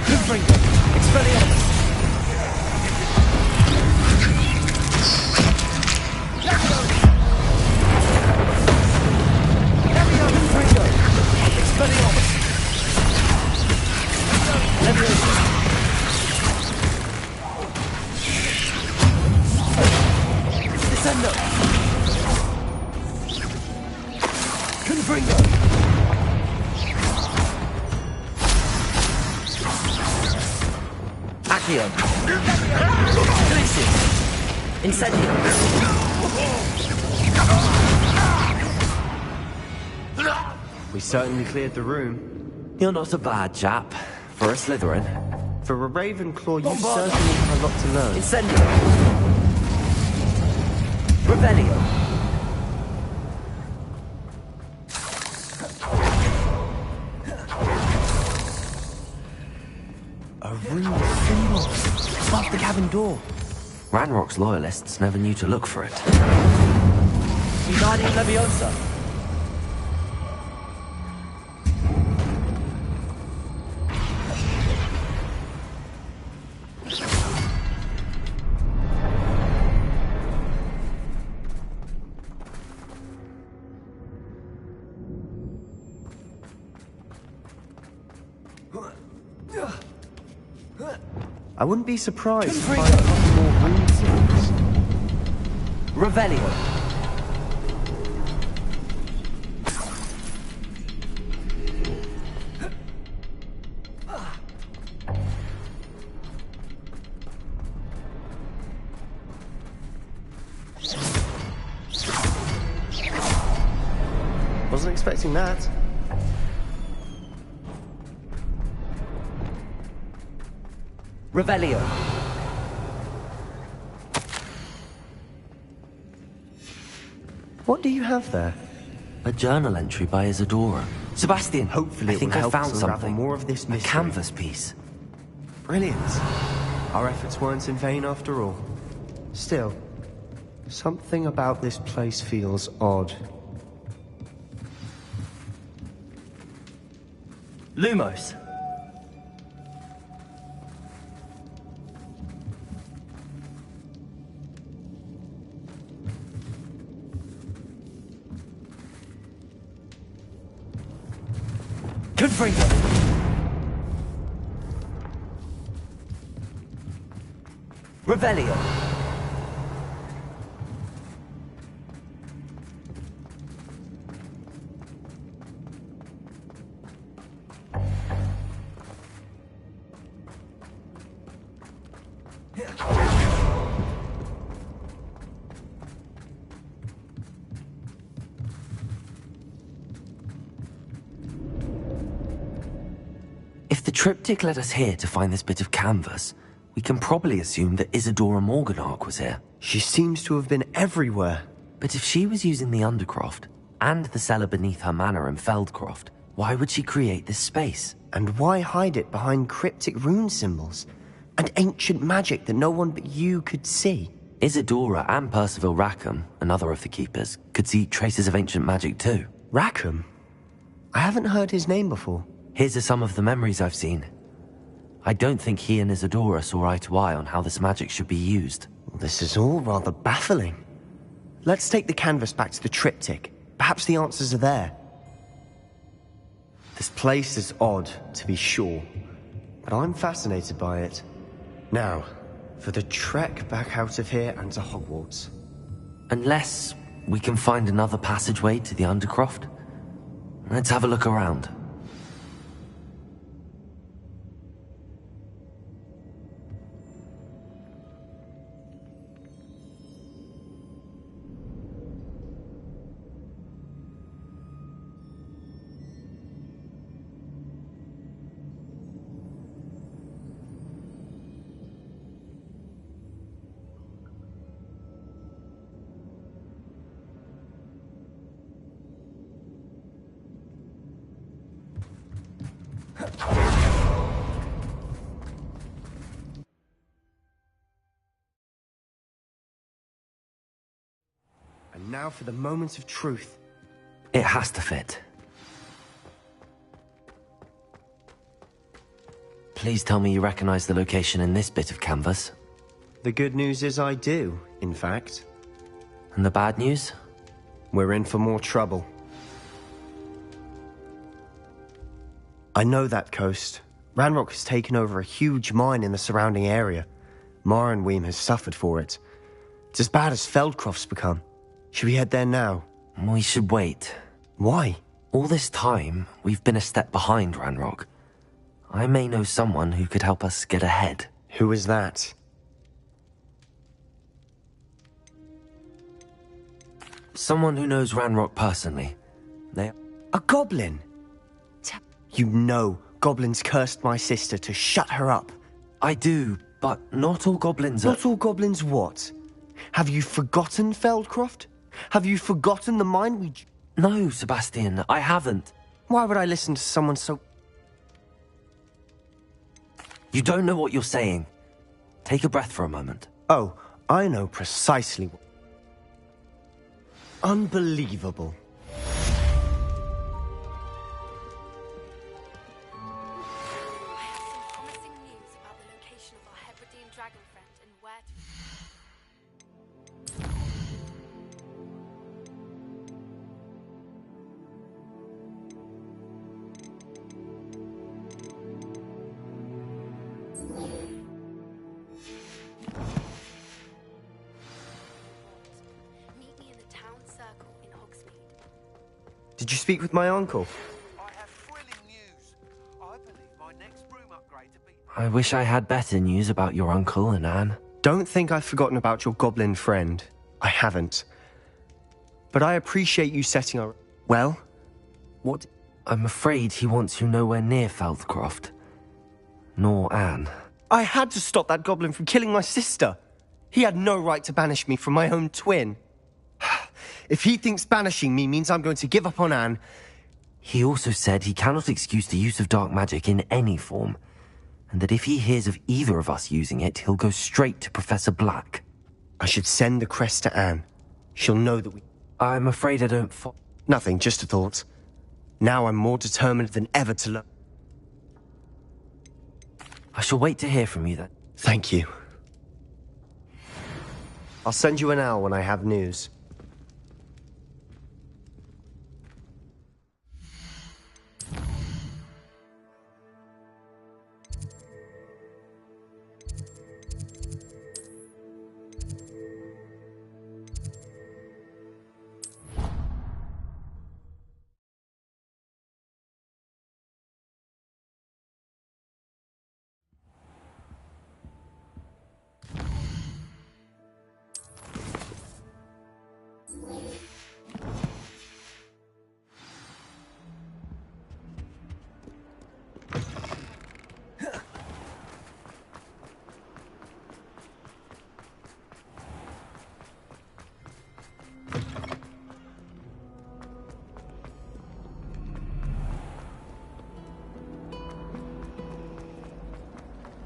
Confringo! Expelliarmus! Confringo! Expelliarmus! Leviosa! Descendo! Confringo! Accio! Glacius! Incendio! We certainly cleared the room. You're not a bad chap. For a Slytherin. For a Ravenclaw, you certainly have a lot to learn. Incendio! Revelio! A room of symbols above the cabin door. Ranrock's loyalists never knew to look for it. Wingardium Leviosa! I wouldn't be surprised to find a couple more rune symbols. Revelio! Wasn't expecting that. Revelio! What do you have there? A journal entry by Isadora. Sebastian, Hopefully I think it will I help found us unravel something. more of this A mystery. canvas piece. Brilliant. Our efforts weren't in vain after all. Still, something about this place feels odd. Lumos! Confringo! Revelio! If the triptych led us here to find this bit of canvas, we can probably assume that Isadora Morganach was here. She seems to have been everywhere. But if she was using the Undercroft, and the cellar beneath her manor in Feldcroft, why would she create this space? And why hide it behind cryptic rune symbols? And ancient magic that no one but you could see? Isadora and Percival Rackham, another of the Keepers, could see traces of ancient magic too. Rackham? I haven't heard his name before. Here's some of the memories I've seen. I don't think he and Isadora saw eye to eye on how this magic should be used. Well, this is all rather baffling. Let's take the canvas back to the triptych. Perhaps the answers are there. This place is odd, to be sure, but I'm fascinated by it. Now, for the trek back out of here and to Hogwarts. Unless we can find another passageway to the Undercroft. Let's have a look around. now for the moment of truth. It has to fit. Please tell me you recognize the location in this bit of canvas. The good news is I do, in fact. And the bad news? We're in for more trouble. I know that coast. Ranrock has taken over a huge mine in the surrounding area. Morinweem has suffered for it. It's as bad as Feldcroft's become. Should we head there now? We should wait. Why? All this time, we've been a step behind Ranrock. I may know someone who could help us get ahead. Who is that? Someone who knows Ranrock personally. A goblin? You know goblins cursed my sister to shut her up. I do, but not all goblins are... Not all goblins what? Have you forgotten Feldcroft? Have you forgotten the mine we... No, Sebastian, I haven't. Why would I listen to someone so... You don't know what you're saying. Take a breath for a moment. Oh, I know precisely what... Unbelievable. Did you speak with my uncle? I have thrilling news. I believe my next broom upgrade to be... I wish I had better news about your uncle and Anne. Don't think I've forgotten about your goblin friend. I haven't. But I appreciate you setting our... Well? What? I'm afraid he wants you nowhere near Feldcroft. Nor Anne. I had to stop that goblin from killing my sister. He had no right to banish me from my own twin. If he thinks banishing me means I'm going to give up on Anne... He also said he cannot excuse the use of dark magic in any form, and that if he hears of either of us using it, he'll go straight to Professor Black. I should send the crest to Anne. She'll know that we... I'm afraid I don't Nothing, just a thought. Now I'm more determined than ever to learn. I shall wait to hear from you then. Thank you. I'll send you an owl when I have news.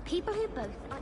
People who both are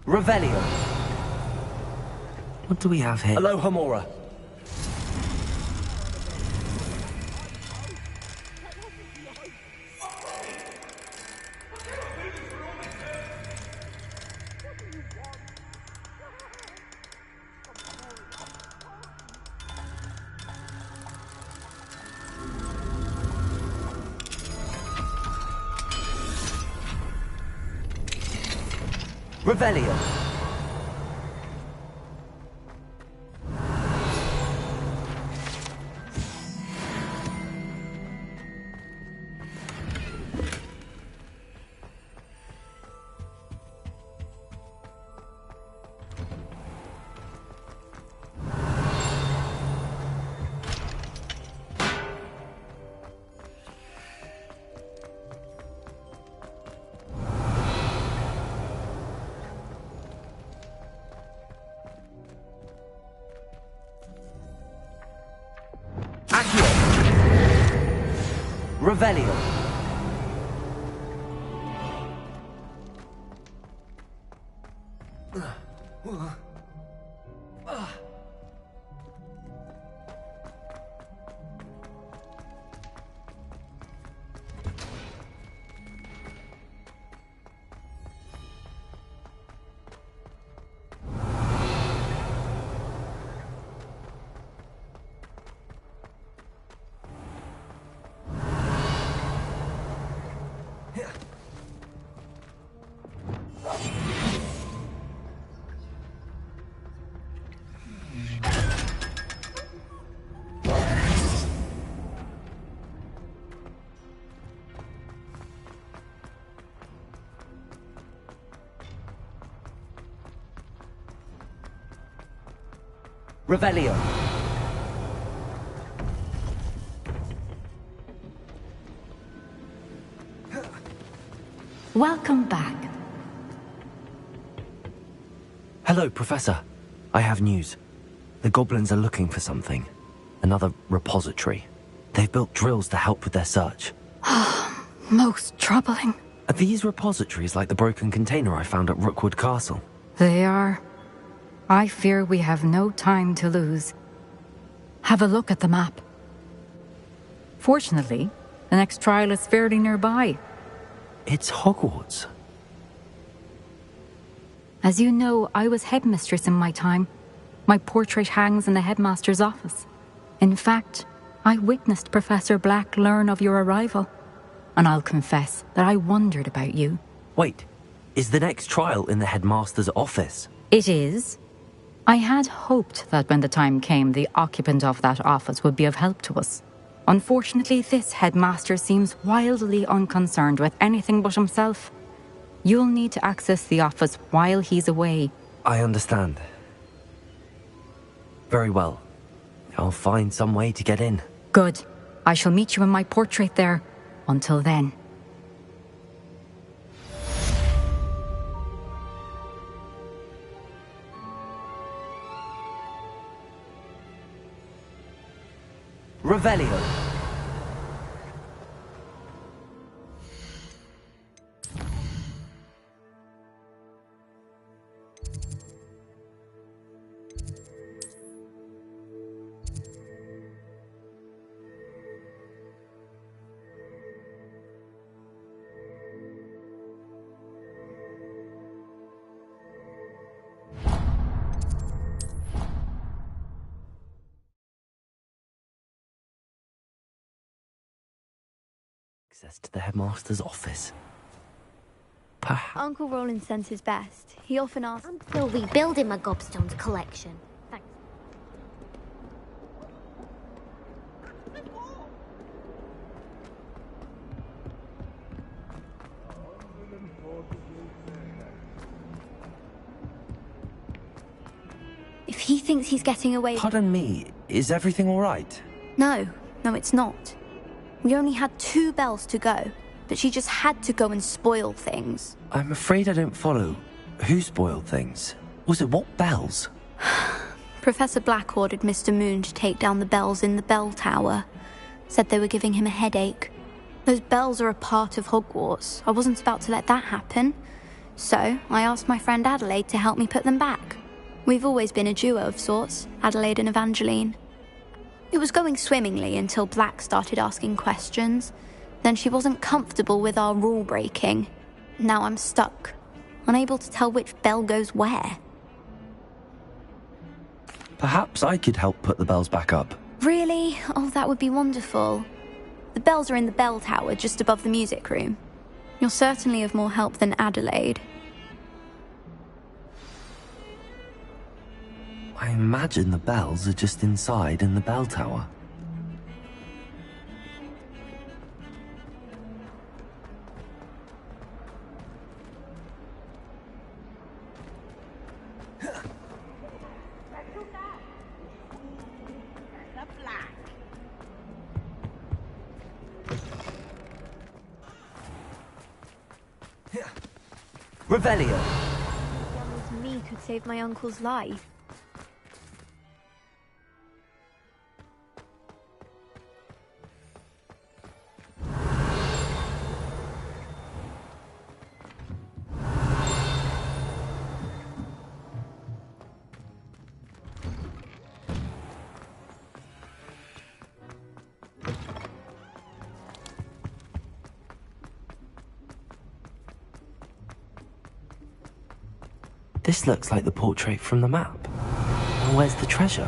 Revelio. What do we have here? Aloha Mora. Revelio. Revelio. Revelio. Welcome back. Hello, Professor. I have news. The goblins are looking for something. Another repository. They've built drills to help with their search. Most troubling. Are these repositories like the broken container I found at Rookwood Castle? They are. I fear we have no time to lose. Have a look at the map. Fortunately, the next trial is fairly nearby. It's Hogwarts. As you know, I was headmistress in my time. My portrait hangs in the headmaster's office. In fact, I witnessed Professor Black learn of your arrival. And I'll confess that I wondered about you. Wait, is the next trial in the headmaster's office? It is. I had hoped that when the time came, the occupant of that office would be of help to us. Unfortunately, this headmaster seems wildly unconcerned with anything but himself. You'll need to access the office while he's away. I understand. Very well. I'll find some way to get in. Good. I shall meet you in my portrait there. Until then. Revelio. Access to the headmaster's office. Uncle Roland sends his best. He often asks... I'm still rebuilding my gobstones collection. Thanks. If he thinks he's getting away... Pardon me, is everything all right? No, it's not. We only had 2 bells to go, but she just had to go and spoil things. I'm afraid I don't follow. Who spoiled things? Was it what bells? Professor Black ordered Mr. Moon to take down the bells in the bell tower. Said they were giving him a headache. Those bells are a part of Hogwarts. I wasn't about to let that happen. So, I asked my friend Adelaide to help me put them back. We've always been a duo of sorts, Adelaide and Evangeline. It was going swimmingly until Black started asking questions. Then she wasn't comfortable with our rule breaking. Now I'm stuck, unable to tell which bell goes where. Perhaps I could help put the bells back up. Really? Oh, that would be wonderful. The bells are in the bell tower just above the music room. You're certainly of more help than Adelaide. I imagine the bells are just inside in the bell tower. Revelio. Young as me could save my uncle's life. This looks like the portrait from the map. And where's the treasure?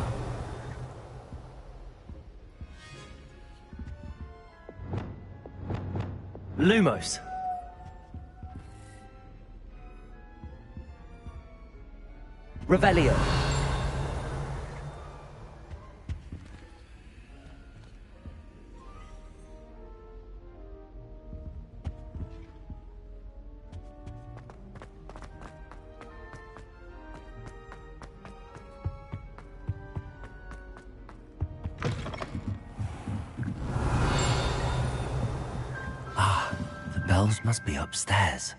Lumos. Revelio. The bells must be upstairs.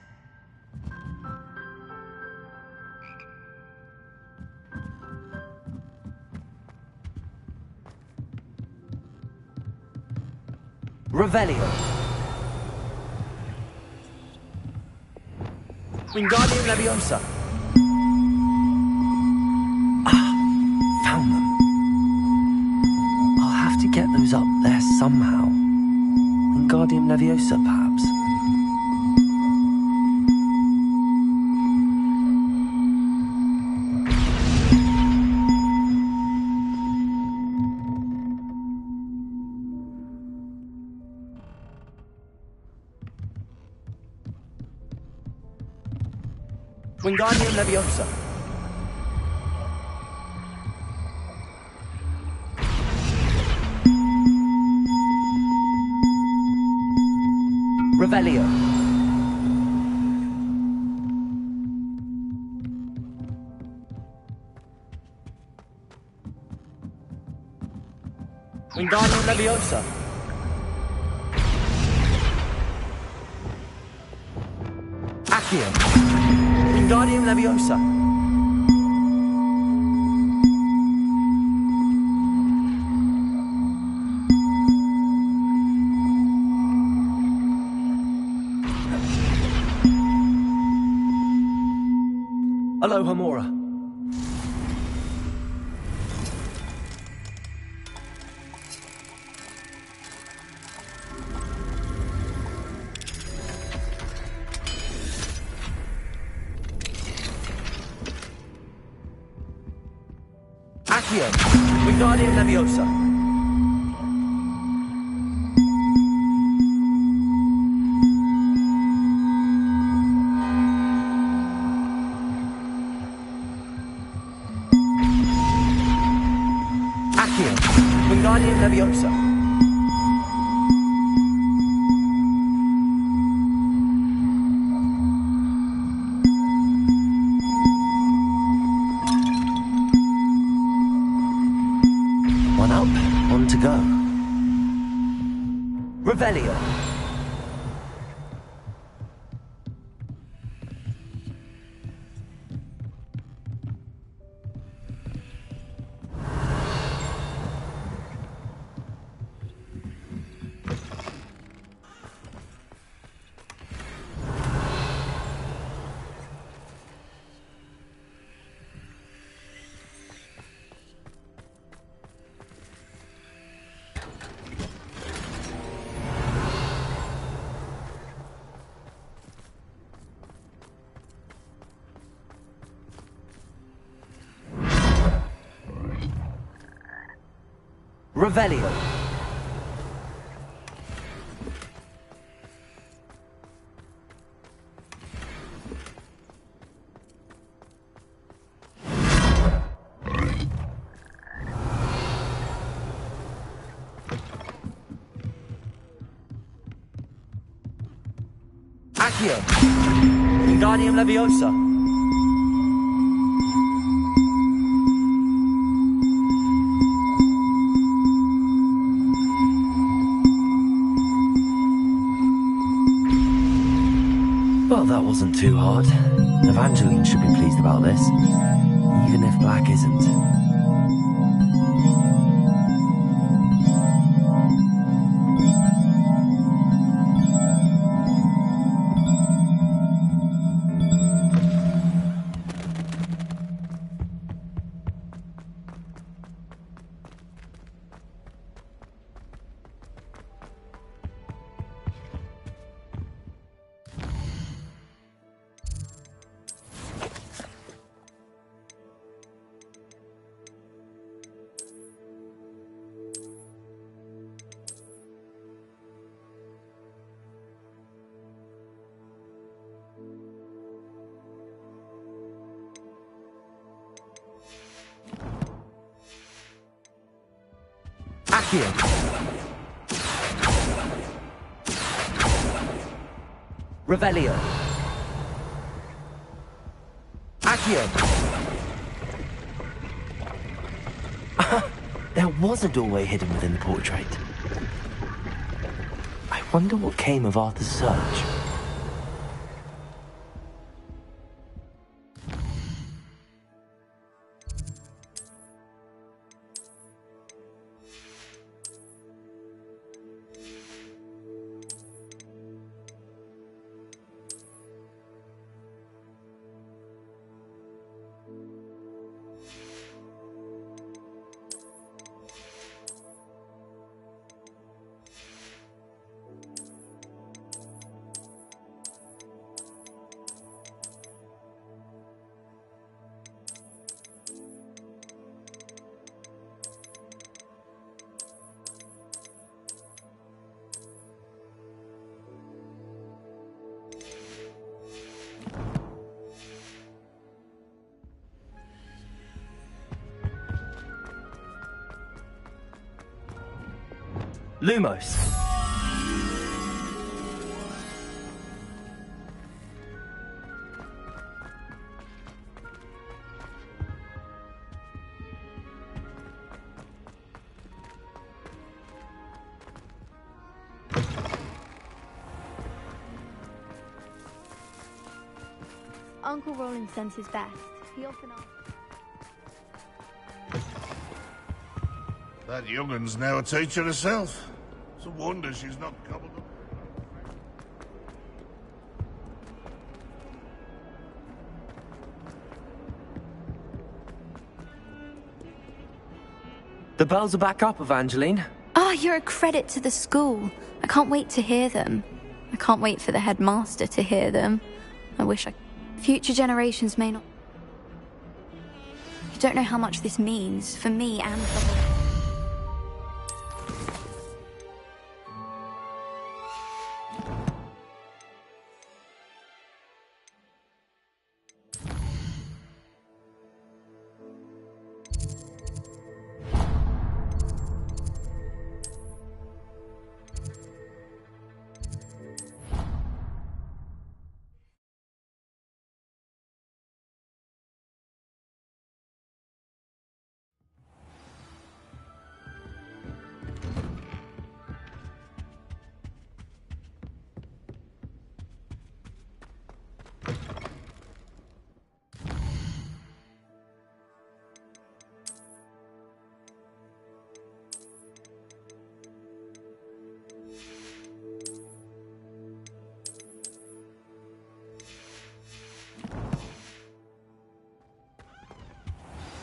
Revelio. Wingardium Leviosa. Found them. I'll have to get those up there somehow. Wingardium Leviosa, perhaps. Wingardium Leviosa. Revelio. Wingardium Leviosa. Accio. Wingardium Leviosa. Alohomora. Accio. Wingardium Leviosa. Accio. Wingardium Leviosa. One up, one to go. Revelio. Revelio. Accio. Wingardium Leviosa. Well, that wasn't too hard. Evangeline should be pleased about this, even if Black isn't. Accio. Revelio. Accio. There was a doorway hidden within the portrait. I wonder what came of Arthur's search. Lumos. Uncle Roland sends his best. He often asks. That young'un's now a teacher herself. It's a wonder she's not gobbled up. The bells are back up, Evangeline. Oh, you're a credit to the school. I can't wait to hear them. I can't wait for the headmaster to hear them. I wish I... Future generations may not... You don't know how much this means for me and for...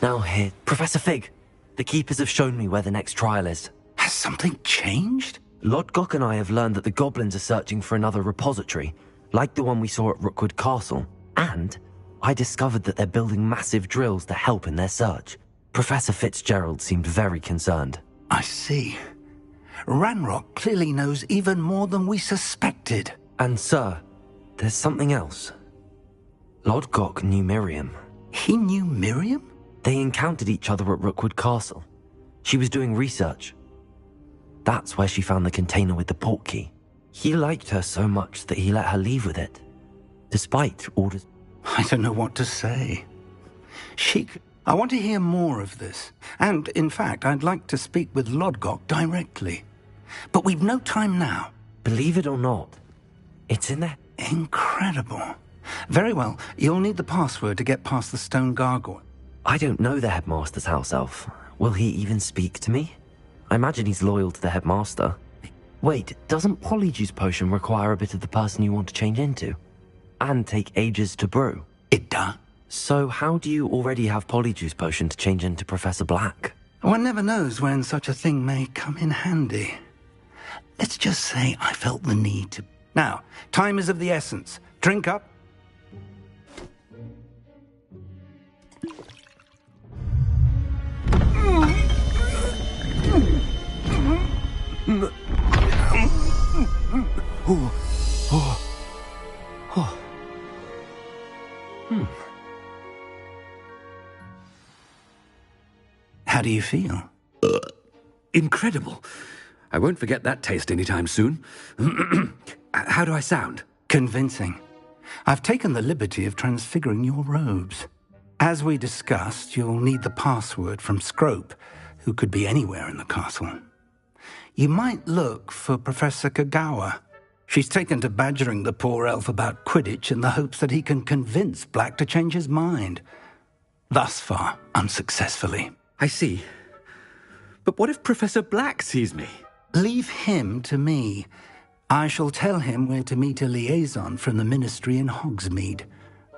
Now here, Professor Fig. The Keepers have shown me where the next trial is. Has something changed? Lodgok and I have learned that the goblins are searching for another repository, like the one we saw at Rookwood Castle. And I discovered that they're building massive drills to help in their search. Professor Fitzgerald seemed very concerned. I see. Ranrock clearly knows even more than we suspected. And sir, there's something else. Lodgok knew Miriam. He knew Miriam? They encountered each other at Rookwood Castle. She was doing research. That's where she found the container with the portkey. He liked her so much that he let her leave with it, despite orders. I don't know what to say. I want to hear more of this. And, in fact, I'd like to speak with Lodgok directly. But we've no time now. Believe it or not, it's in there. Incredible. Very well, you'll need the password to get past the stone gargoyle. I don't know the headmaster's house elf. Will he even speak to me? I imagine he's loyal to the headmaster. Wait, doesn't Polyjuice Potion require a bit of the person you want to change into? And take ages to brew? It does. So how do you already have Polyjuice Potion to change into Professor Black? One never knows when such a thing may come in handy. Let's just say I felt the need to... Now, time is of the essence. Drink up. How do you feel? Incredible. I won't forget that taste anytime soon. How do I sound? Convincing. I've taken the liberty of transfiguring your robes. As we discussed, you'll need the password from Scrope, who could be anywhere in the castle. You might look for Professor Kagawa. She's taken to badgering the poor elf about Quidditch in the hopes that he can convince Black to change his mind. Thus far, unsuccessfully. I see. But what if Professor Black sees me? Leave him to me. I shall tell him where to meet a liaison from the Ministry in Hogsmeade.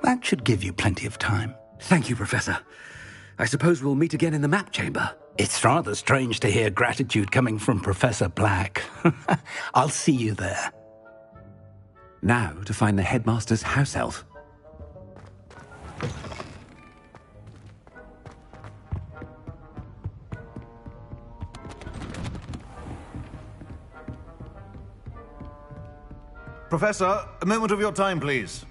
That should give you plenty of time. Thank you, Professor. I suppose we'll meet again in the map chamber. It's rather strange to hear gratitude coming from Professor Black. I'll see you there. Now to find the headmaster's house elf. Professor, a moment of your time, please.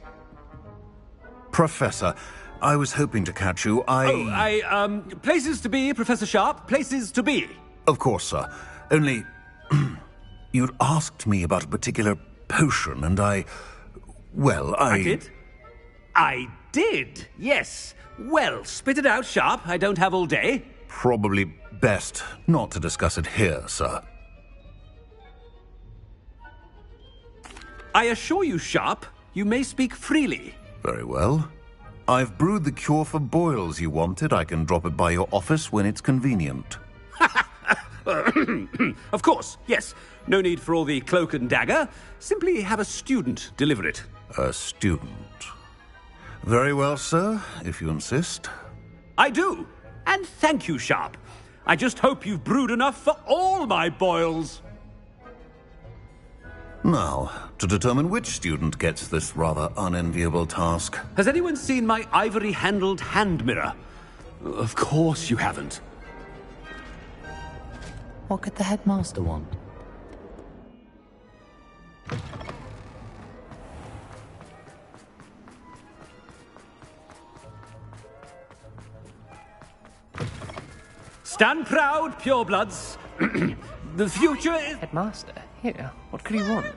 Professor, I was hoping to catch you. Places to be, Professor Sharp. Places to be. Of course, sir. Only, you'd asked me about a particular potion, and I did? I did, yes. Well, spit it out, Sharp. I don't have all day. Probably best not to discuss it here, sir. I assure you, Sharp, you may speak freely. Very well. I've brewed the cure for boils you wanted. I can drop it by your office when it's convenient. Of course, yes. No need for all the cloak and dagger. Simply have a student deliver it. A student. Very well, sir, if you insist. I do. And thank you, Sharp. I just hope you've brewed enough for all my boils. Now, to determine which student gets this rather unenviable task. Has anyone seen my ivory-handled hand mirror? Of course you haven't. What could the headmaster want? Stand proud, purebloods. The future is... Headmaster, here, what could he want?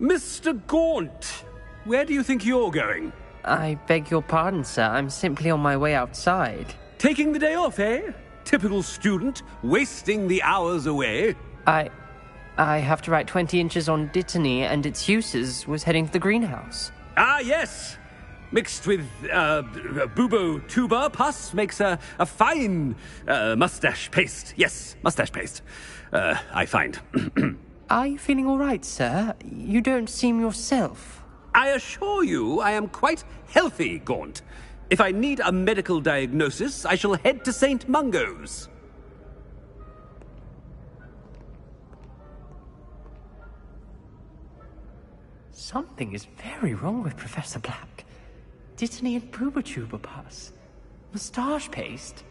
Mr. Gaunt, where do you think you're going? I beg your pardon, sir. I'm simply on my way outside. Taking the day off, eh? Typical student, wasting the hours away. I have to write 20 inches on Dittany and its uses. Was heading to the greenhouse. Ah, yes. Mixed with bubo tuber pus makes a fine mustache paste. Yes, mustache paste. I find. Are you feeling all right, sir? You don't seem yourself. I assure you I am quite healthy, Gaunt. If I need a medical diagnosis, I shall head to St. Mungo's. Something is very wrong with Professor Black. Dittany and Boobertuber pus. Moustache paste.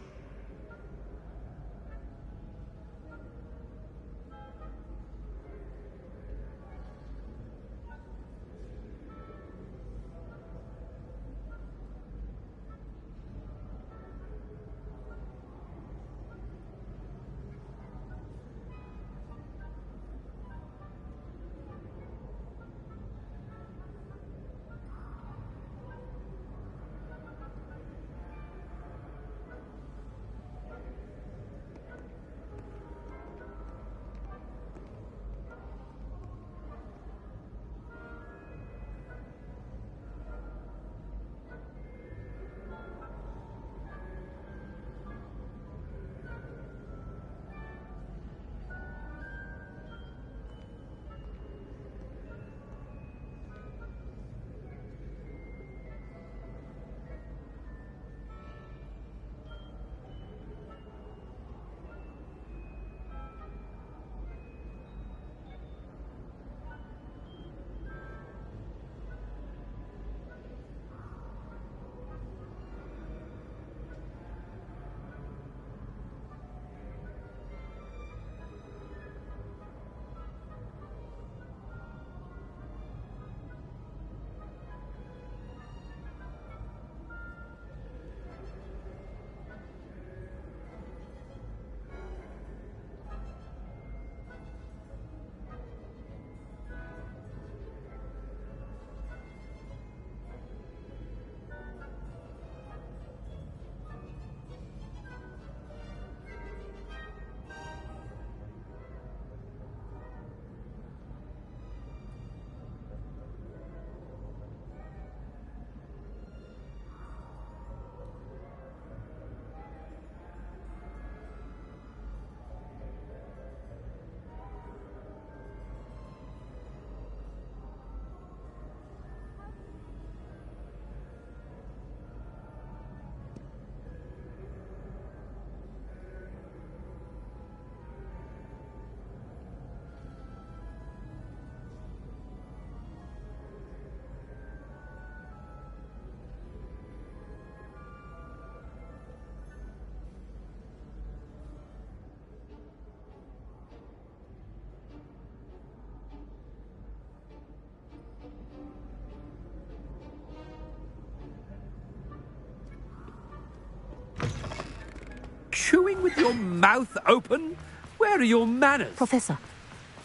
chewing with your mouth open? Where are your manners? Professor,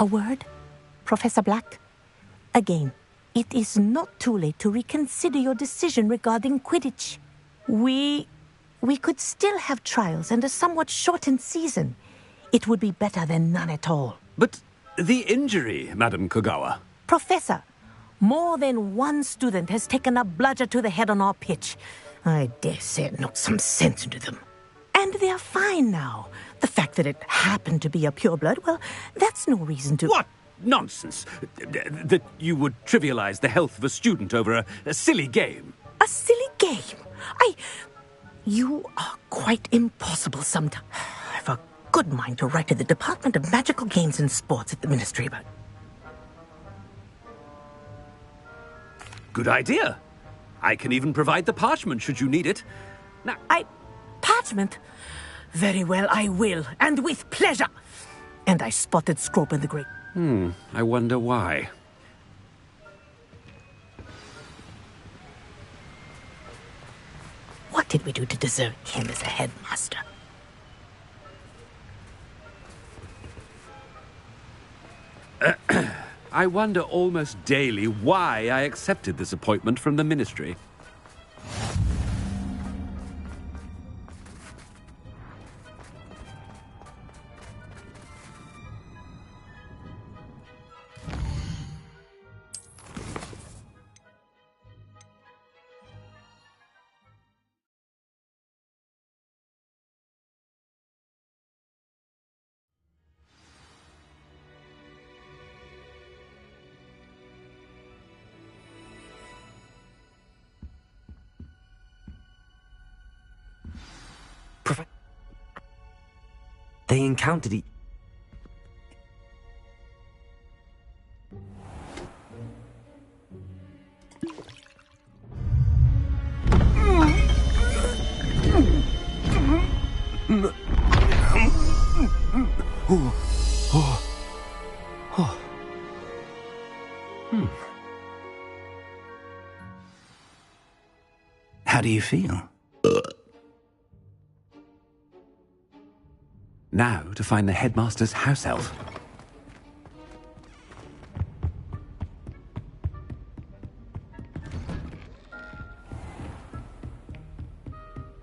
a word? Professor Black? Again, it is not too late to reconsider your decision regarding Quidditch. We could still have trials and a somewhat shortened season. It would be better than none at all. But the injury, Madam Kogawa. Professor, more than one student has taken a bludger to the head on our pitch. I dare say it knocked some sense into them. And they're fine now. The fact that it happened to be a pureblood, well, that's no reason to... What nonsense! That you would trivialize the health of a student over a silly game. A silly game? You are quite impossible sometimes. I've a good mind to write to the Department of Magical Games and Sports at the Ministry about... Good idea. I can even provide the parchment should you need it. Now... Parchment? Very well, I will, and with pleasure. And I spotted Scrope in the Great... I wonder why. What did we do to deserve him as a headmaster? I wonder almost daily why I accepted this appointment from the Ministry. They encountered each... How do you feel? Now to find the headmaster's house elf.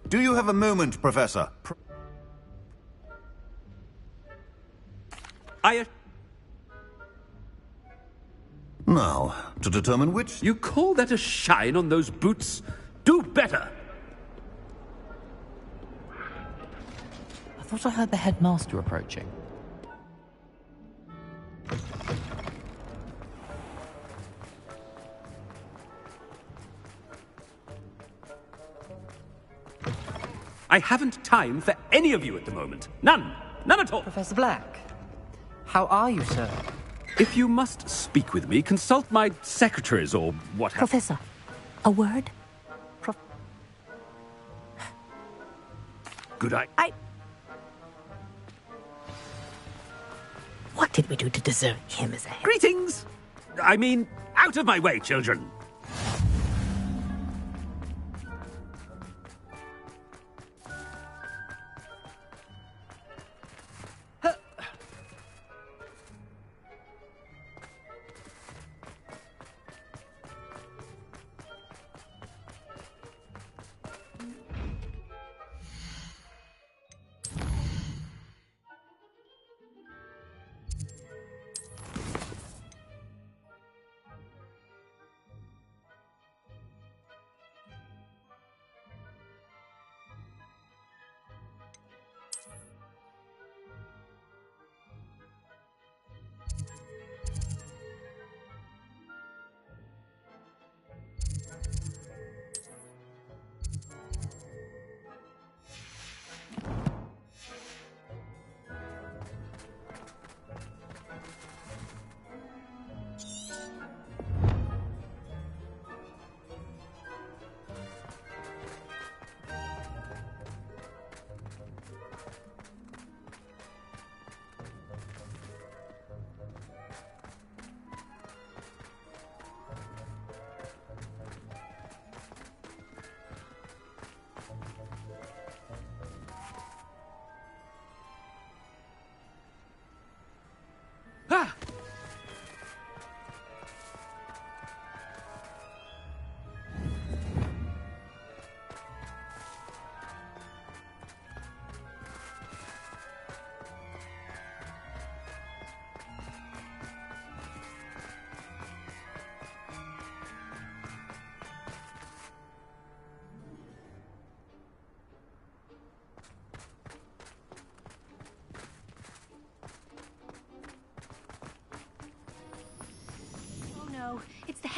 Do you have a moment, Professor? Now, to determine which... You call that a shine on those boots? Do better! I thought I heard the headmaster approaching. I haven't time for any of you at the moment. None. None at all. Professor Black, how are you, sir? If you must speak with me, consult my secretaries or what have... Professor, a word? Good eye. What did we do to deserve him as a head? Greetings! I mean, out of my way, children!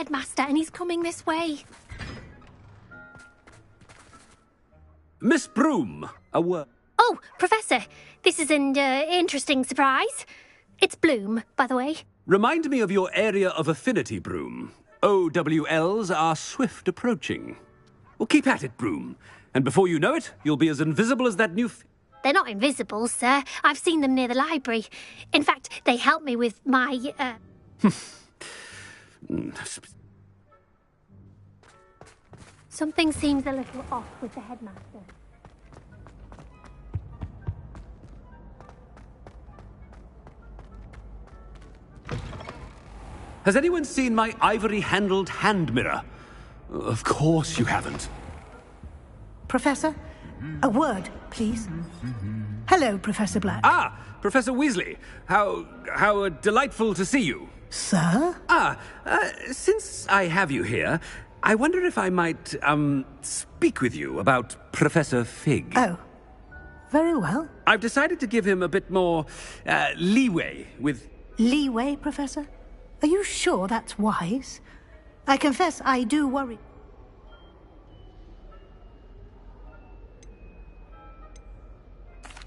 headmaster, and he's coming this way. Miss Broom, a word. Oh, Professor, this is an interesting surprise. It's Bloom, by the way. Remind me of your area of affinity, Broom. OWLs are swift approaching. Well, keep at it, Broom. And before you know it, you'll be as invisible as that new... They're not invisible, sir. I've seen them near the library. In fact, they helped me with my, Something seems a little off with the headmaster. Has anyone seen my ivory-handled hand mirror? Of course you haven't. Professor, a word, please. Hello, Professor Black. Ah, Professor Weasley. How delightful to see you. Sir? Since I have you here, I wonder if I might, speak with you about Professor Fig. Oh, very well. I've decided to give him a bit more, leeway with... Leeway, Professor? Are you sure that's wise? I confess I do worry.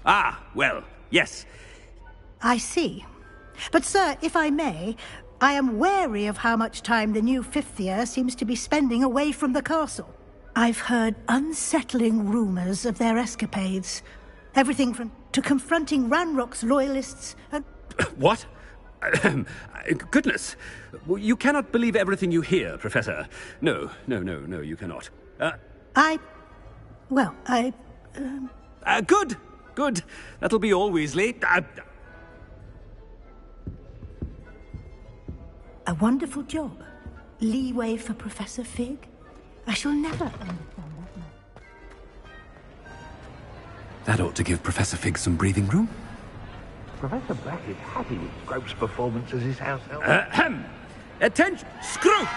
Ah, well, yes. I see. But, sir, if I may, I am wary of how much time the new fifth year seems to be spending away from the castle. I've heard unsettling rumours of their escapades. Everything from to confronting Ranrock's loyalists and... What? Goodness. You cannot believe everything you hear, Professor. No, you cannot. Good. That'll be all, Weasley. A wonderful job. Leeway for Professor Fig. I shall never understand that much. That ought to give Professor Fig some breathing room. Professor Black is happy with Scrope's performance as his house elf. Attention! Scrope!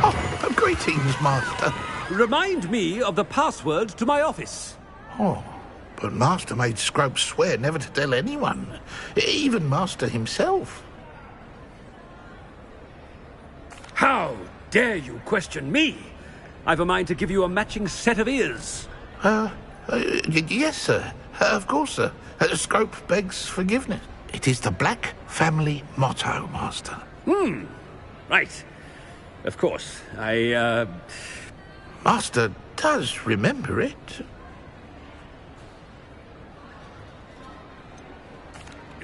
Oh, greetings, Master. Remind me of the password to my office. Oh, but Master made Scrope swear never to tell anyone, even Master himself. How dare you question me? I've a mind to give you a matching set of ears. Yes, sir. Of course, sir. Scrope begs forgiveness. It is the Black family motto, Master. Right. Of course. Master does remember it.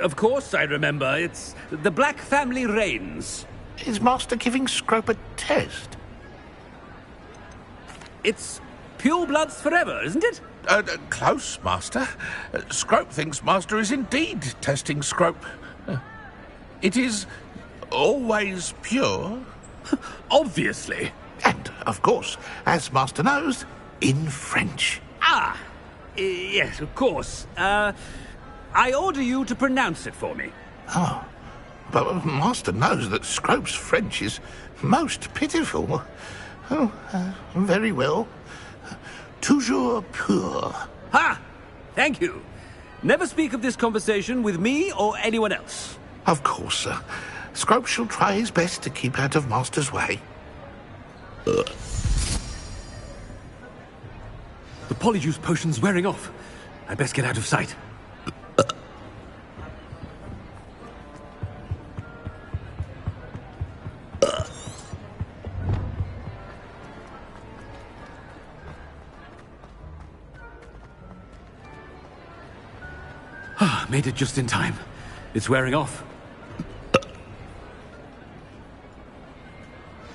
Of course I remember. It's the Black family reigns. Is Master giving Scrope a test? It's pure bloods forever, isn't it? Close, Master. Scrope thinks Master is indeed testing Scrope. It is always pure. Obviously. And, of course, as Master knows, in French. Yes, of course. I order you to pronounce it for me. Oh, but Master knows that Scrope's French is most pitiful. Oh, very well. Toujours pur. Ha! Thank you. Never speak of this conversation with me or anyone else. Of course, sir. Scrope shall try his best to keep out of Master's way. The polyjuice potion's wearing off. I best get out of sight. Made it just in time. It's wearing off.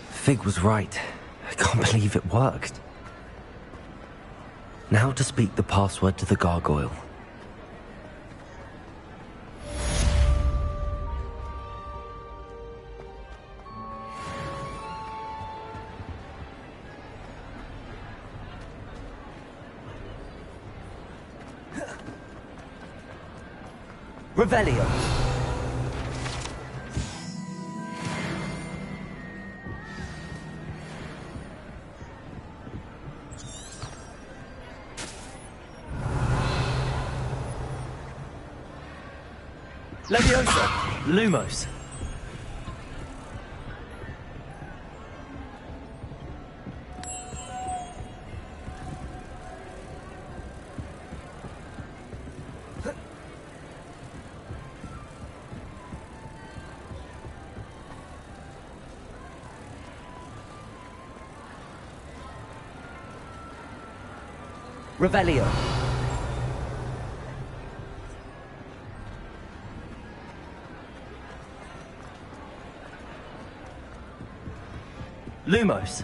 Fig was right. I can't believe it worked. Now to speak the password to the gargoyle. Revelio. Leviosa. Lumos. Revelio. Lumos.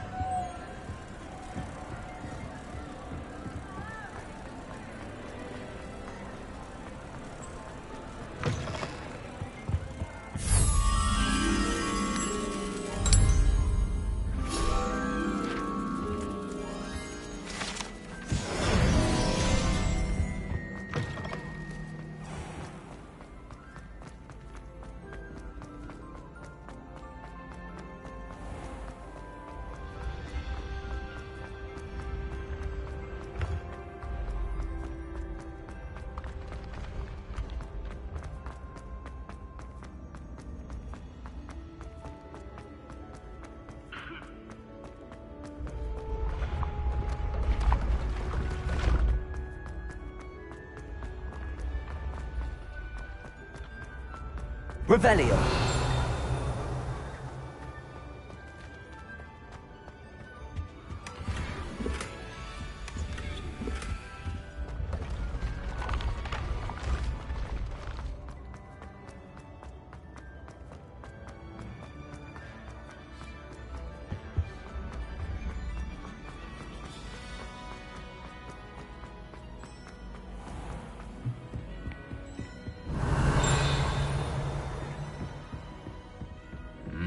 Revelio.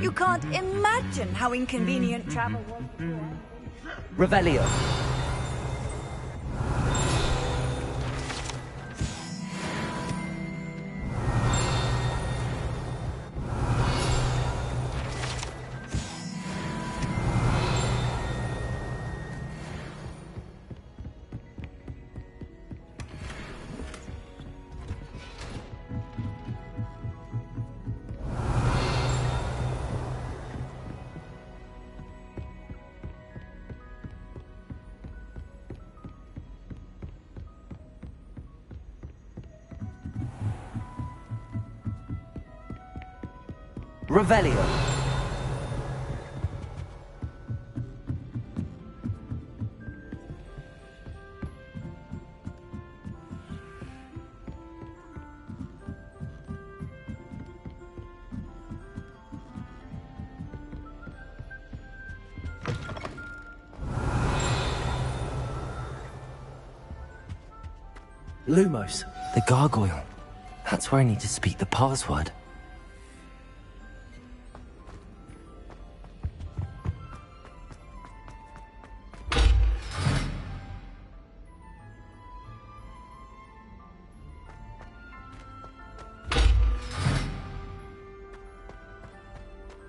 You can't imagine how inconvenient travel was before. Revelio. Revelio. Lumos, the gargoyle. That's where I need to speak the password.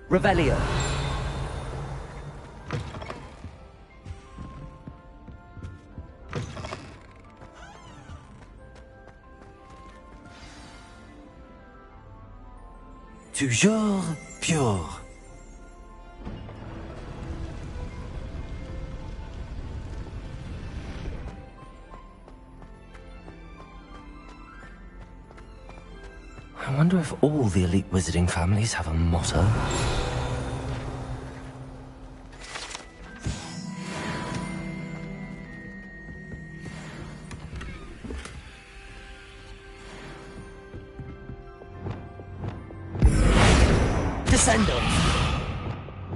Revelio. Toujours pure. I wonder if all the elite wizarding families have a motto. Descendo.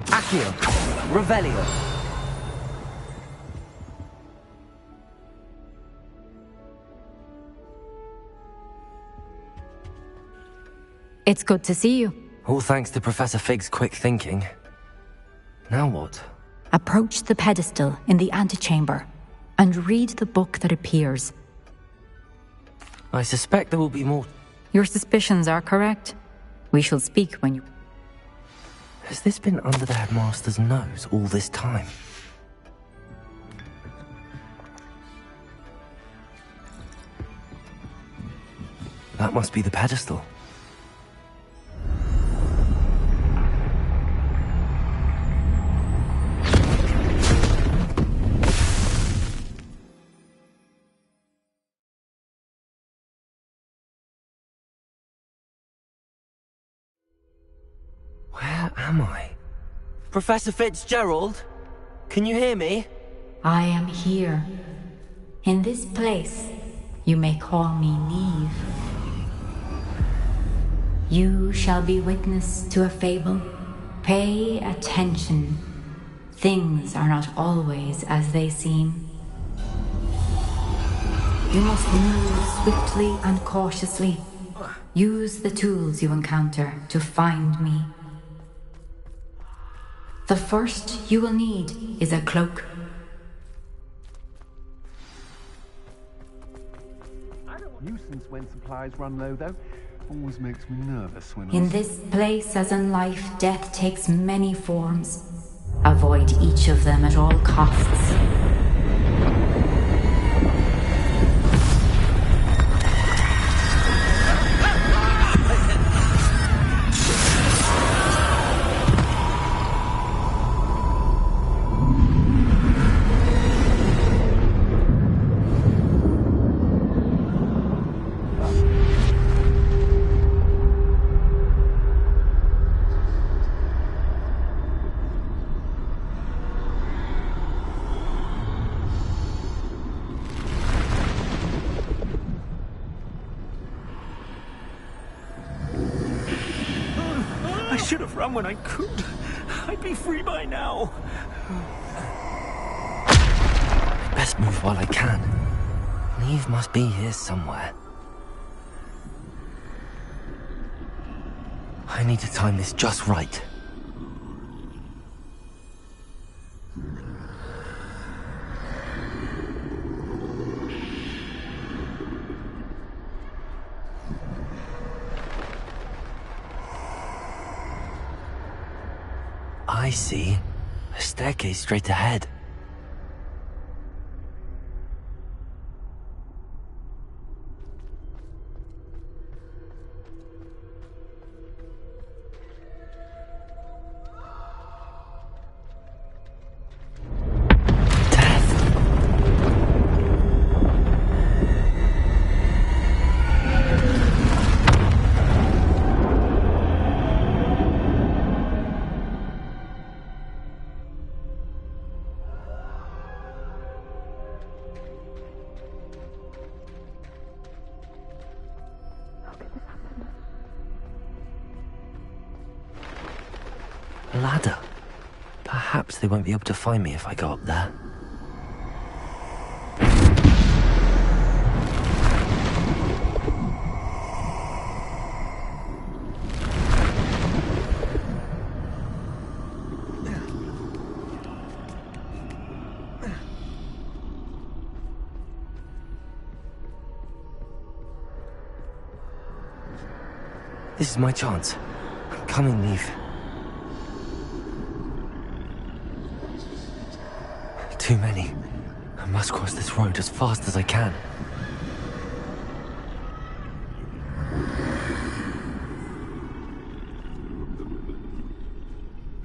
Accio. Revelio. It's good to see you. All thanks to Professor Fig's quick thinking. Now what? Approach the pedestal in the antechamber and read the book that appears. I suspect there will be more. Your suspicions are correct. We shall speak when you... Has this been under the headmaster's nose all this time? That must be the pedestal. Where am I? Professor Fitzgerald? Can you hear me? I am here. In this place, you may call me Neve. You shall be witness to a fable. Pay attention. Things are not always as they seem. You must move swiftly and cautiously. Use the tools you encounter to find me. The first you will need is a cloak. Nuisance when supplies run low, though. Always makes me nervous when In this place, as in life, death takes many forms. Avoid each of them at all costs. I should have run when I could. I'd be free by now. Best move while I can. Neve must be here somewhere. I need to time this just right. I see. A staircase straight ahead. Ladder. Perhaps they won't be able to find me if I go up there. This is my chance. I'm coming, Neve. Too many. I must cross this road as fast as I can.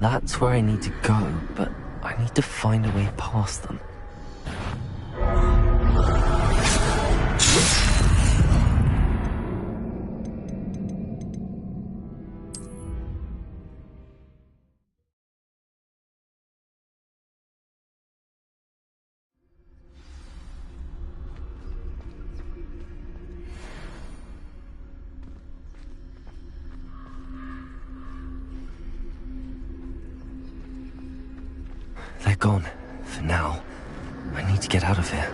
That's where I need to go, but I need to find a way past them. They're gone, for now. I need to get out of here.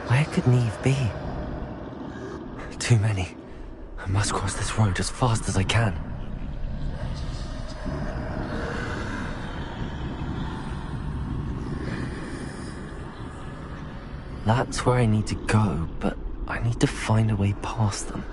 Where could Neve be? Too many. I must cross this road as fast as I can. That's where I need to go, but I need to find a way past them.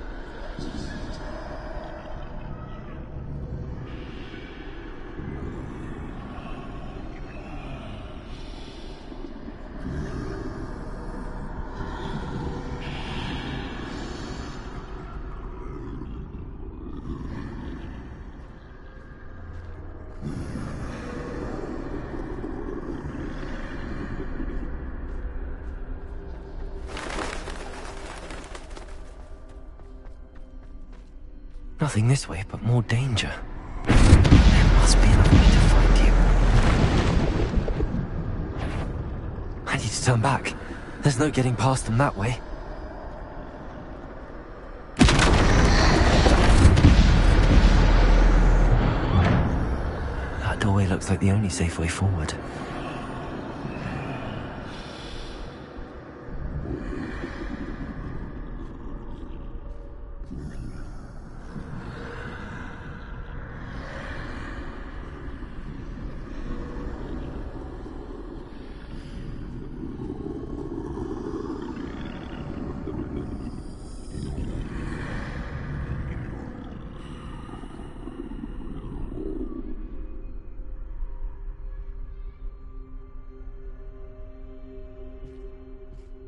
Nothing this way, but more danger. There must be another way to find you. I need to turn back. There's no getting past them that way. That doorway looks like the only safe way forward.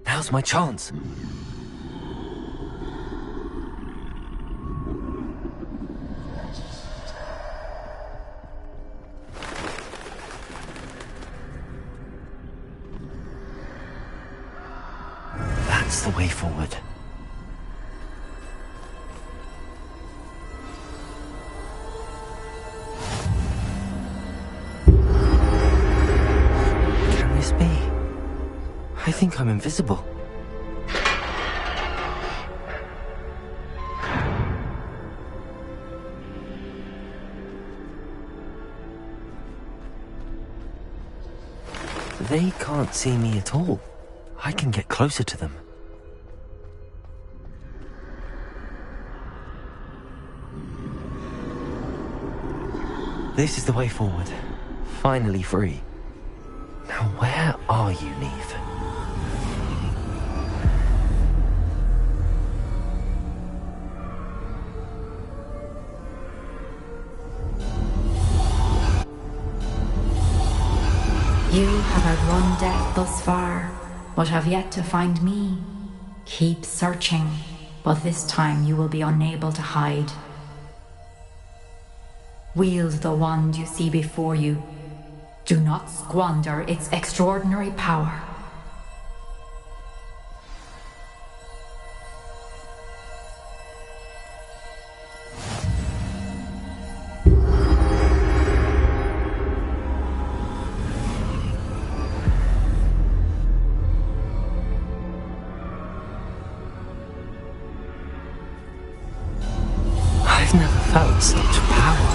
Now's my chance. That's the way forward. Can this be? I think I'm invisible. They can't see me at all. I can get closer to them. This is the way forward. Finally free. Now where are you, Neve? You have outrun death thus far, but have yet to find me. Keep searching, but this time you will be unable to hide. Wield the wand you see before you. Do not squander its extraordinary power. I've never felt such power.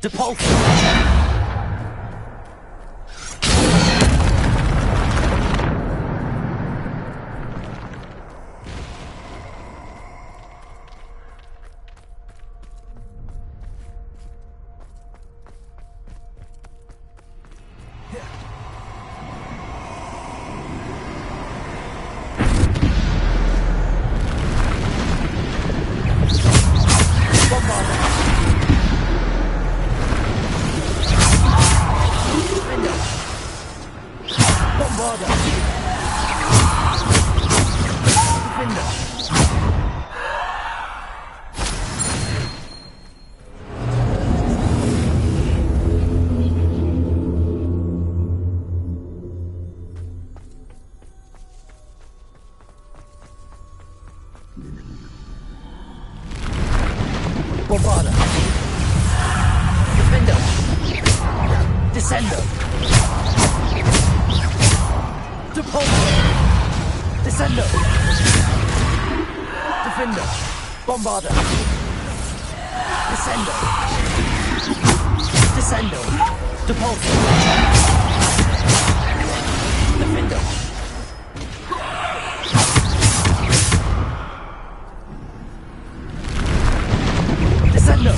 Depulse! Bombarda. Defender. Descender. Depulse. Descender. Defender. Bombarda. Descender. Descender. Depulse. Defender. Descender.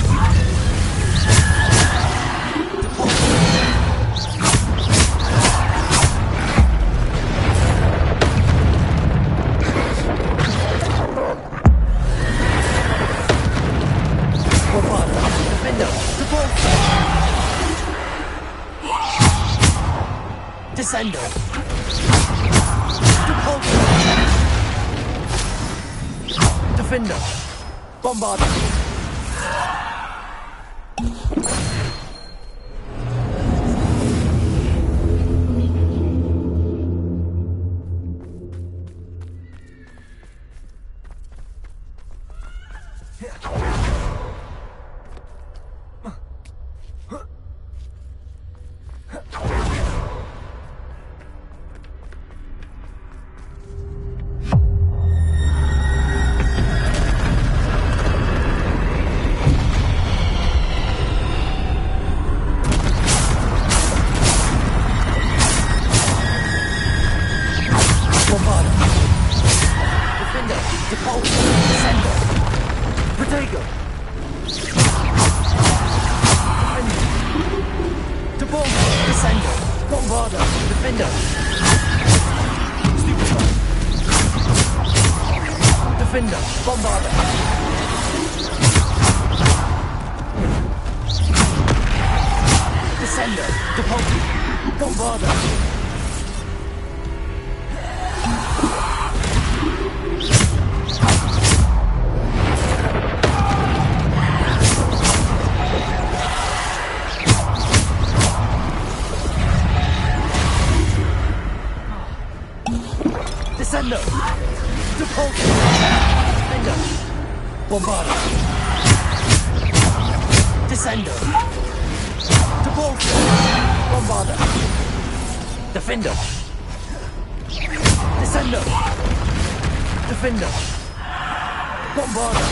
Descender. Defender. Bombarda. Bombarder! Defender! Defender! Bombarder! Descender! Depulso! Bombarder! Descender! Depulso! Defender! Bombarder! Descender! Depulso! Bombarder! Defender! Descender! Defender! Bombarder!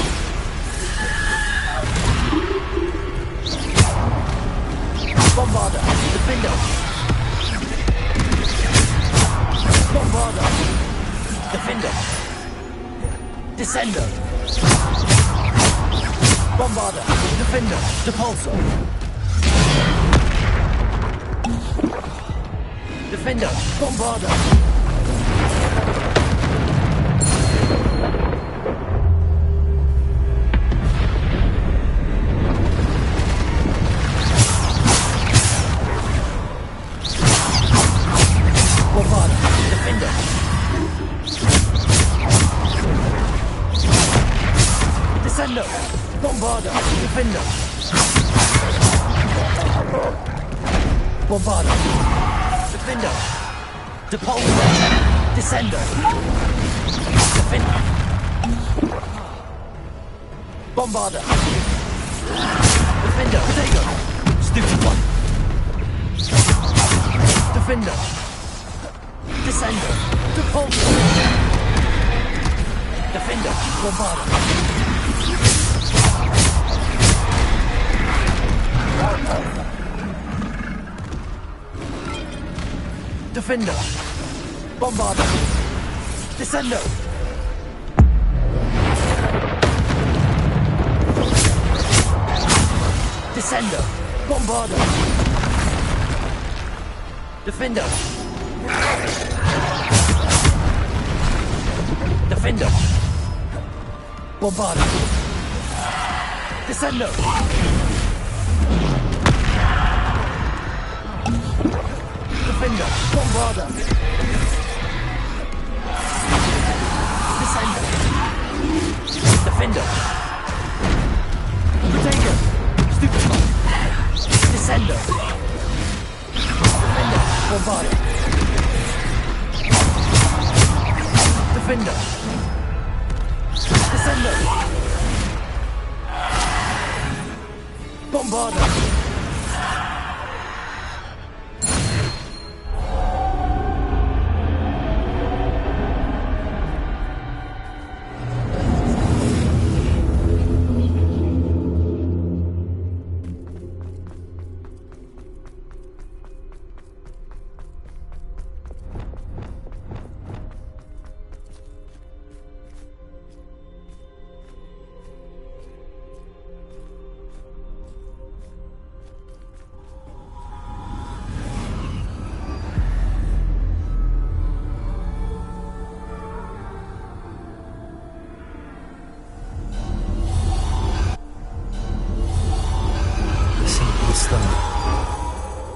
Bombarder! Defender! Bombarder! Defender! Descender! Bombarder! Defender! Depulso! Defender! Bombarder! Bombarder! Defender! Descender! Bombarder! Defender! Bombarder! Defender! Depulso! Descender! Defender! Bombarder! Defender! Potato! Stupid one! Defender! Descender! Depulso! Defender! Bombarder! Defender! Bombarder! Descender! Descender! Bombarder! Defender! Defender! Bombarder! Descender! Defender! Bombarder! Descender! Defender! Potato! Stupid one! Descender! Defender! Bombarder! Defender! Descender! Bombarder!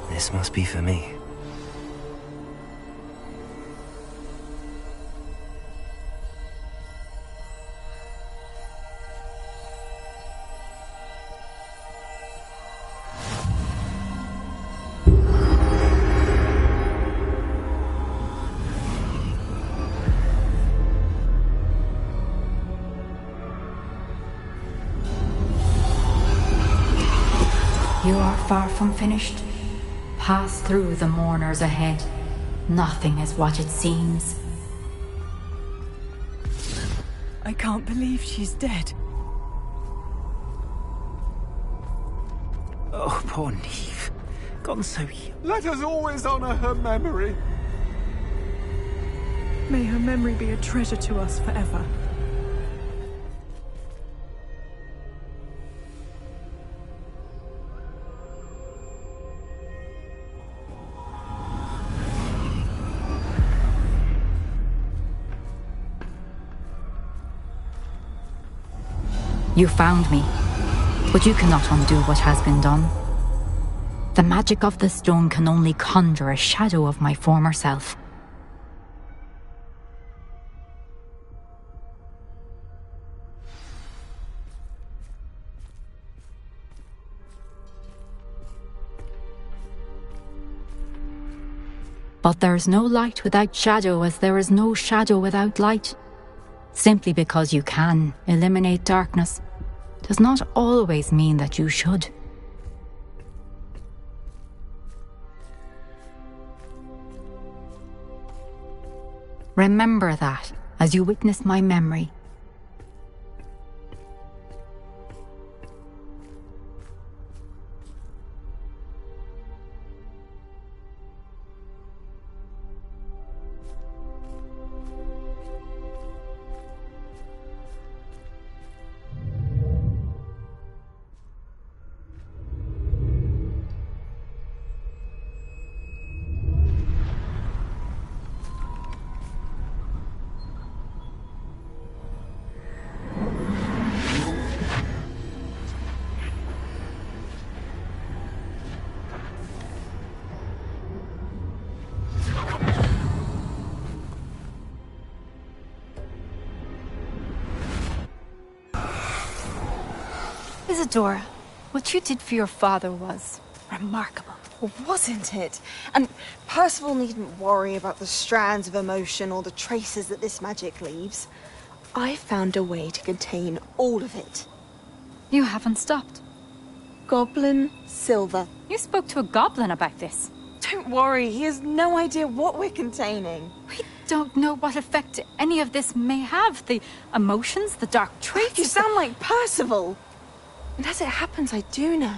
This must be for me. You are far from finished. Pass through the mourners ahead. Nothing is what it seems. I can't believe she's dead. Oh, poor Neve. Gone so young. Let us always honor her memory. May her memory be a treasure to us forever. You found me, but you cannot undo what has been done. The magic of the stone can only conjure a shadow of my former self. But there is no light without shadow, as there is no shadow without light. Simply because you can eliminate darkness does not always mean that you should. Remember that as you witness my memory. Isadora, what you did for your father was remarkable. Wasn't it? And Percival needn't worry about the strands of emotion or the traces that this magic leaves. I found a way to contain all of it. You haven't stopped. Goblin Silver. You spoke to a goblin about this. Don't worry, he has no idea what we're containing. We don't know what effect any of this may have. The emotions, the dark traits. You sound like Percival. And as it happens, I do know.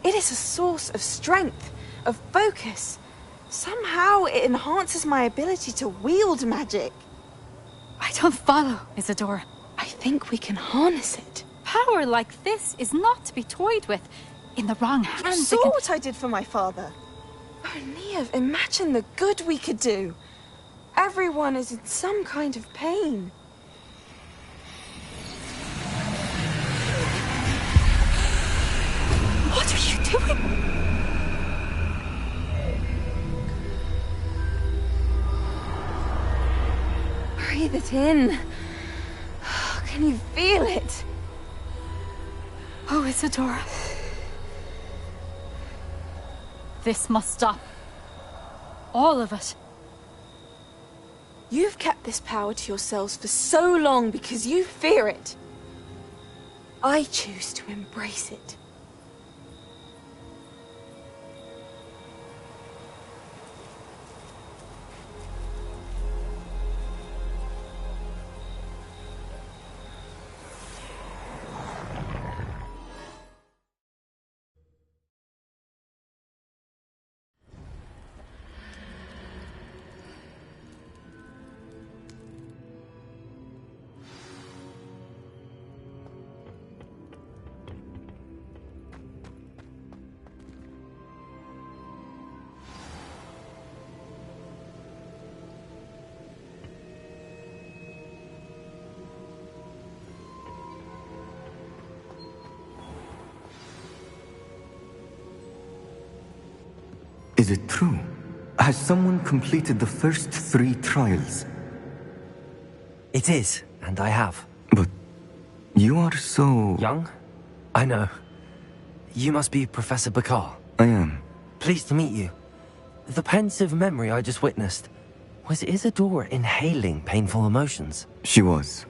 It is a source of strength, of focus. Somehow it enhances my ability to wield magic. I don't follow, Isadora. I think we can harness it. Power like this is not to be toyed with. In the wrong hands, You saw what I did for my father. Oh, Neve, imagine the good we could do. Everyone is in some kind of pain. What are you doing? Breathe it in. Can you feel it? Oh, Isadora. This must stop. All of it. You've kept this power to yourselves for so long because you fear it. I choose to embrace it. Is it true? Has someone completed the first 3 trials? It is, and I have. But you are so... Young? I know. You must be Professor Bakar. I am. Pleased to meet you. The pensive memory I just witnessed, was Isadora inhaling painful emotions? She was.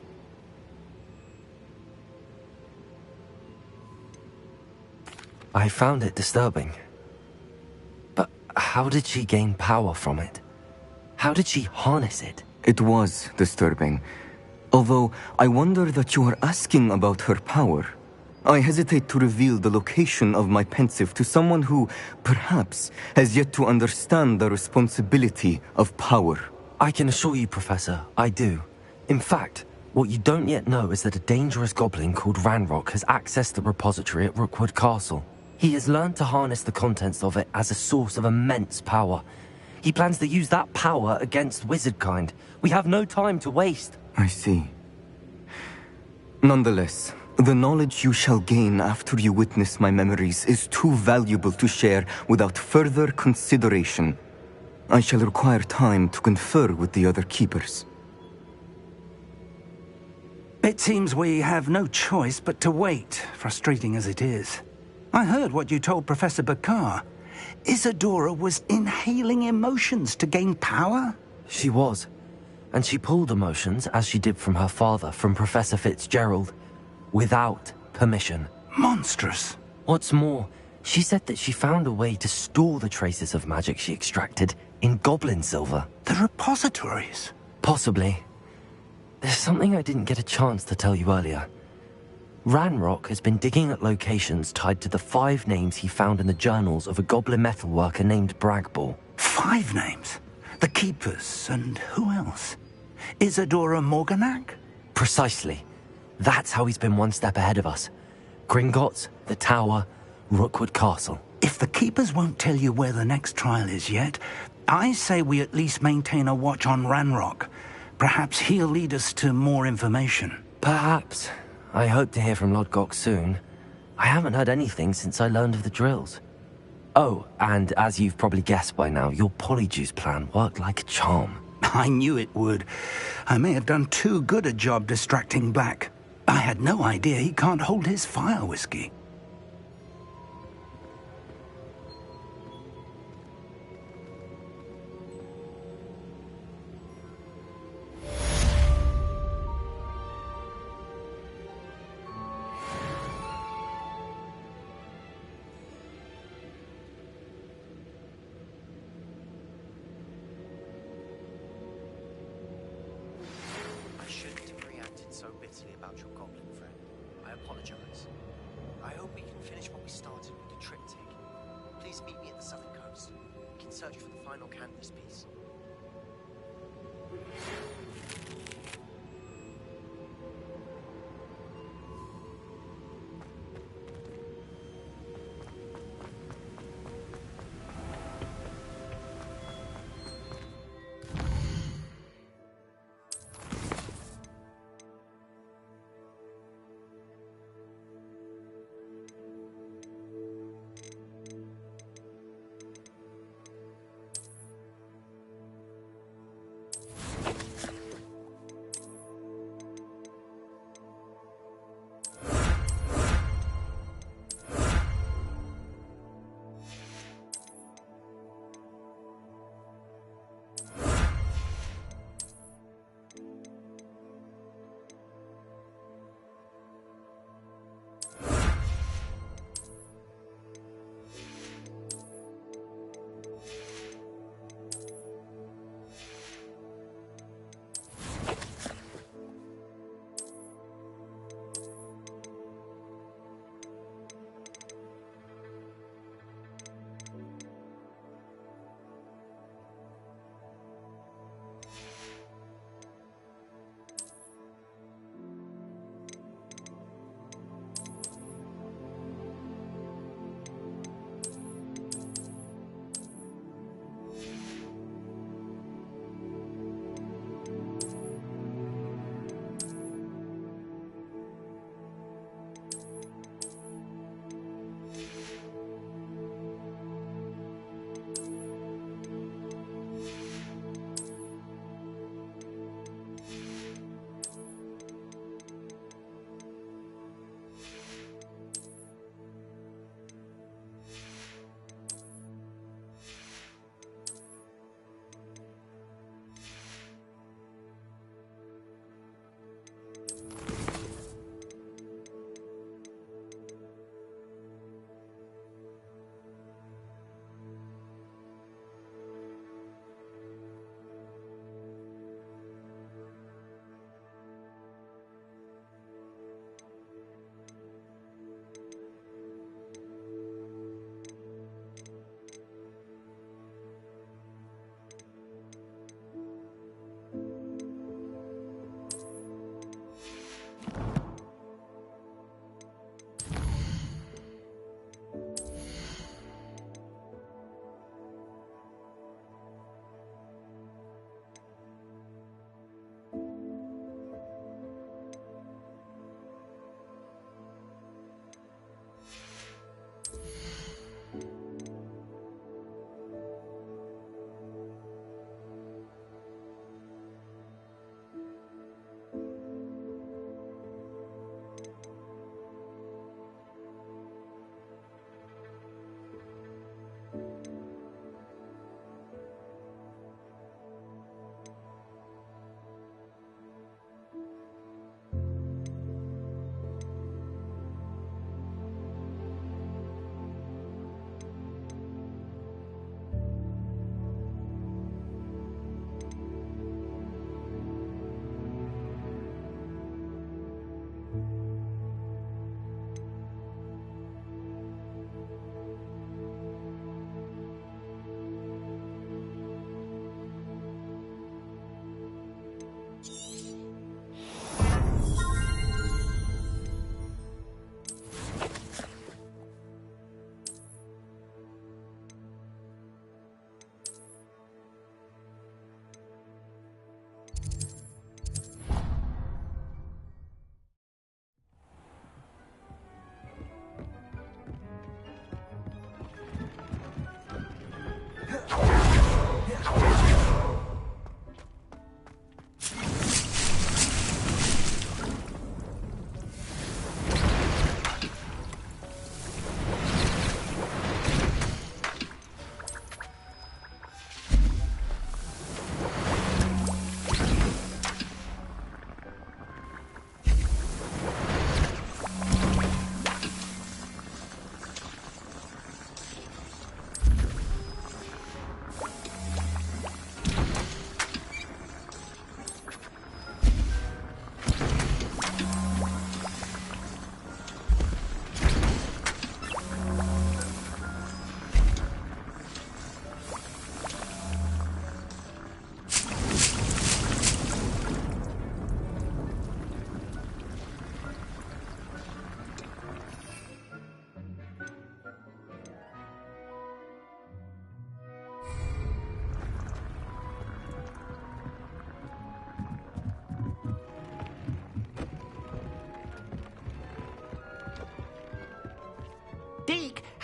I found it disturbing. But how did she gain power from it? How did she harness it? It was disturbing. Although, I wonder that you are asking about her power. I hesitate to reveal the location of my pensive to someone who, perhaps, has yet to understand the responsibility of power. I can assure you, Professor, I do. In fact, what you don't yet know is that a dangerous goblin called Ranrock has accessed the repository at Rookwood Castle. He has learned to harness the contents of it as a source of immense power. He plans to use that power against wizardkind. We have no time to waste. I see. Nonetheless, The knowledge you shall gain after you witness my memories is too valuable to share without further consideration. I shall require time to confer with the other keepers. It seems we have no choice but to wait, frustrating as it is. I heard what you told Professor Bakar. Isadora was inhaling emotions to gain power? She was. And she pulled emotions, as she did from her father, from Professor Fitzgerald, without permission. Monstrous. What's more, she said that she found a way to store the traces of magic she extracted in goblin silver. The repositories? Possibly. There's something I didn't get a chance to tell you earlier. Ranrock has been digging at locations tied to the 5 names he found in the journals of a goblin metalworker named Bragball. 5 names? The Keepers, and who else? Isadora Morganac? Precisely. That's how he's been one step ahead of us. Gringotts, the Tower, Rookwood Castle. If the Keepers won't tell you where the next trial is yet, I say we at least maintain a watch on Ranrock. Perhaps he'll lead us to more information. Perhaps. I hope to hear from Lodgok soon. I haven't heard anything since I learned of the drills. Oh, and as you've probably guessed by now, your polyjuice plan worked like a charm. I knew it would. I may have done too good a job distracting Black. I had no idea he can't hold his fire whiskey.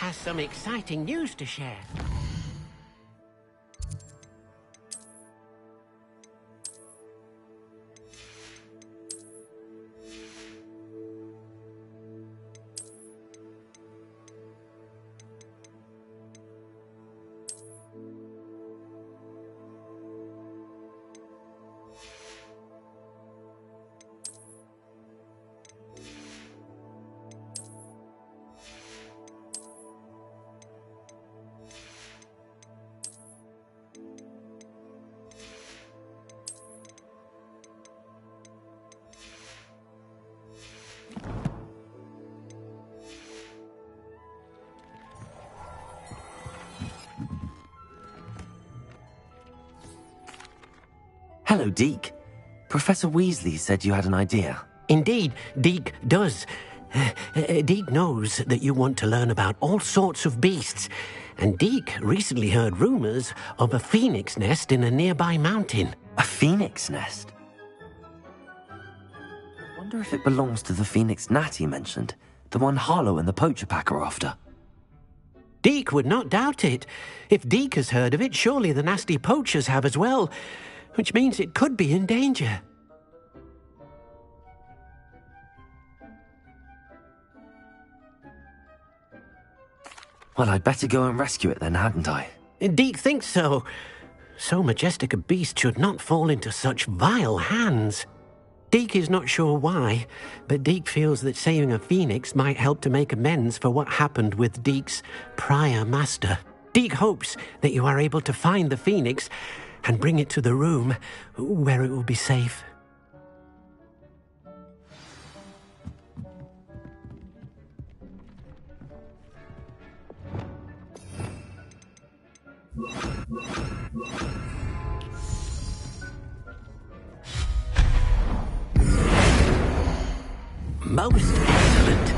has some exciting news to share. Hello, Deke. Professor Weasley said you had an idea. Indeed, Deke does. Deke knows that you want to learn about all sorts of beasts, and Deke recently heard rumors of a phoenix nest in a nearby mountain. A phoenix nest? I wonder if it belongs to the phoenix gnat he mentioned, the one Harlow and the poacher pack are after. Deke would not doubt it. If Deke has heard of it, surely the nasty poachers have as well, which means it could be in danger. Well, I'd better go and rescue it then, hadn't I? Deke thinks so. So majestic a beast should not fall into such vile hands. Deke is not sure why, but Deke feels that saving a phoenix might help to make amends for what happened with Deke's prior master. Deke hopes that you are able to find the phoenix and bring it to the room where it will be safe. Most excellent.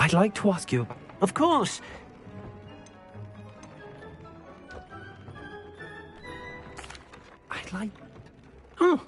I'd like to ask you... Of course. I'd like... Oh.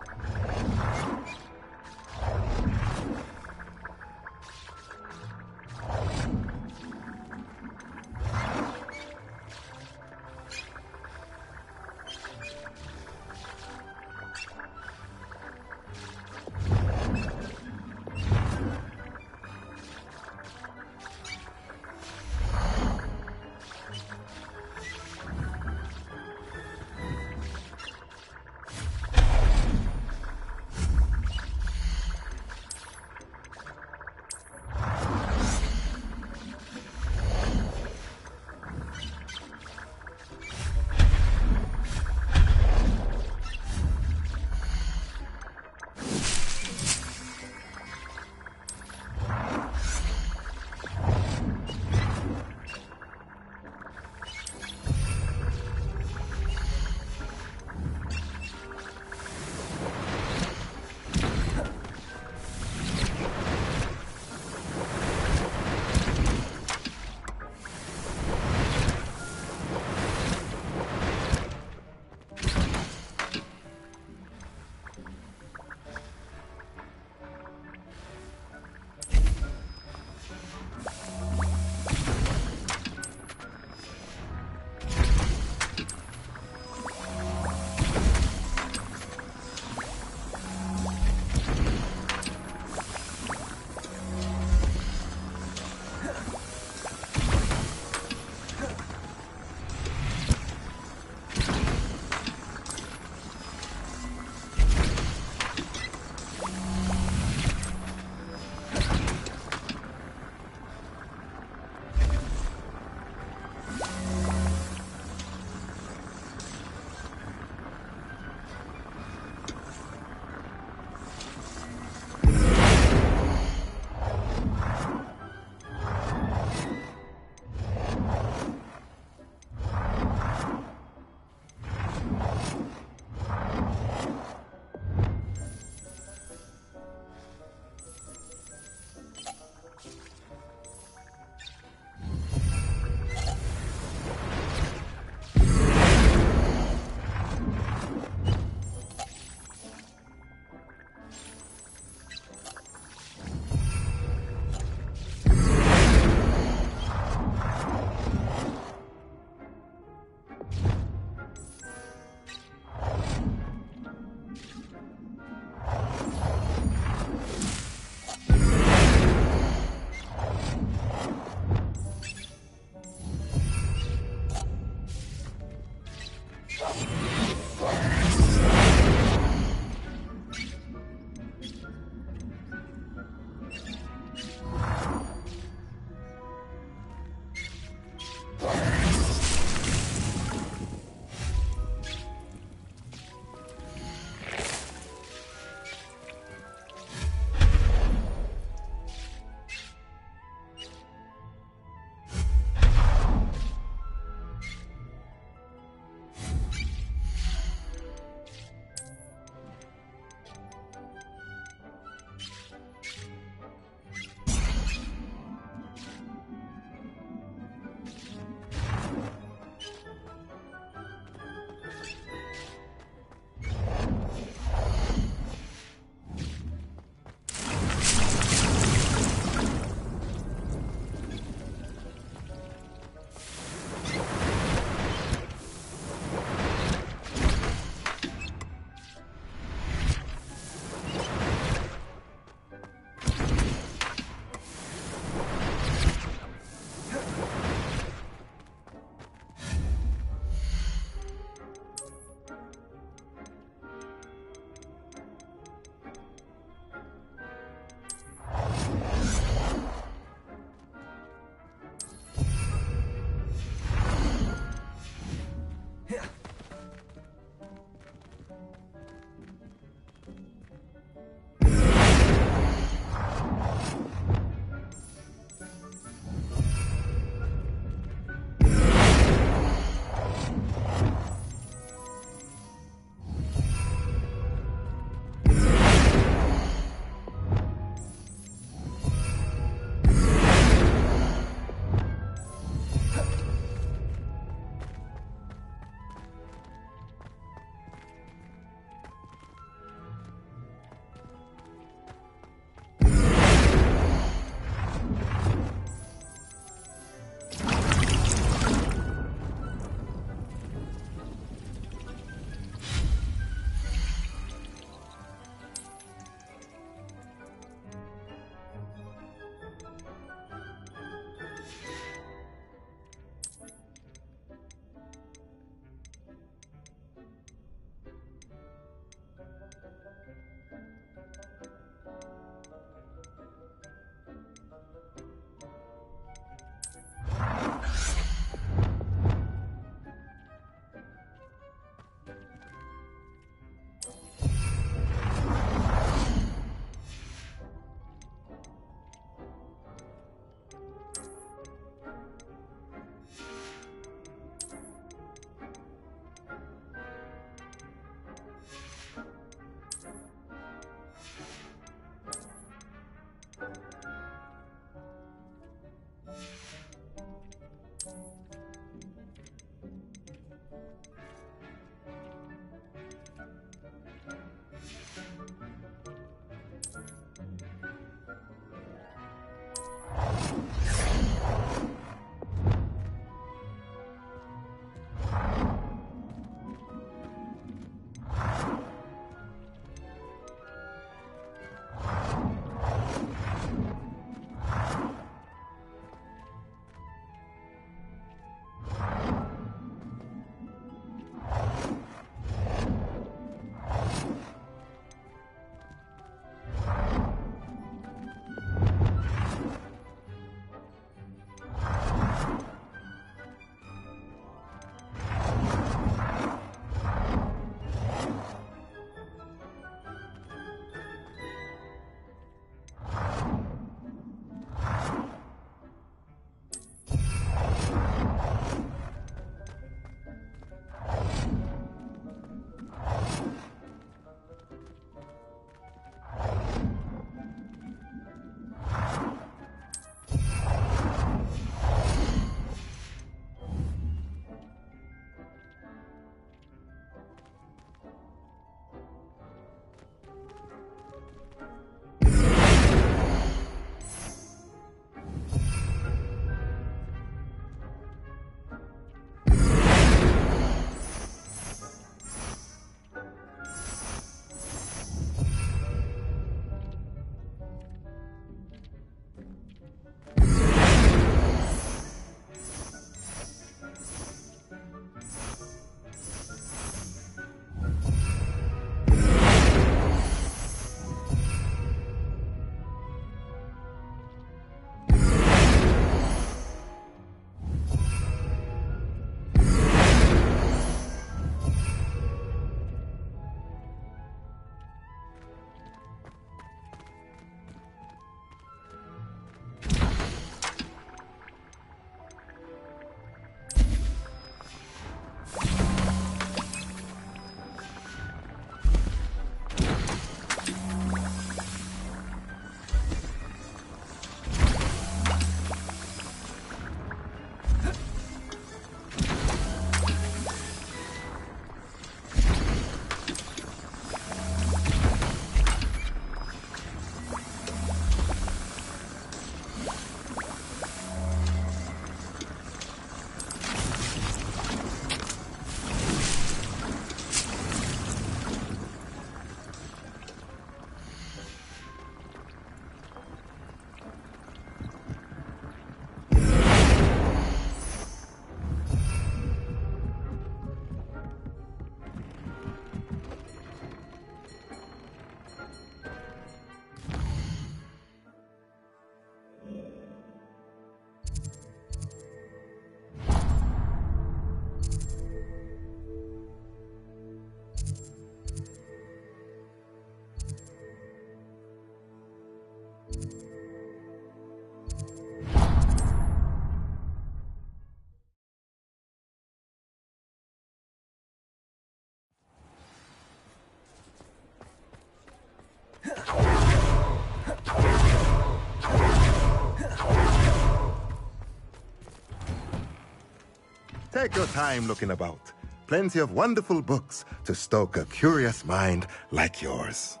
Take your time looking about. Plenty of wonderful books to stoke a curious mind like yours.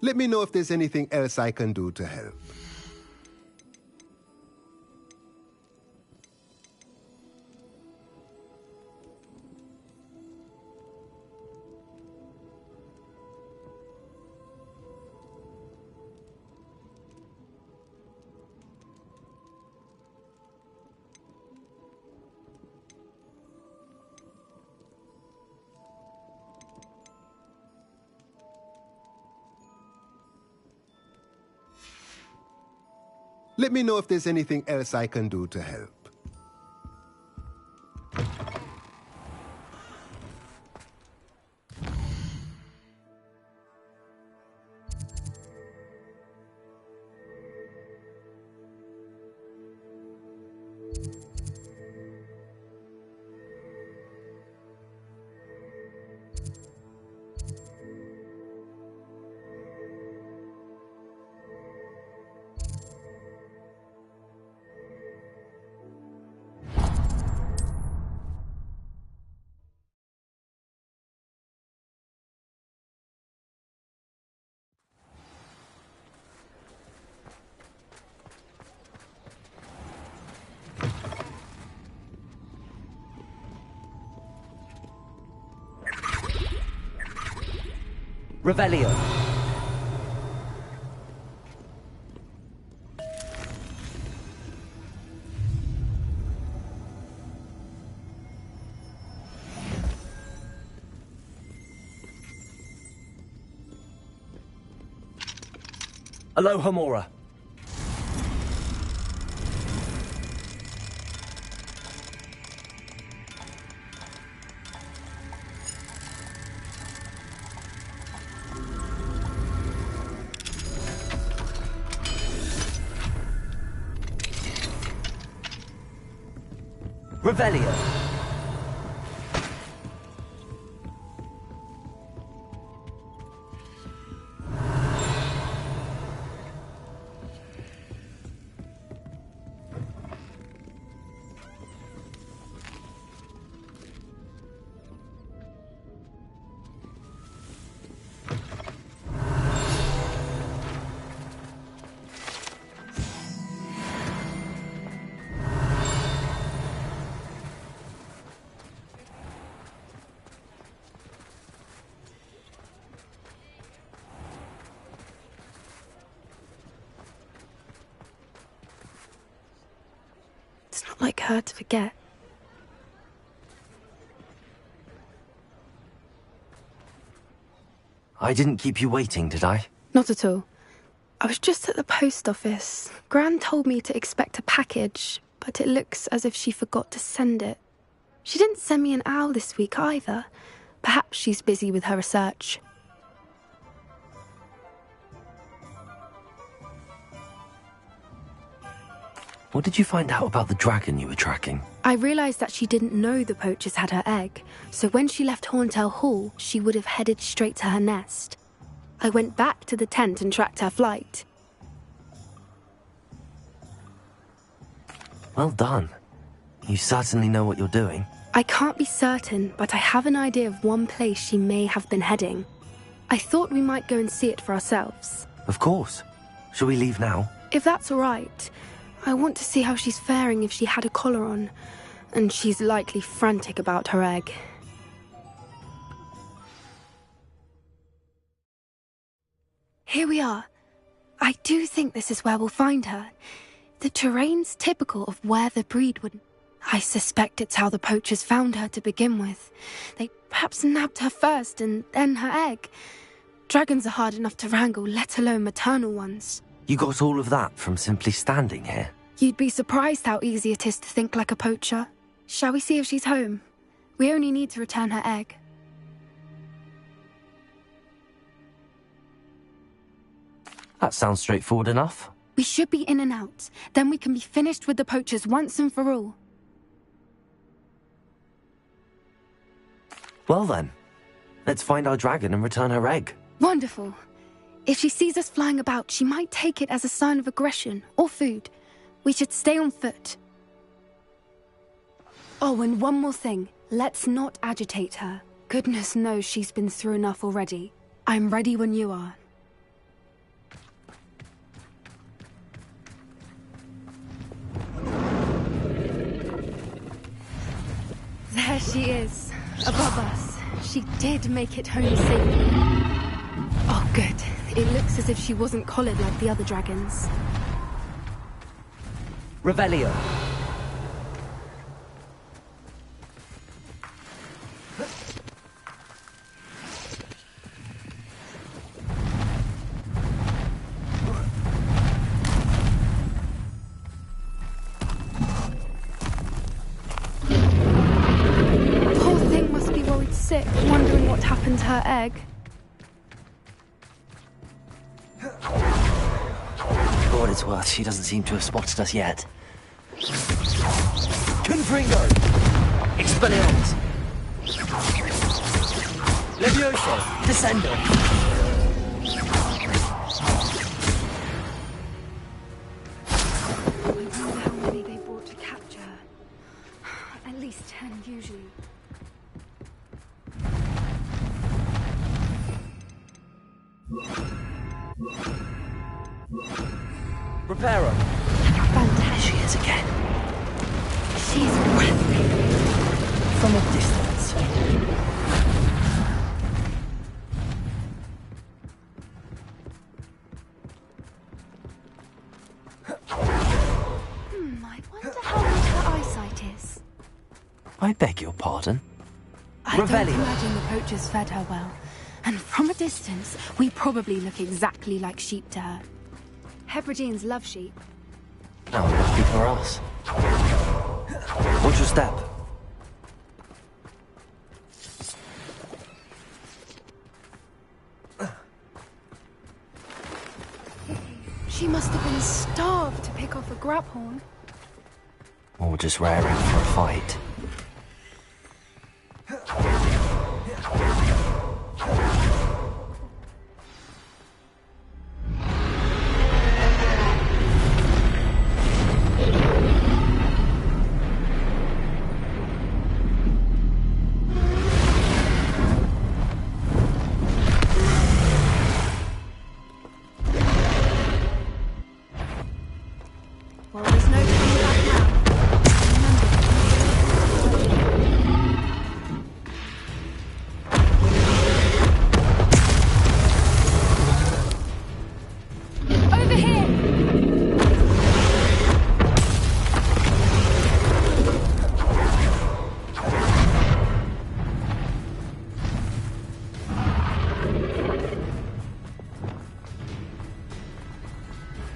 Let me know if there's anything else I can do to help. Let me know if there's anything else I can do to help. Revelio. Aloha Mora. Revelio. It's not like her to forget. I didn't keep you waiting, did I? Not at all. I was just at the post office. Gran told me to expect a package, but it looks as if she forgot to send it. She didn't send me an owl this week either. Perhaps she's busy with her research. What did you find out about the dragon you were tracking? I realised that she didn't know the poachers had her egg, so when she left Horntail Hall, she would have headed straight to her nest. I went back to the tent and tracked her flight. Well done. You certainly know what you're doing. I can't be certain, but I have an idea of one place she may have been heading. I thought we might go and see it for ourselves. Of course. Shall we leave now? If that's all right. I want to see how she's faring if she had a collar on. And she's likely frantic about her egg. Here we are. I do think this is where we'll find her. The terrain's typical of where the breed would... I suspect it's how the poachers found her to begin with. They perhaps nabbed her first and then her egg. Dragons are hard enough to wrangle, let alone maternal ones. You got all of that from simply standing here? You'd be surprised how easy it is to think like a poacher. Shall we see if she's home? We only need to return her egg. That sounds straightforward enough. We should be in and out. Then we can be finished with the poachers once and for all. Well then, let's find our dragon and return her egg. Wonderful. If she sees us flying about, she might take it as a sign of aggression or food. We should stay on foot. Oh, and one more thing. Let's not agitate her. Goodness knows she's been through enough already. I'm ready when you are. There she is, above us. She did make it home safely. Oh, good. It looks as if she wasn't collared like the other dragons. Revelio. Poor thing must be worried sick, wondering what happened to her egg. For what it's worth, she doesn't seem to have spotted us yet. Confringo! Expelliarmus! Levioso! Descendo! I wonder how many they brought to capture her. At least 10 usually. Reparo. There she is again. She's breathtaking. From a distance. I wonder how good her eyesight is. I beg your pardon? I don't imagine the poachers fed her well. And from a distance, we probably look exactly like sheep to her. Hebrideans love sheep. Oh, lucky for us. Watch your step. She must have been starved to pick off a grabhorn. Or just raring for a fight. Well, there's no turning back now. Over here!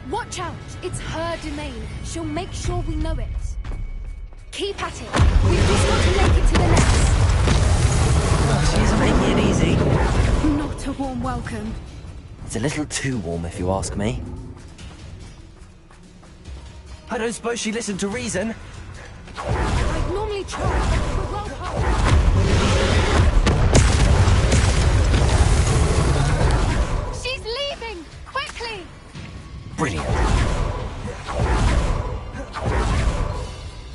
Watch out! It's her domain. She'll make sure we know it. Keep at it. We've just got to make it to the nest. She's making it easy. Not a warm welcome. It's a little too warm, if you ask me. I don't suppose she listened to reason. I'd normally try, but we're well past. She's leaving! Quickly! Brilliant.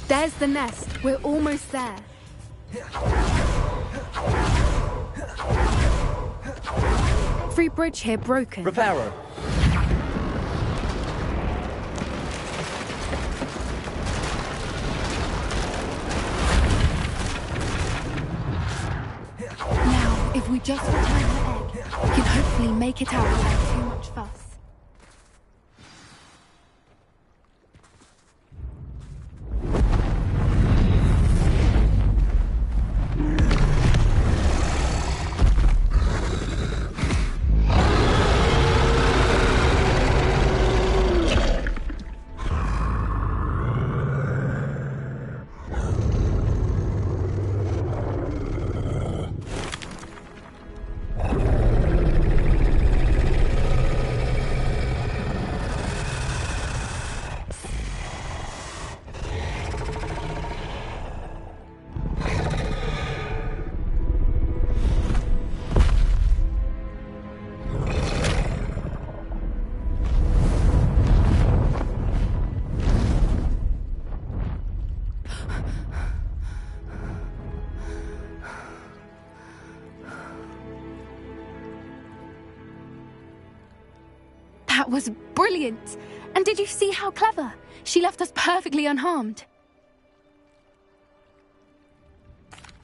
There's the nest. We're almost there. Every bridge here broken. Reparo. Now, if we just return her egg, we can hopefully make it out without too much fuss. That was brilliant. And did you see how clever? She left us perfectly unharmed.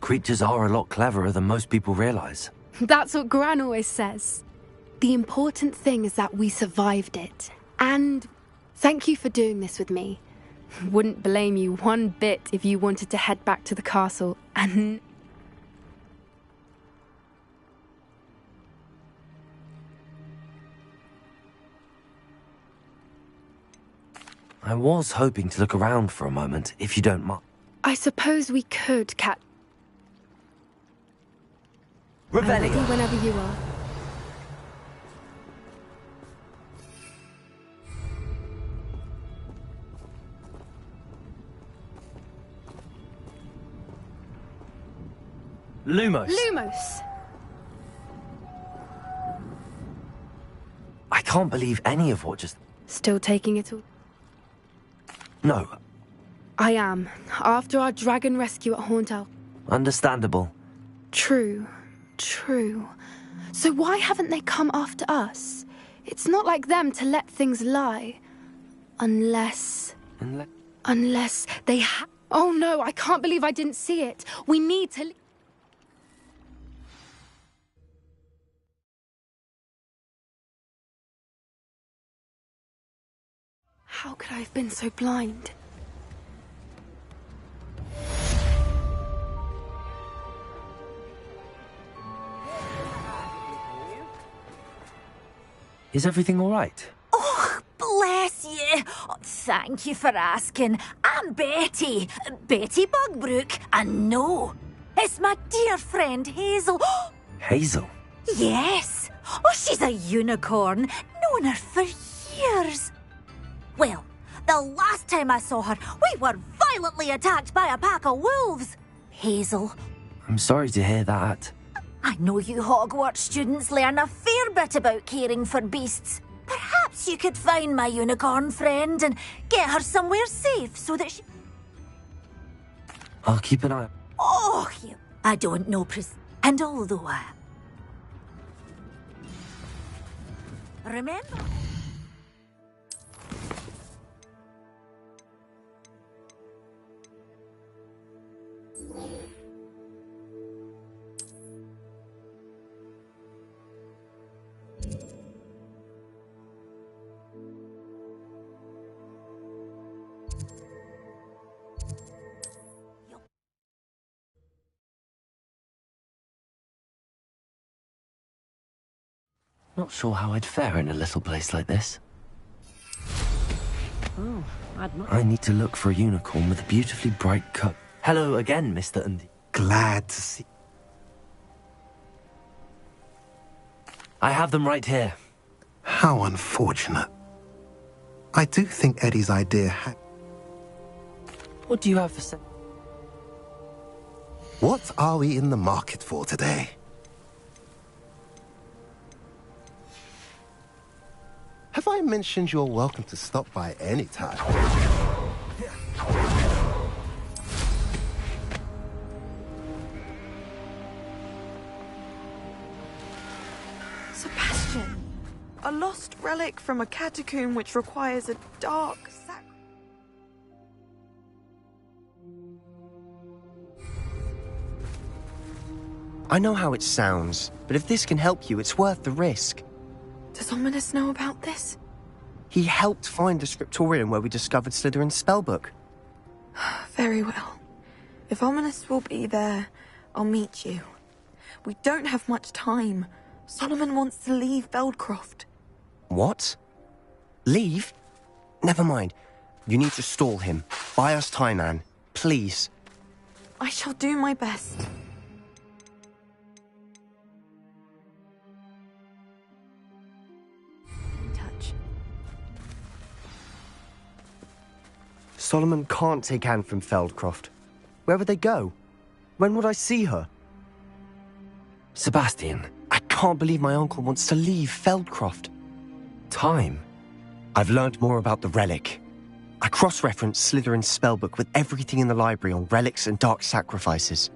Creatures are a lot cleverer than most people realize. That's what Gran always says. The important thing is that we survived it. And thank you for doing this with me. Wouldn't blame you one bit if you wanted to head back to the castle and... I was hoping to look around for a moment, if you don't mind. I suppose we could catch... Revelio. I'm ready whenever you are. Lumos. Lumos! I can't believe any of what just... Still taking it all? No. I am. After our dragon rescue at Haunt Owl. Understandable. True. True. So why haven't they come after us? It's not like them to let things lie. Unless they Oh no, I can't believe I didn't see it. We need to... How could I have been so blind? Is everything all right? Oh, bless you. Oh, thank you for asking. I'm Betty. Betty Bugbrook. And no, it's my dear friend Hazel. Hazel? Yes. Oh, she's a unicorn. Known her for years. Well, the last time I saw her, we were violently attacked by a pack of wolves. Hazel. I'm sorry to hear that. I know you Hogwart students learn a fair bit about caring for beasts. Perhaps you could find my unicorn friend and get her somewhere safe so that she... I'll keep an eye... Oh, I don't know And although Remember... Not sure how I'd fare in a little place like this. Oh, I need to look for a unicorn with a beautifully bright coat. Hello again, Mr. Undy. Glad to see... I have them right here. How unfortunate. I do think Eddie's idea What do you have for sale? What are we in the market for today? Have I mentioned you're welcome to stop by any time? Sebastian! A lost relic from a catacomb which requires a dark sacrifice. I know how it sounds, but if this can help you, it's worth the risk. Does Ominous know about this? He helped find the scriptorium where we discovered Slytherin's spellbook. Very well. If Ominous will be there, I'll meet you. We don't have much time. Solomon wants to leave Feldcroft. What? Leave? Never mind. You need to stall him. Buy us time, Anne. Please. I shall do my best. Solomon can't take Anne from Feldcroft. Where would they go? When would I see her? Sebastian. I can't believe my uncle wants to leave Feldcroft. Time? I've learned more about the relic. I cross-referenced Slytherin's spellbook with everything in the library on relics and dark sacrifices.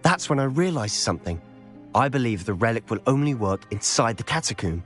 That's when I realized something. I believe the relic will only work inside the catacomb.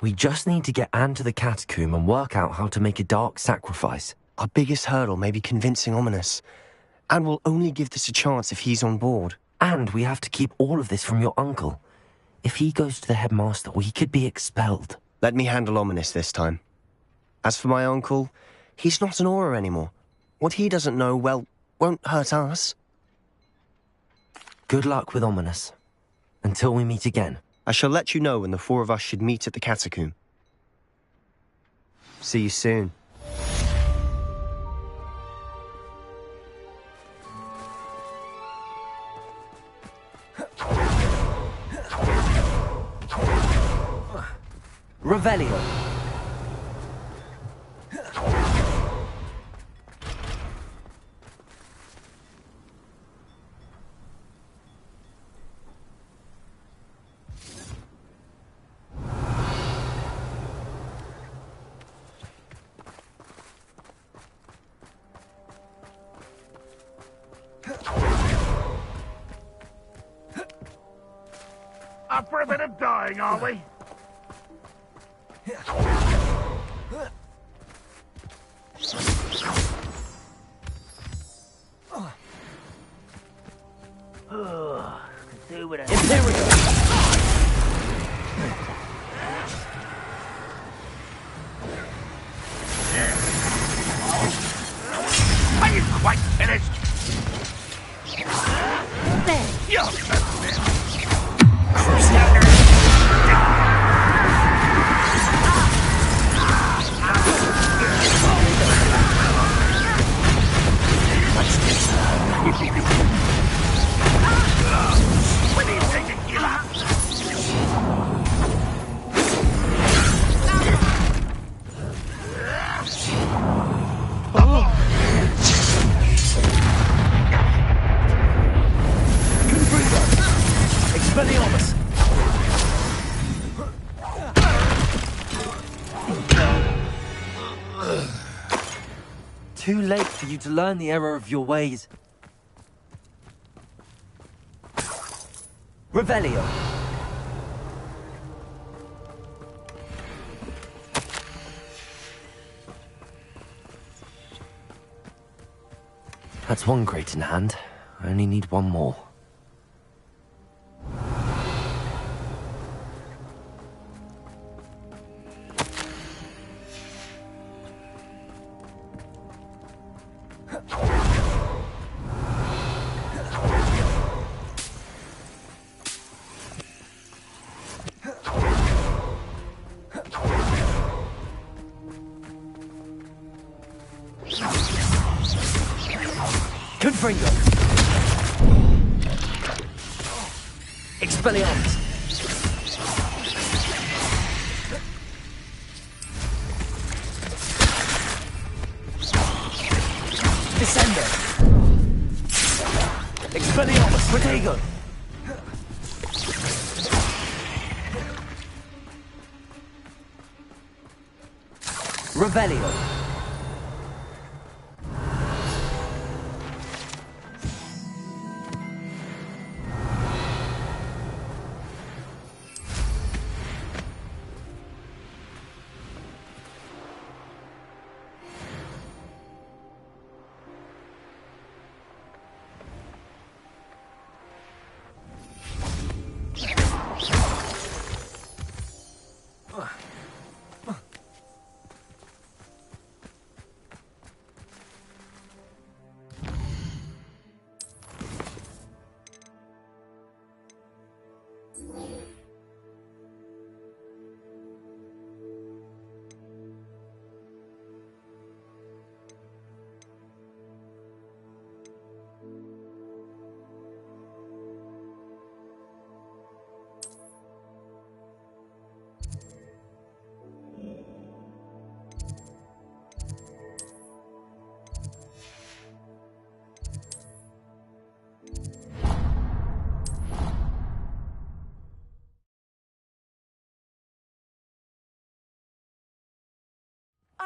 We just need to get Anne to the catacomb and work out how to make a dark sacrifice. Our biggest hurdle may be convincing Ominous. And we'll only give this a chance if he's on board. And we have to keep all of this from your uncle. If he goes to the headmaster, we could be expelled. Let me handle Ominous this time. As for my uncle, he's not an Auror anymore. What he doesn't know, well, won't hurt us. Good luck with Ominous. Until we meet again. I shall let you know when the four of us should meet at the catacomb. See you soon. Revelio. Up for a bit of dying, are we? Do it. Imperial. Are you quite finished? You're when he's taking you up. Expelliarmus! Too late for you to learn the error of your ways. Revelio. That's one crate in hand. I only need one more. Confringo. Expelliarmus. Descender. Expelliarmus. Protego. Revelio.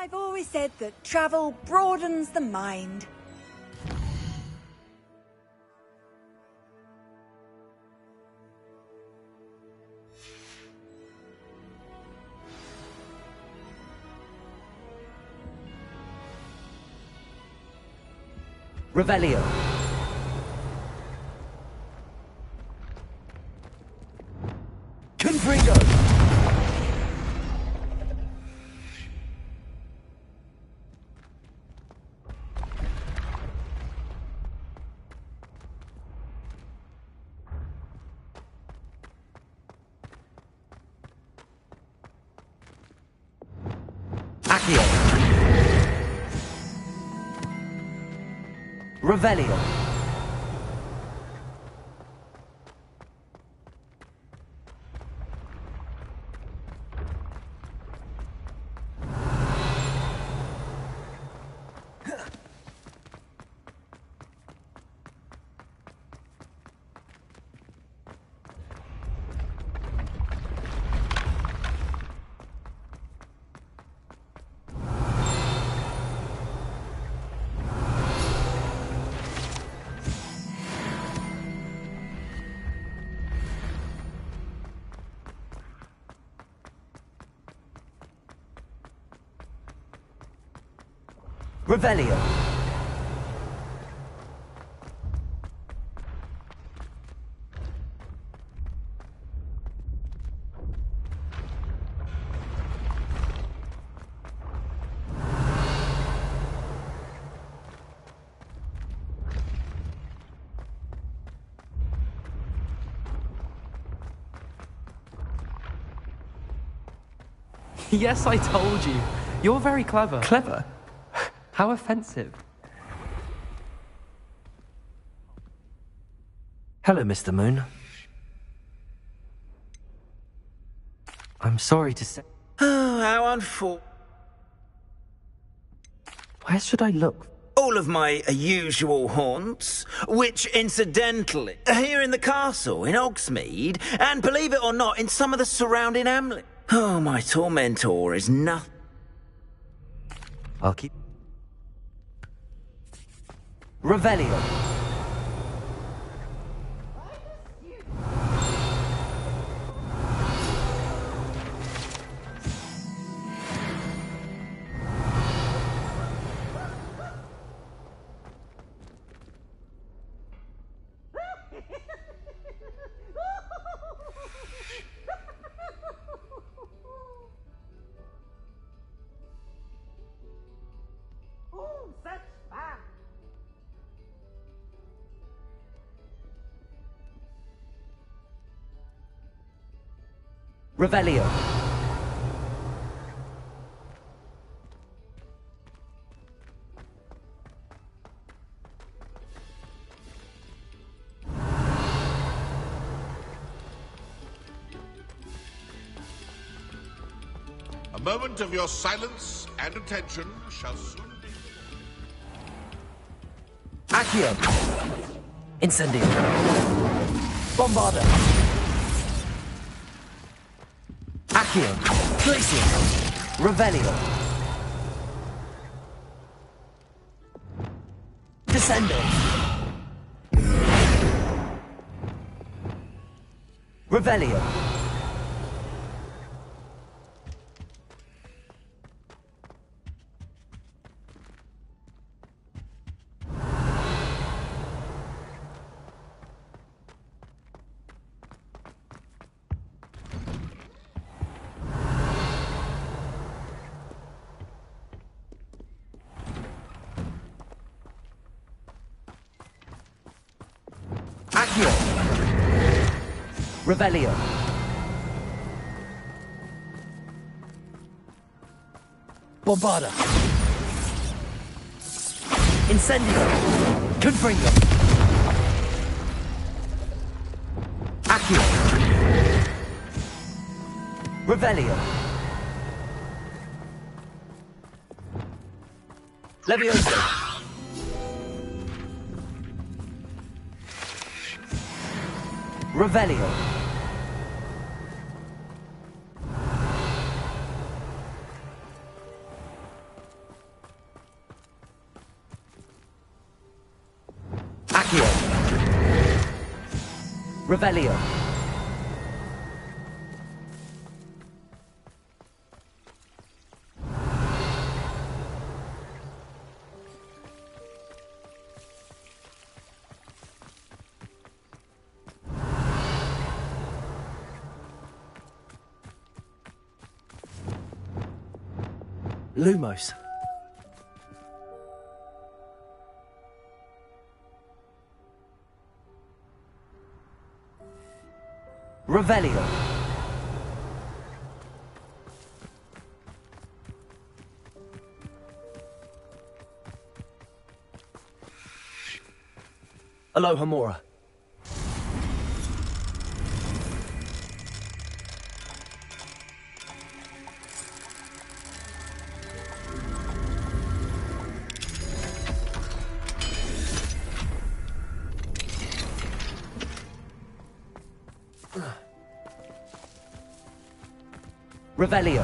I've always said that travel broadens the mind. Revelio. Confringo. Accio. Revelio. Revelio. Yes, I told you. You're very clever. Clever? How offensive. Hello, Mr. Moon. I'm sorry to say... Oh, how unfortunate. Where should I look? All of my usual haunts, which incidentally are here in the castle in Hogsmeade, and believe it or not, in some of the surrounding hamlets. Oh, my tormentor is nothing. I'll keep... Revelio. Revelio. A moment of your silence and attention shall soon be... Accio. Incendio. Bombarda. Accio. Glacier. Revelio. Descendo. Revelio. Accio. Revelio. Bombarda. Incendio. Confringo. Accio. Revelio. Levioso. Revelio. Accio. Revelio. Lumos. Revelio. Aloha Mora. Revelio.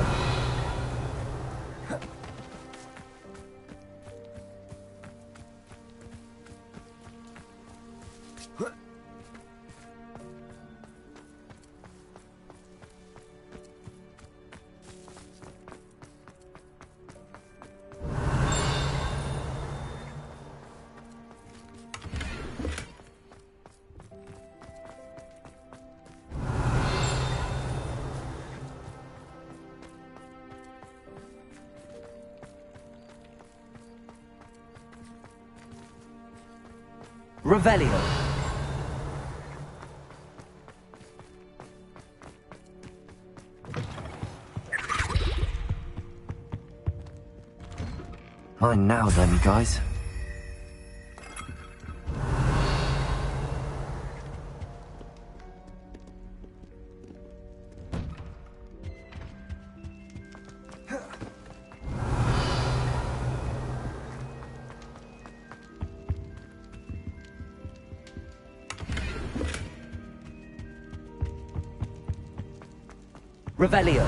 Revelio. Mine now then, guys. Revelio.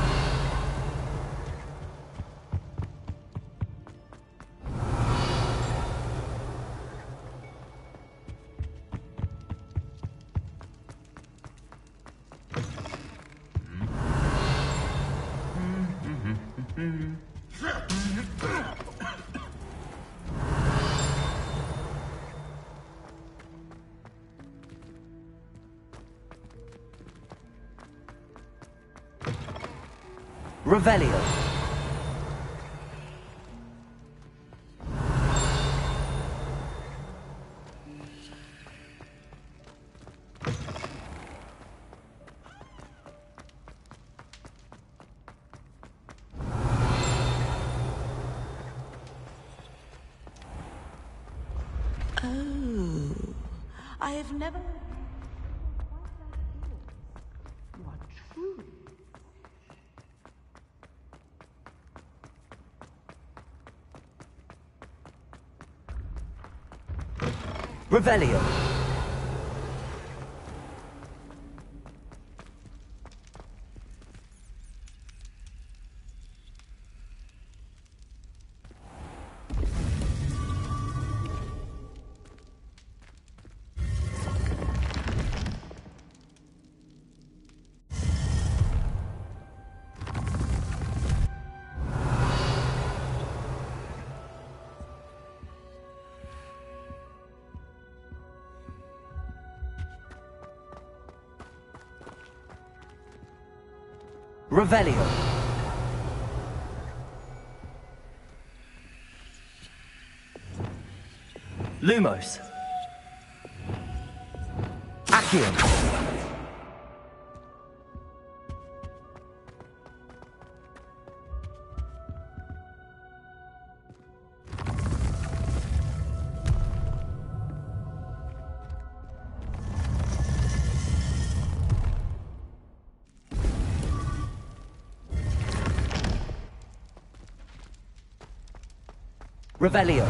Revelio. Oh, I have never... What true? Revelio. Revelio. Lumos. Accio. Revelio.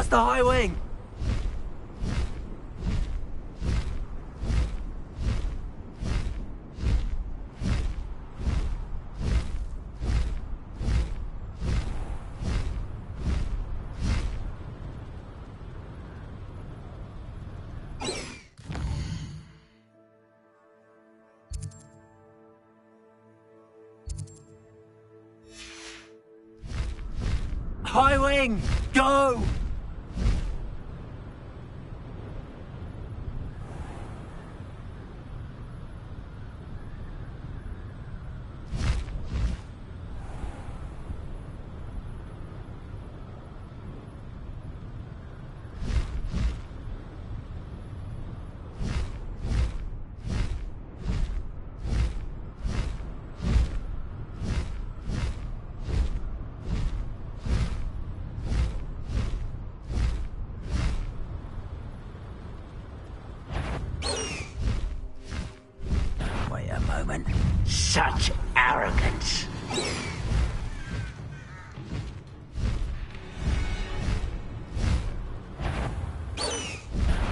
Past the high wing! High wing, go! Wait a moment. Such arrogance.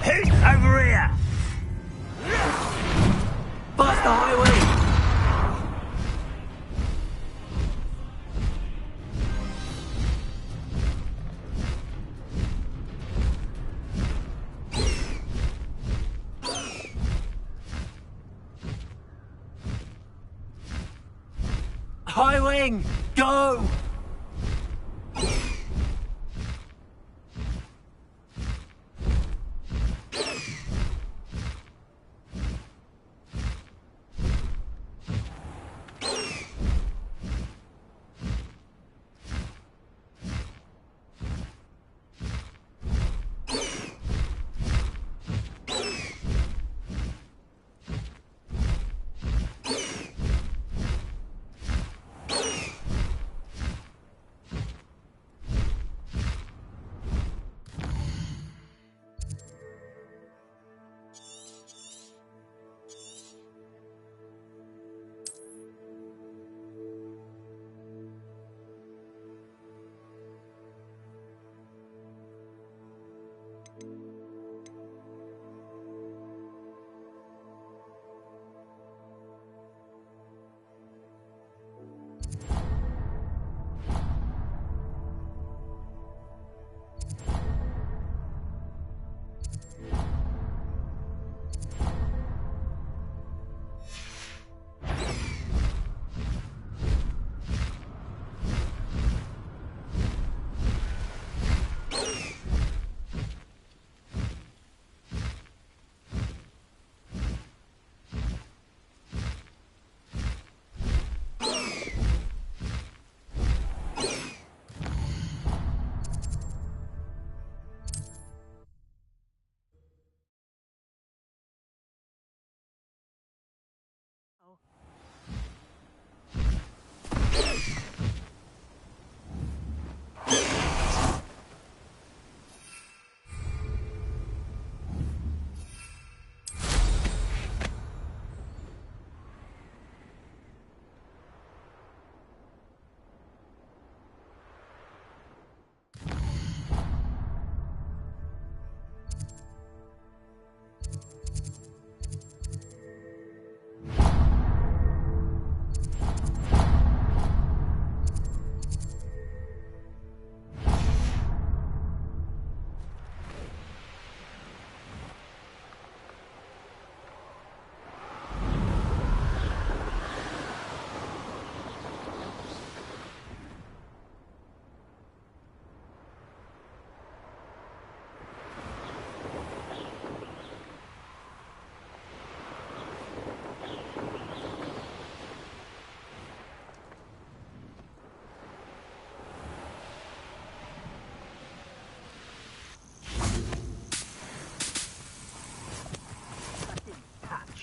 Who's over here? Past the high wing! High wing, go!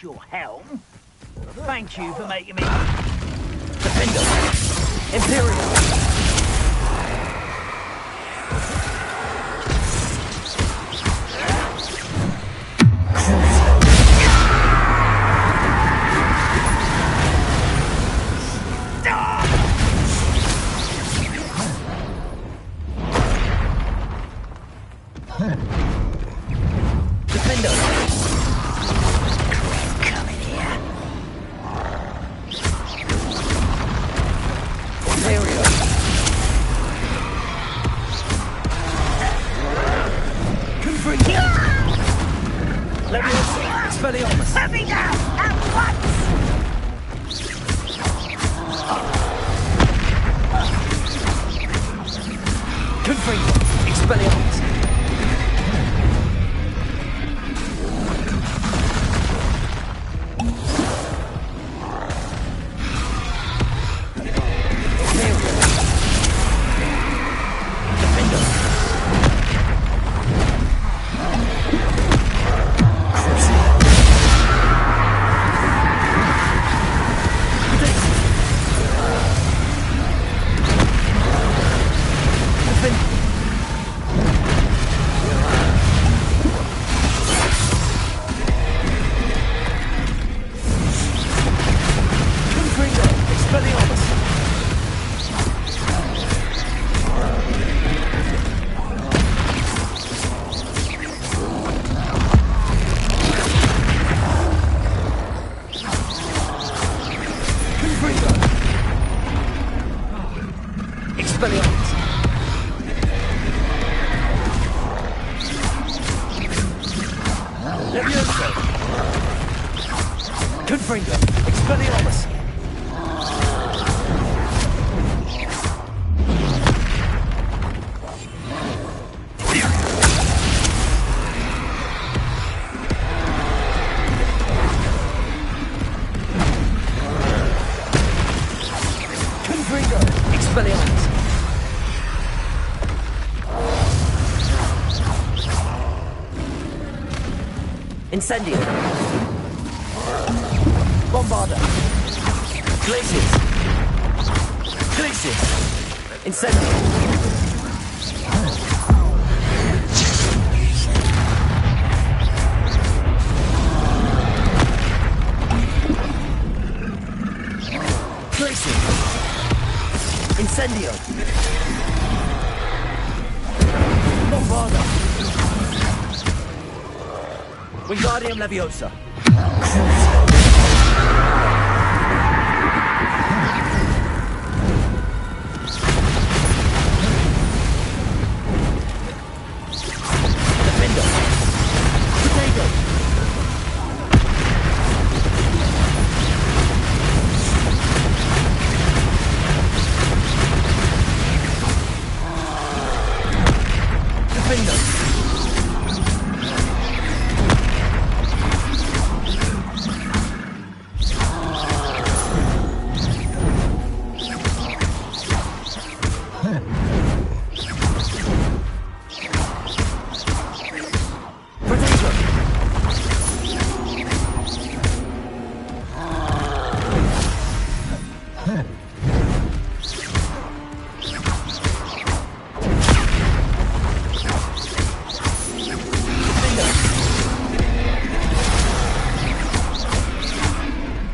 Your helm. Thank you for making me Defender. Imperial. Leviosa! Expelliarmus! Let me down! At once! Confringo! Expelliarmus! Confringo! Expelliarmus! Confringo! Expelliarmus! Incendio! Bombarda! Glaciers! Glaciers! Incendio! Glaciers! Incendio! Bombarda! Wingardium Leviosa!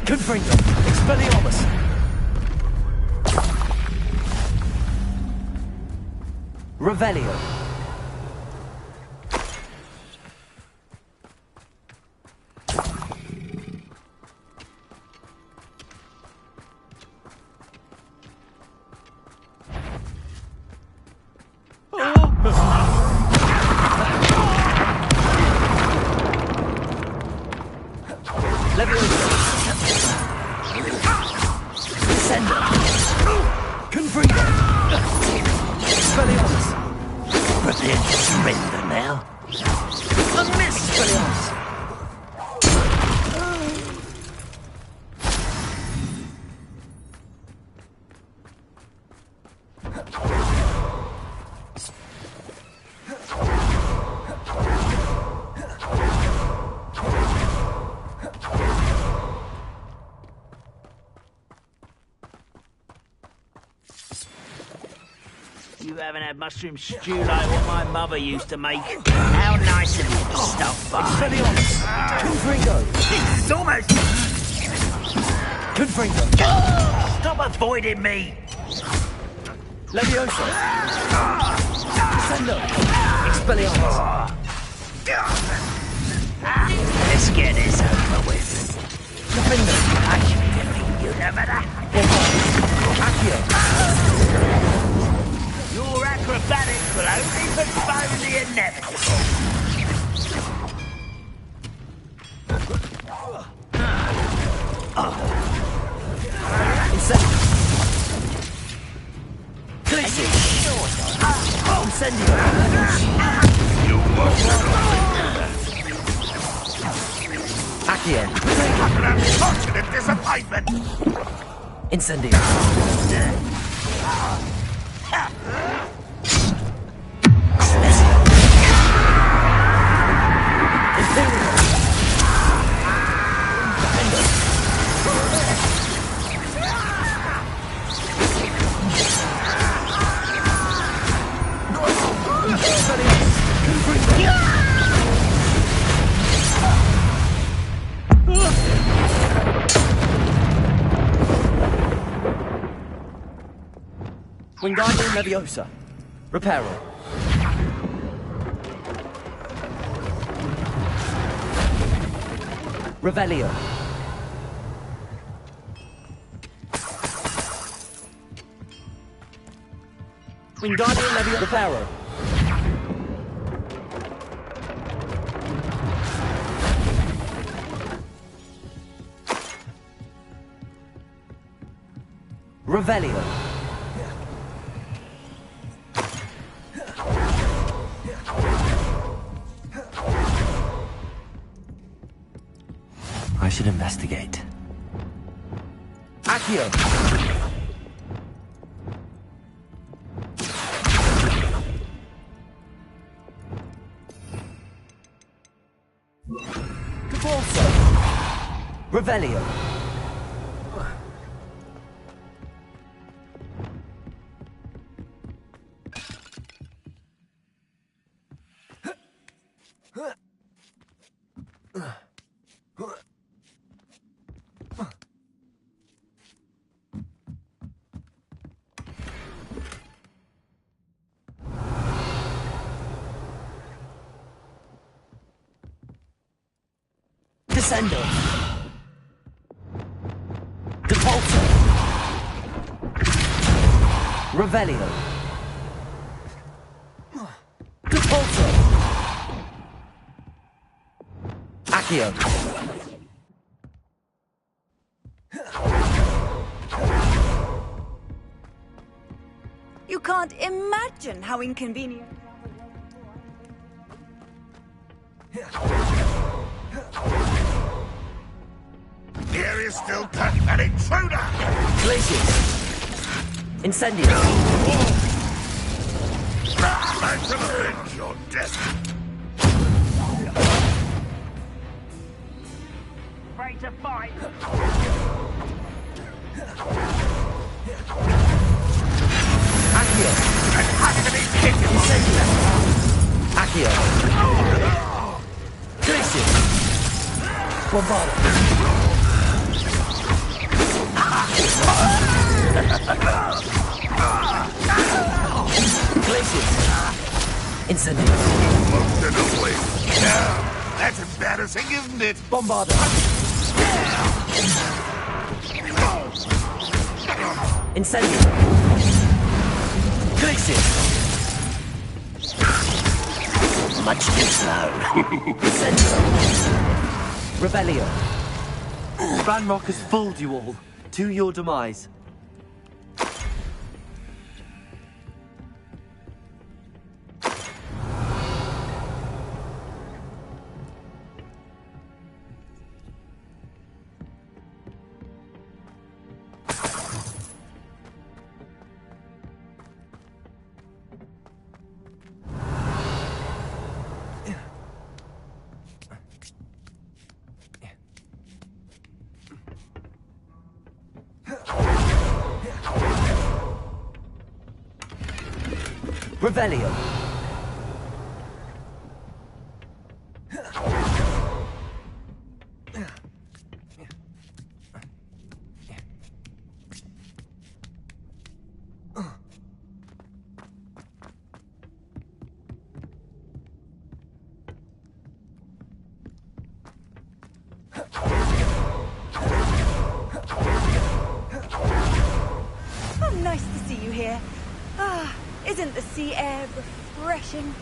Confringo! Expelliarmus! Revelio! You haven't had mushroom stew like what my mother used to make. How nice of you to stop by. Expelliarmus! Confringo! It's almost... Confringo! Stop avoiding me! Leviosa! Descendo! Expelliarmus! Let's get this over with. Defender! I should defeat you, no matter. Accio! Your acrobatics will only postpone the inevitable. Incendio! You must Accio! An unfortunate disappointment! Incendio! Wingardium Leviosa. Reparo. Revelio. Wingardium Leviosa. Reparo. Revelio. I should investigate. Accio! Caporso! Revelio! Descendo! Depulso! Revelio! Depulso! Accio! You can't imagine how inconvenient. Here is still an intruder! Glacius! Incendio! I shall avenge your death! Afraid to fight? Accio! Incendio! Accio! Glacius! Bombardo! Glacius! Incendio! Looked it away. Yeah, that's embarrassing, isn't it? Bombardo! Incendio! Glacius! Much too slow. Incendio! Revelio! Ranrock has fooled you all. To your demise. Revelio! Oh, nice to see you here. Ah, isn't the sea air refreshing?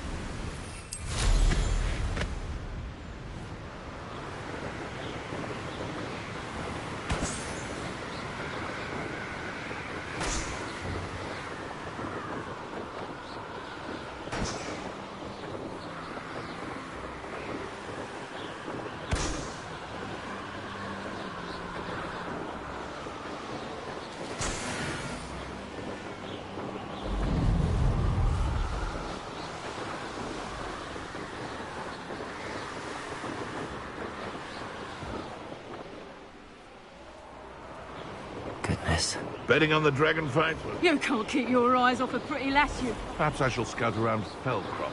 this. Betting on the dragon fight? You can't keep your eyes off a pretty lass, you. Perhaps I shall scout around Feldcroft.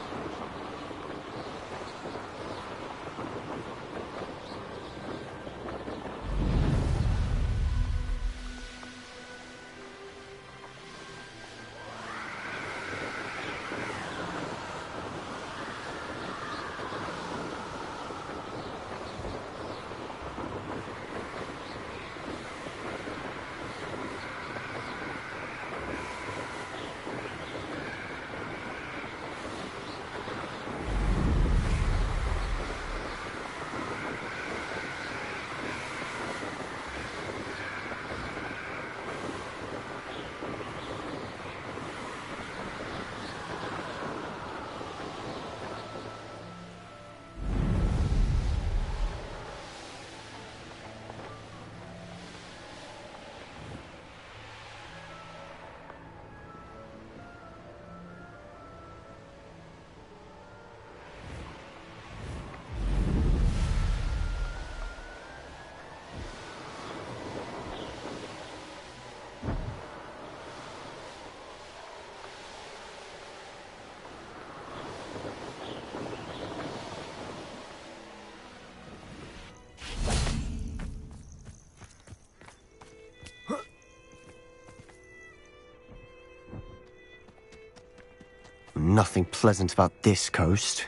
Nothing pleasant about this coast.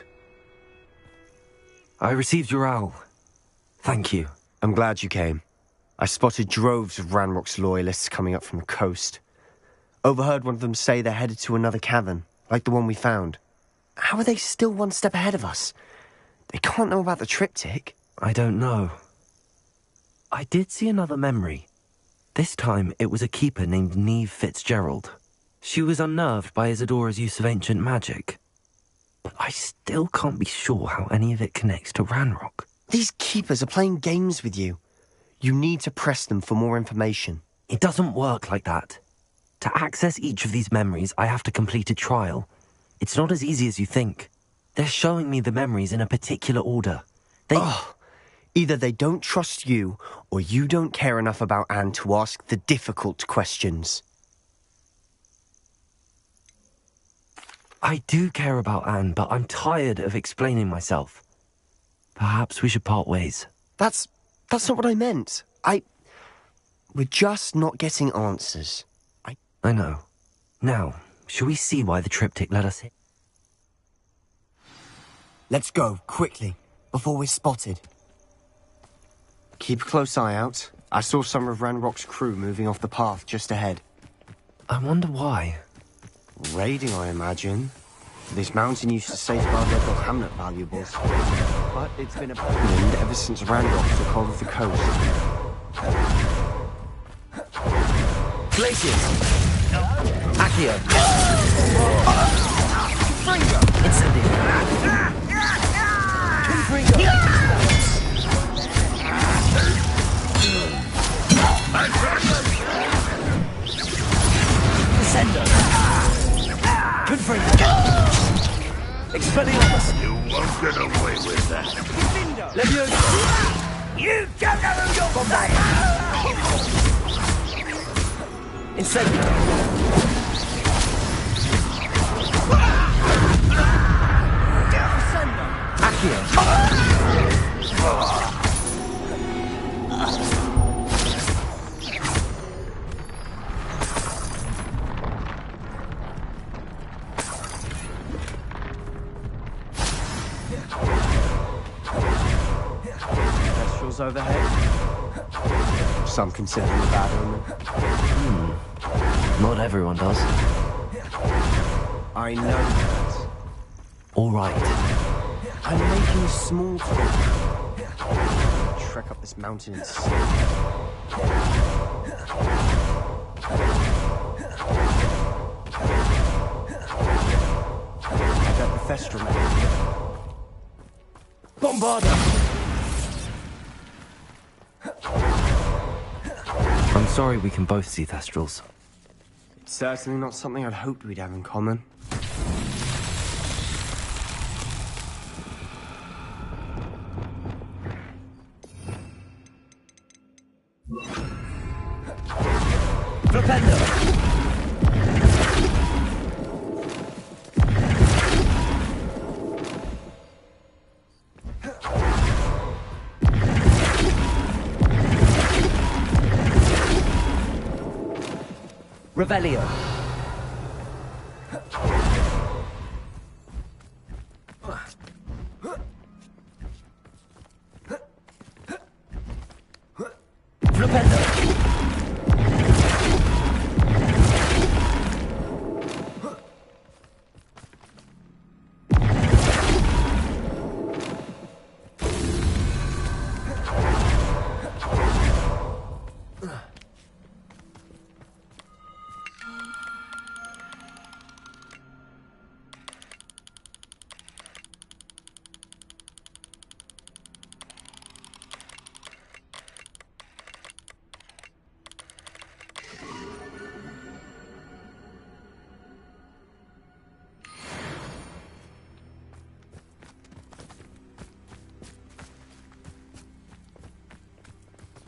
I received your owl. Thank you. I'm glad you came. I spotted droves of Ranrock's loyalists coming up from the coast. Overheard one of them say they're headed to another cavern, like the one we found. How are they still one step ahead of us? They can't know about the triptych. I don't know. I did see another memory. This time it was a keeper named Neve Fitzgerald. She was unnerved by Isadora's use of ancient magic. But I still can't be sure how any of it connects to Ranrock. These keepers are playing games with you. You need to press them for more information. It doesn't work like that. To access each of these memories, I have to complete a trial. It's not as easy as you think. They're showing me the memories in a particular order. Either they don't trust you, or you don't care enough about Anne to ask the difficult questions. I do care about Anne, but I'm tired of explaining myself. Perhaps we should part ways. That's not what I meant. We're just not getting answers. I know. Now, shall we see why the triptych led us here? Let's go, quickly, before we're spotted. Keep a close eye out. I saw some of Ranrock's crew moving off the path just ahead. I wonder why. Raiding, I imagine. This mountain used to safeguard local hamlet valuables. But it's been abandoned ever since Ranrock took hold of the coast. Glaciers! Accio! Incendio! Descendo! Confringo! Expelliarmus! You won't get away with that. Leviosa! You don't know who you're saying! Incendio! Accio! Kestrels overhead. Some consider them a bad omen. Not everyone does. I know that. All right. I'm making a small talk. Trek up this mountain and see. I got the Thestral. Bombarda! I'm sorry we can both see Thestrals. It's certainly not something I'd hoped we'd have in common. Flipendo! Revelio. Flipendo.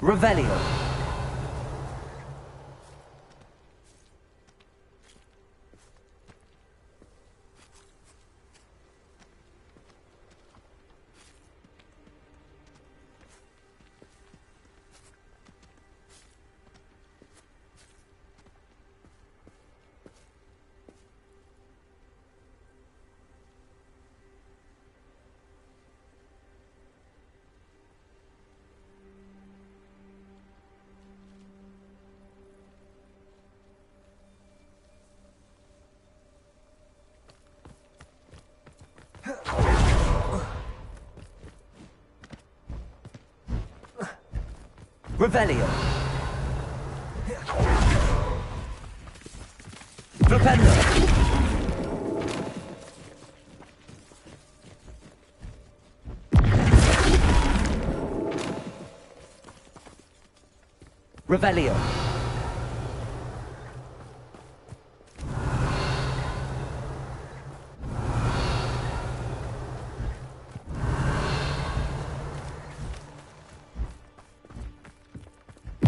Revelio. Revelio. Flipendo. Revelio.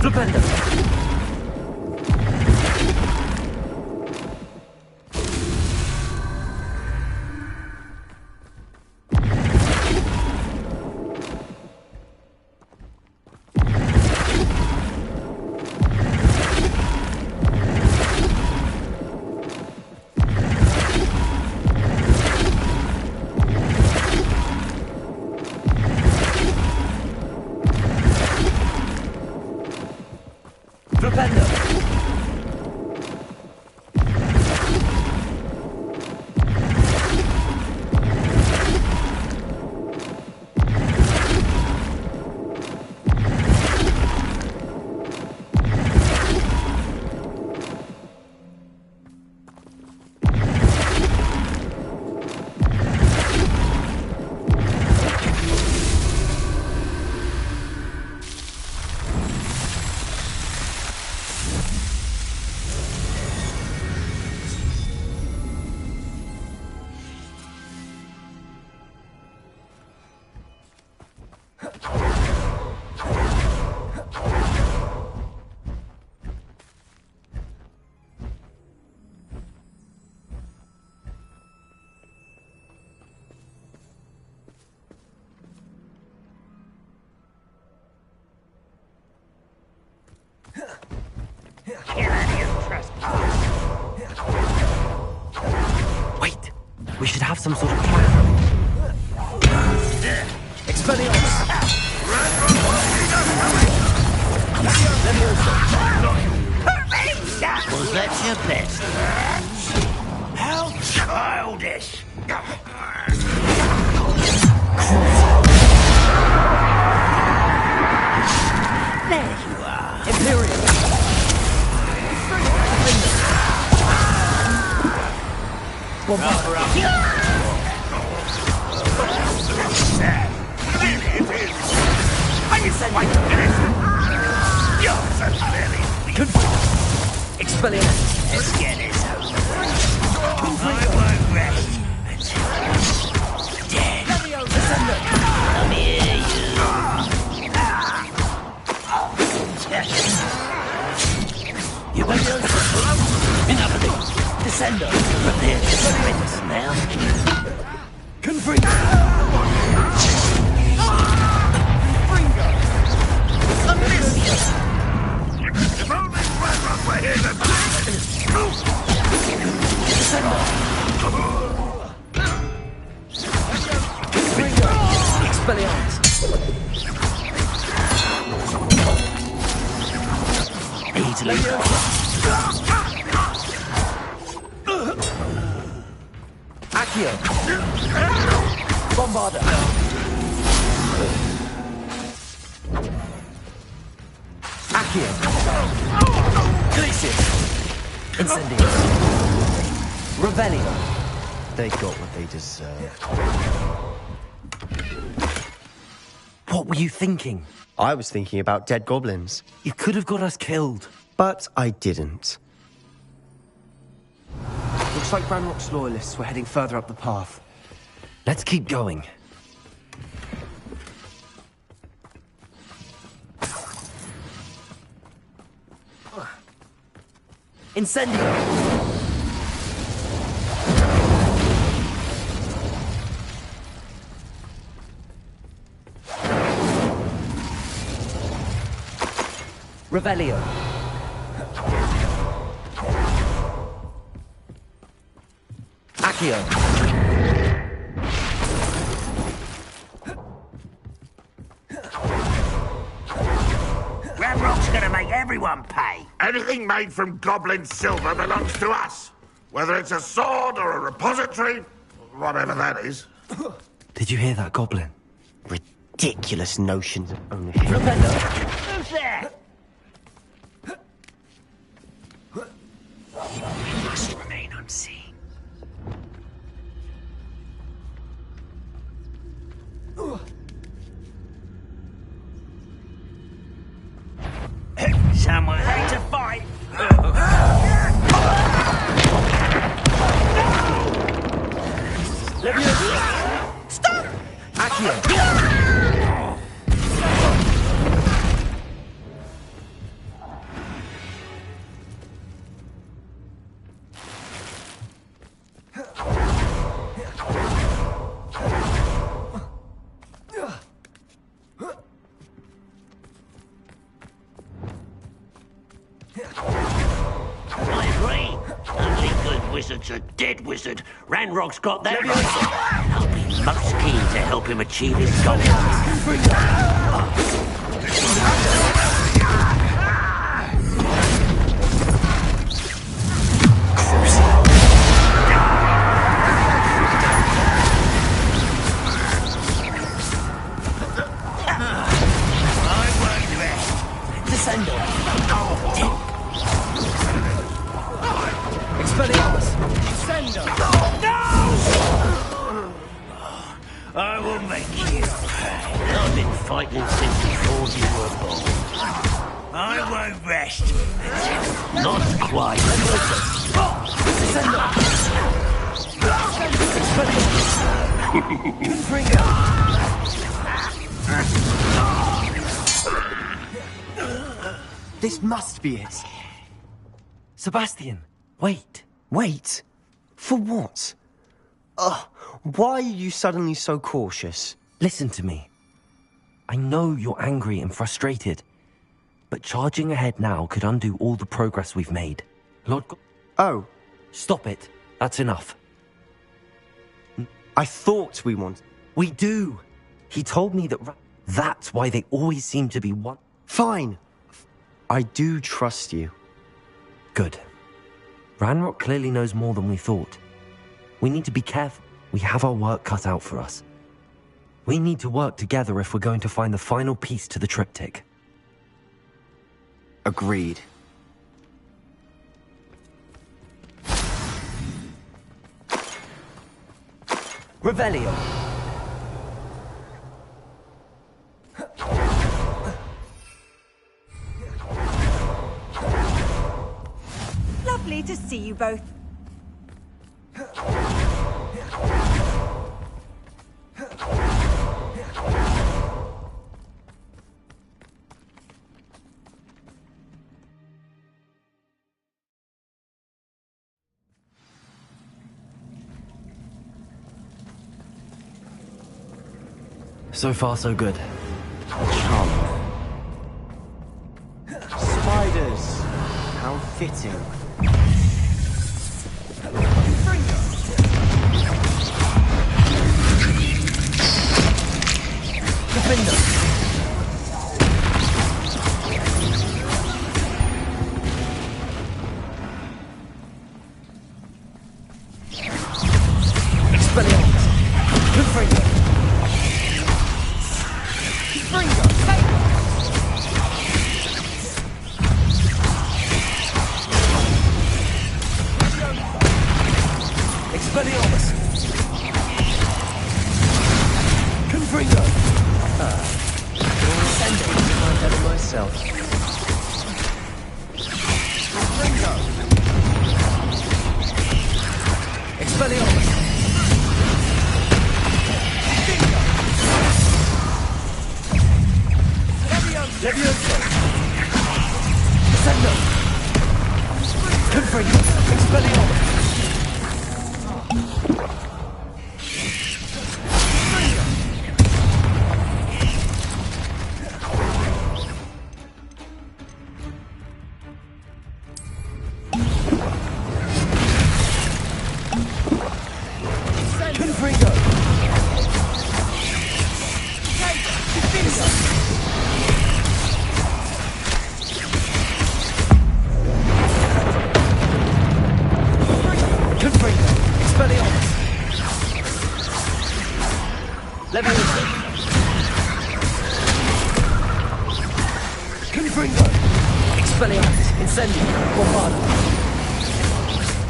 Flipendo. Flipendo. Wait, we should have some sort of plan. Expelliarmus! Was that your best? How childish! There you are. Imperial! Cover up. Expelliarmus! Let's get this over. I won't rest until you're dead. Come here, you. You better They're just bits now. Confringo! If only Ranrock were here Expelliarmus! Easily. Accio! Bombarda! Accio! Glacius! Incendio! Revelio! They got what they deserved. What were you thinking? I was thinking about dead goblins. You could have got us killed. But I didn't. Looks like Ranrock's loyalists were heading further up the path. Let's keep going. Incendio! Revelio. Accio. Ranrock's gonna make everyone pay. Anything made from goblin silver belongs to us. Whether it's a sword or a repository, whatever that is. Did you hear that, Goblin? Ridiculous notions of ownership. Who's there? We must remain unseen. Someone hate to fight. Stop! Accio! Wizard's a dead wizard. Ranrock's got that right. I'll be most keen to help him achieve his goals. Expelliarmus! I will make you pay. I've been fighting since before you were born. I won't rest. Not quite. This must be it. Sebastian, wait. Wait? For what? Why are you suddenly so cautious? Listen to me. I know you're angry and frustrated, but charging ahead now could undo all the progress we've made. Oh. Stop it. That's enough. I thought we wanted... We do. He told me that... That's why they always seem to be one... Fine. I do trust you. Good. Ranrock clearly knows more than we thought. We need to be careful. We have our work cut out for us. We need to work together if we're going to find the final piece to the triptych. Agreed. Revelio. Lovely to see you both. So far, so good. Charming. Spiders! How fitting. Defender! Expelliarmus! Confringo! Confringo! Expelliarmus! Confringo! Send it. I'm better myself. Confringo! Expelliarmus! Levioso! Descendo! Confringo! Expelliarmus! Confringo! Confringo! Expelliarmus! Levioso! Confringo! Expelliarmus! Incendio! Bombardo!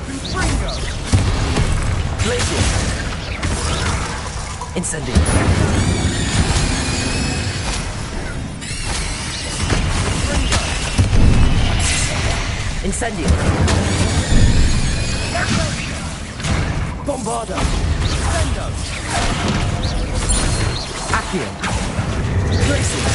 Confringo! Glacier! Incendio! Incendio! Bombardo! Incendio! Accio! Glacier!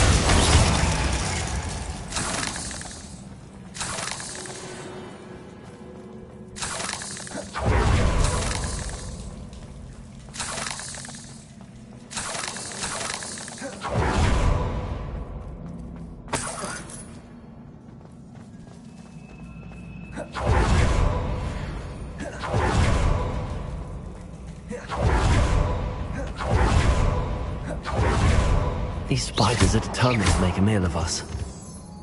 These spiders are determined to make a meal of us.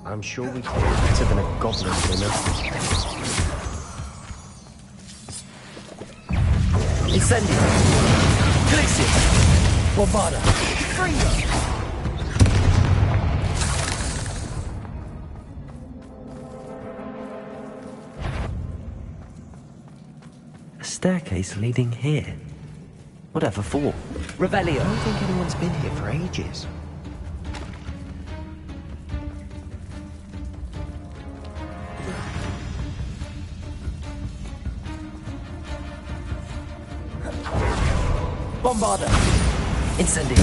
I'm sure we can better than a goblin dinner. Incendio! Glacier! Bombarda! Fringo! A staircase leading here. Whatever for? Revelio! I don't think anyone's been here for ages. Bombarda! Incendio!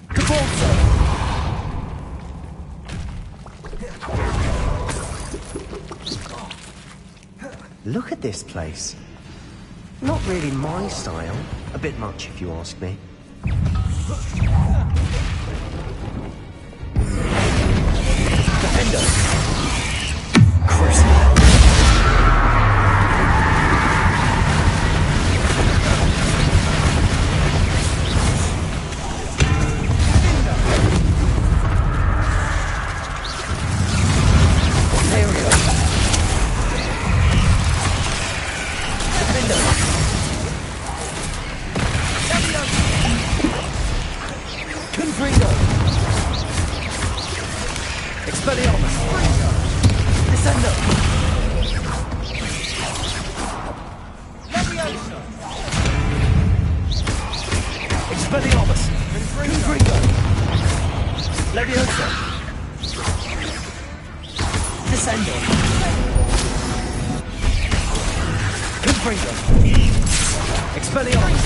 Cabolso! Look at this place. Not really my style. A bit much, if you ask me. Defender! Confringo! Expelliarmus! Descendo! Levioso! Expelliarmus! Confringo! Levioso! Descendo! Confringo! Expelliarmus!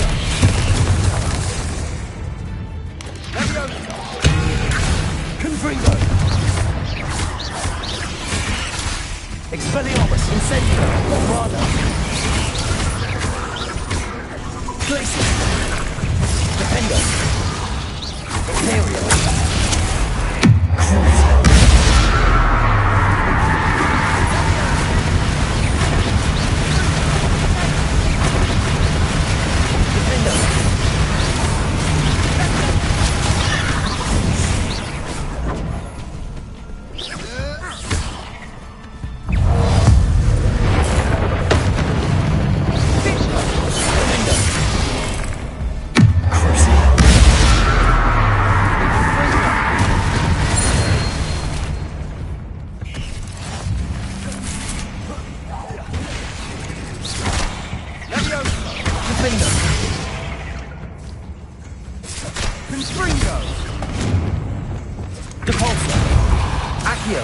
Confringo! Expelliarmus! Incendio! Finder! Confringo! Depulsor! Accio!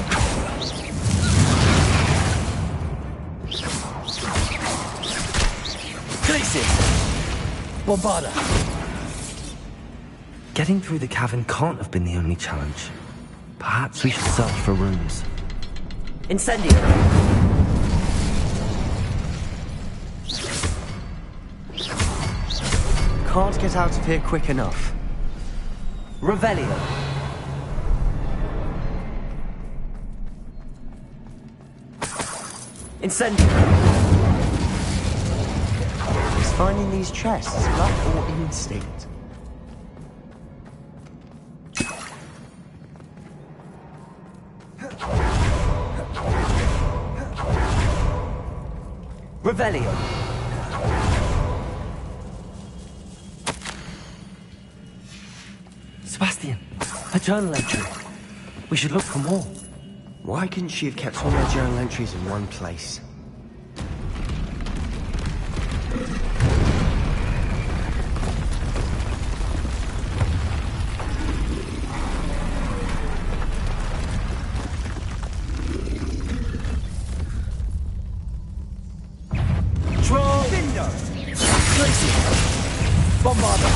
Glacius! Bombarda! Getting through the cavern can't have been the only challenge. Perhaps we should search for rooms. Incendio! Can't get out of here quick enough. Revelio! Incendio! Is finding these chests luck or instinct? Revelio! Sebastian, a journal entry. We should look for more. Why couldn't she have kept all her journal entries in one place? Bombarda!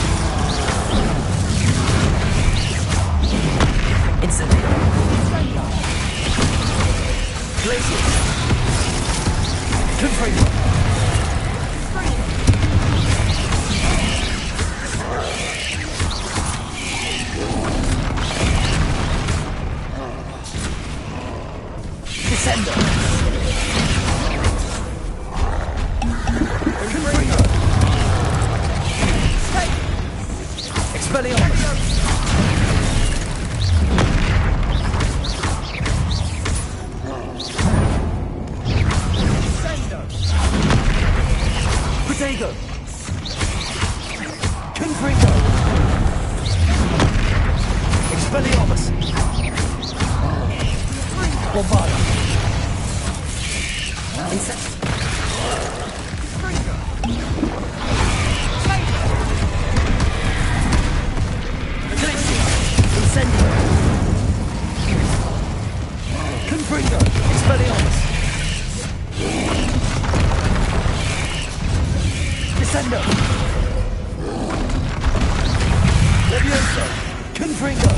Incendio! Glacius! Confringo! Descendo! Confringo! Expelliarmus! Protego! Confringo! Expelliarmus! Bombarda! Insect! Incendio! Confringo! Expelliarmus! Descendo! Levioso! Confringo!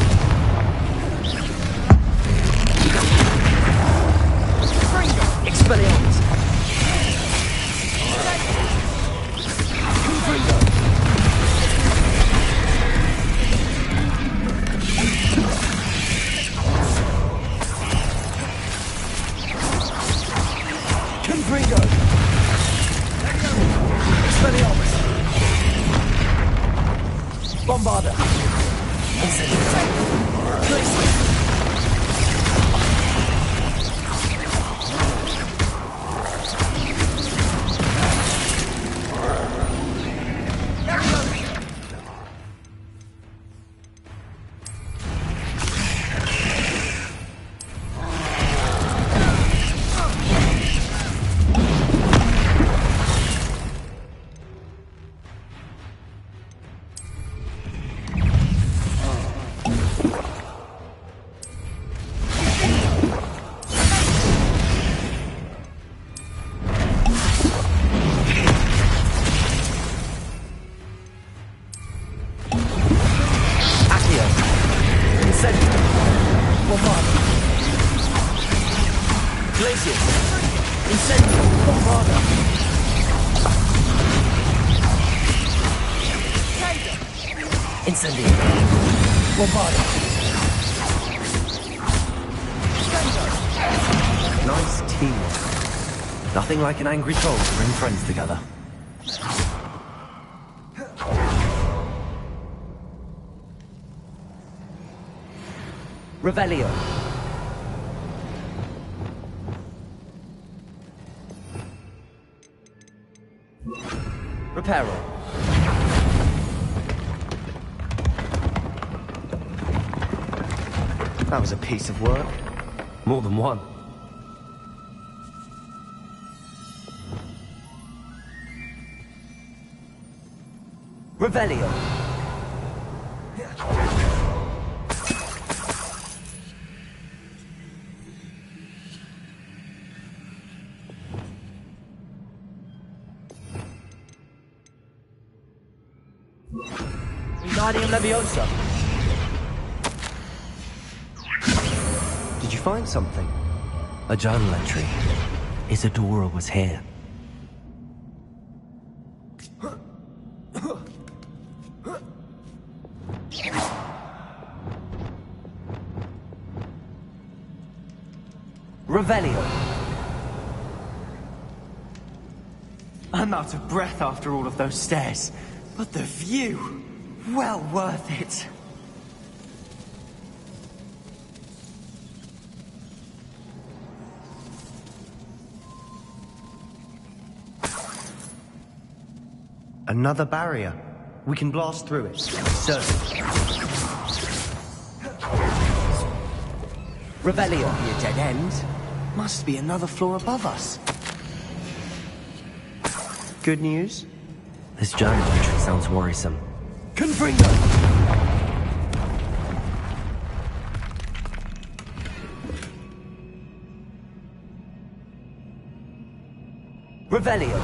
Expelliarmus! Confringo! Confringo! Expelliarmus! Bombarda! Incendio! Glacius! Incendio! Bombarda! Nice teamwork. Nothing like an angry troll to bring friends together. Revelio! Reparo! That was a piece of work. More than one. Revelio. Wingardium Leviosa. Did you find something? A journal entry. Isadora was here. Revelio. I'm out of breath after all of those stairs, but the view, well worth it. Another barrier. We can blast through it. Certainly. Revelio. Be a dead end. Must be another floor above us. Good news? This journal entry sounds worrisome. Confringo! Revelio.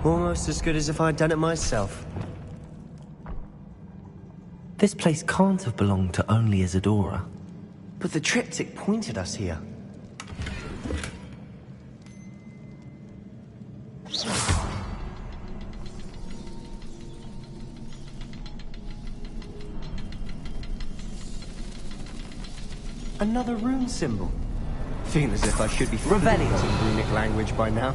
Almost as good as if I'd done it myself. This place can't have belonged to only Isadora. But the triptych pointed us here. Another rune symbol. Feel as if I should be fluent in runic language by now.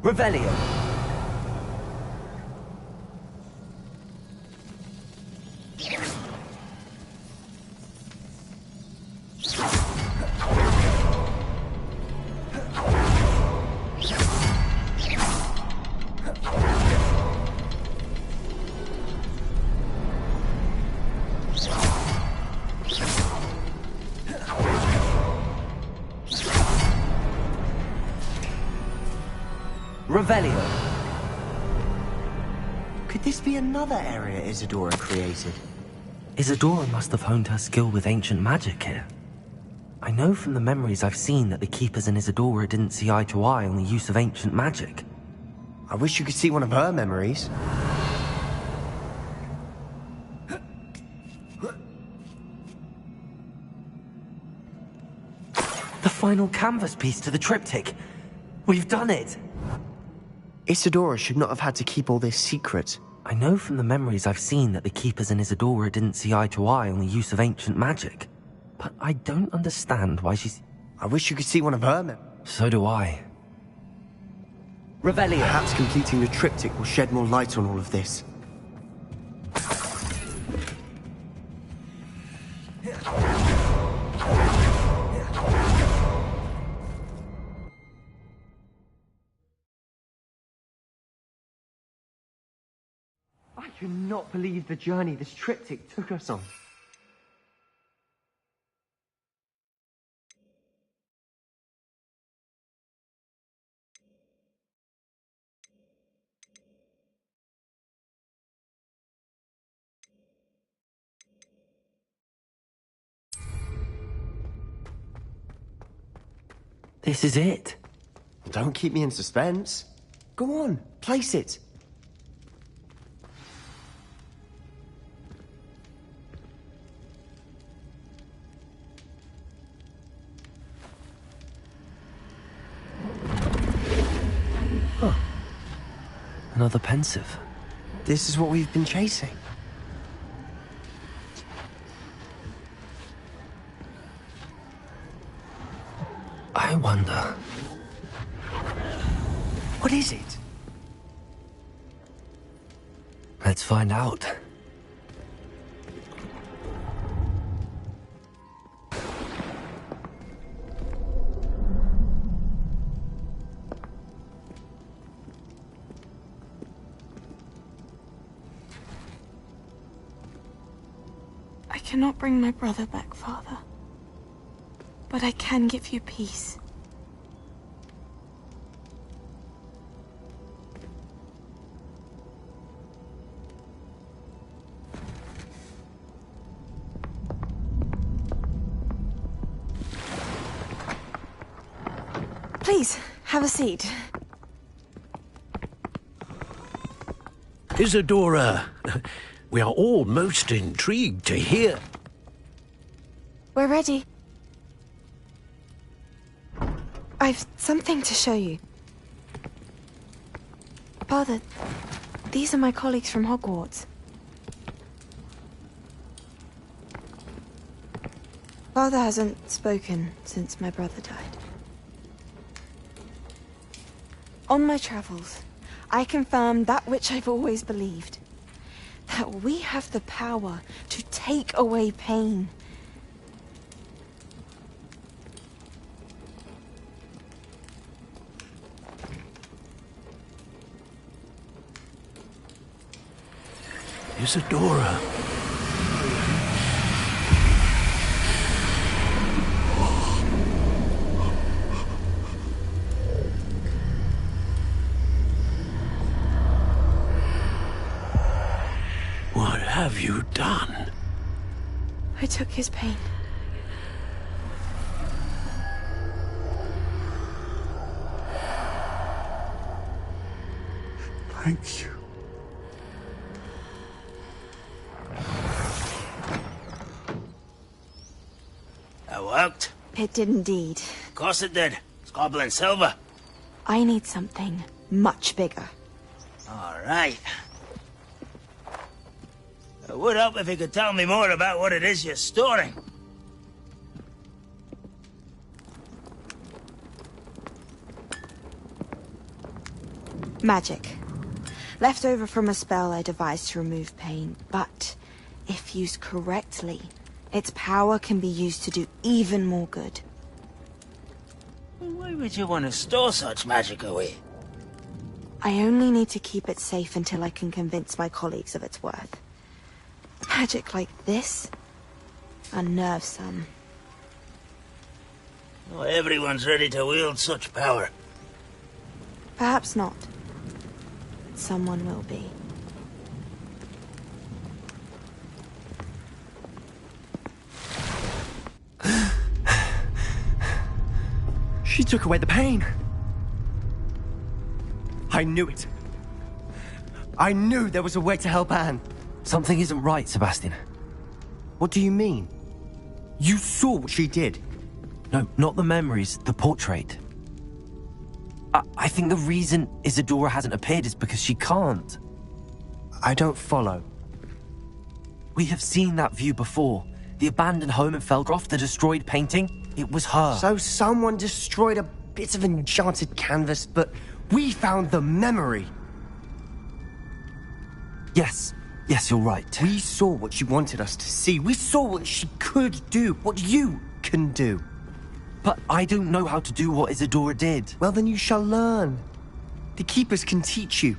Revelio. Revelio. Could this be another area Isadora created? Isadora must have honed her skill with ancient magic here. I know from the memories I've seen that the Keepers and Isadora didn't see eye to eye on the use of ancient magic. I wish you could see one of her memories. The final canvas piece to the triptych. We've done it! Isadora should not have had to keep all this secret. I know from the memories I've seen that the Keepers and Isadora didn't see eye to eye on the use of ancient magic. But I don't understand why she's... I wish you could see one of her memories. So do I. Revelio. Perhaps completing the triptych will shed more light on all of this. I cannot believe the journey this triptych took us on. This is it. Don't keep me in suspense. Go on, place it. Huh. Another pensive. This is what we've been chasing. I wonder... What is it? Let's find out. cannot bring my brother back, Father. But I can give you peace. Please, have a seat. Isadora, we are all most intrigued to hear. We're ready. I've something to show you. Father, these are my colleagues from Hogwarts. Father hasn't spoken since my brother died. On my travels, I confirmed that which I've always believed. That we have the power to take away pain. Isadora. What have you done? I took his pain. Thank you. That worked. It did indeed. Of course it did. It's goblin silver. I need something much bigger. All right. It would help if you could tell me more about what it is you're storing. Magic. Left over from a spell I devised to remove pain, but if used correctly, its power can be used to do even more good. Why would you want to store such magic away? I only need to keep it safe until I can convince my colleagues of its worth. Magic like this unnerves some. Not everyone's ready to wield such power. Perhaps not. Someone will be. She took away the pain. I knew it. I knew there was a way to help Anne. Something isn't right, Sebastian. What do you mean? You saw what she did. No, not the memories, the portrait. I think the reason Isadora hasn't appeared is because she can't. I don't follow. We have seen that view before. The abandoned home in Felgroth, the destroyed painting, it was her. So someone destroyed a bit of enchanted canvas, but we found the memory. Yes, you're right. We saw what she wanted us to see. We saw what she could do, what you can do. But I don't know how to do what Isadora did. Well, then you shall learn. The Keepers can teach you.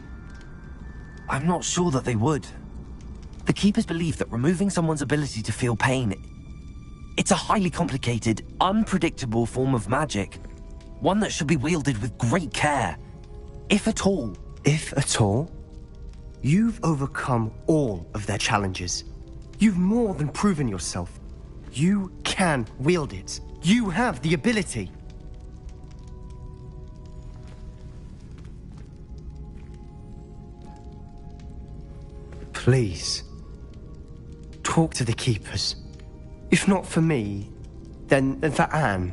I'm not sure that they would. The Keepers believe that removing someone's ability to feel pain, it's a highly complicated, unpredictable form of magic. One that should be wielded with great care. If at all. If at all? You've overcome all of their challenges. You've more than proven yourself. You can wield it. You have the ability. Please, talk to the Keepers. If not for me, then for Anne.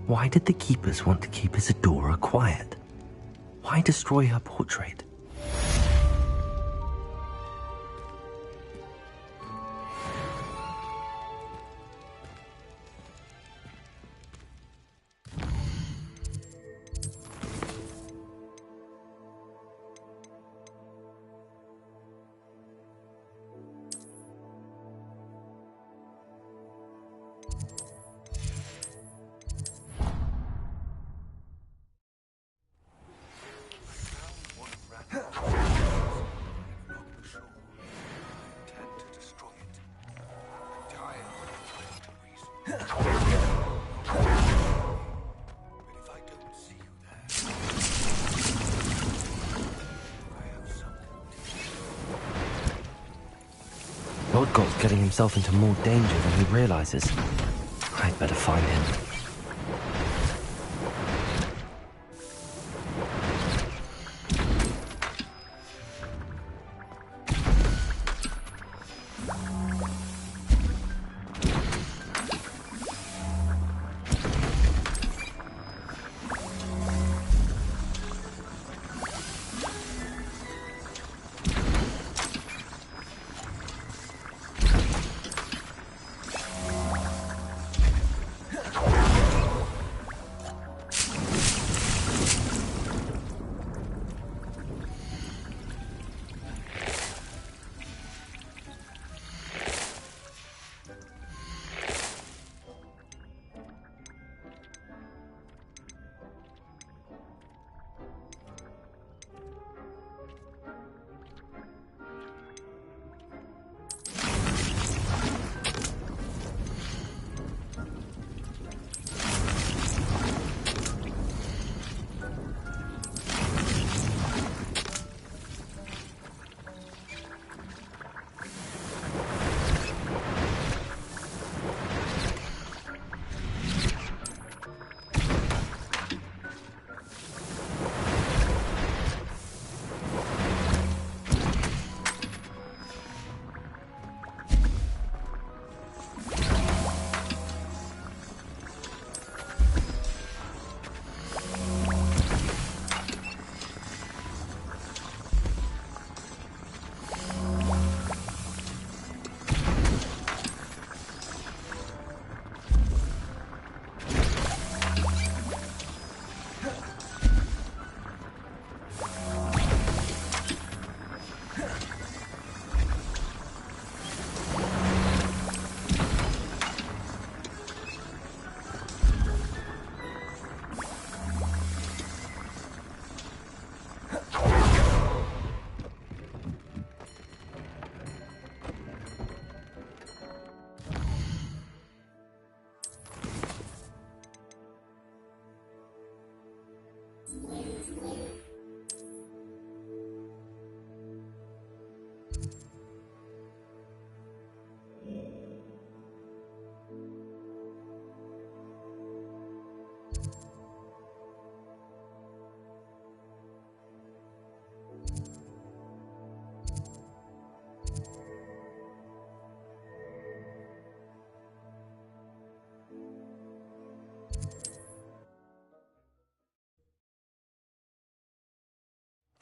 Why did the Keepers want to keep Isadora quiet? Why destroy her portrait? Hogwart's getting himself into more danger than he realizes. I'd better find him.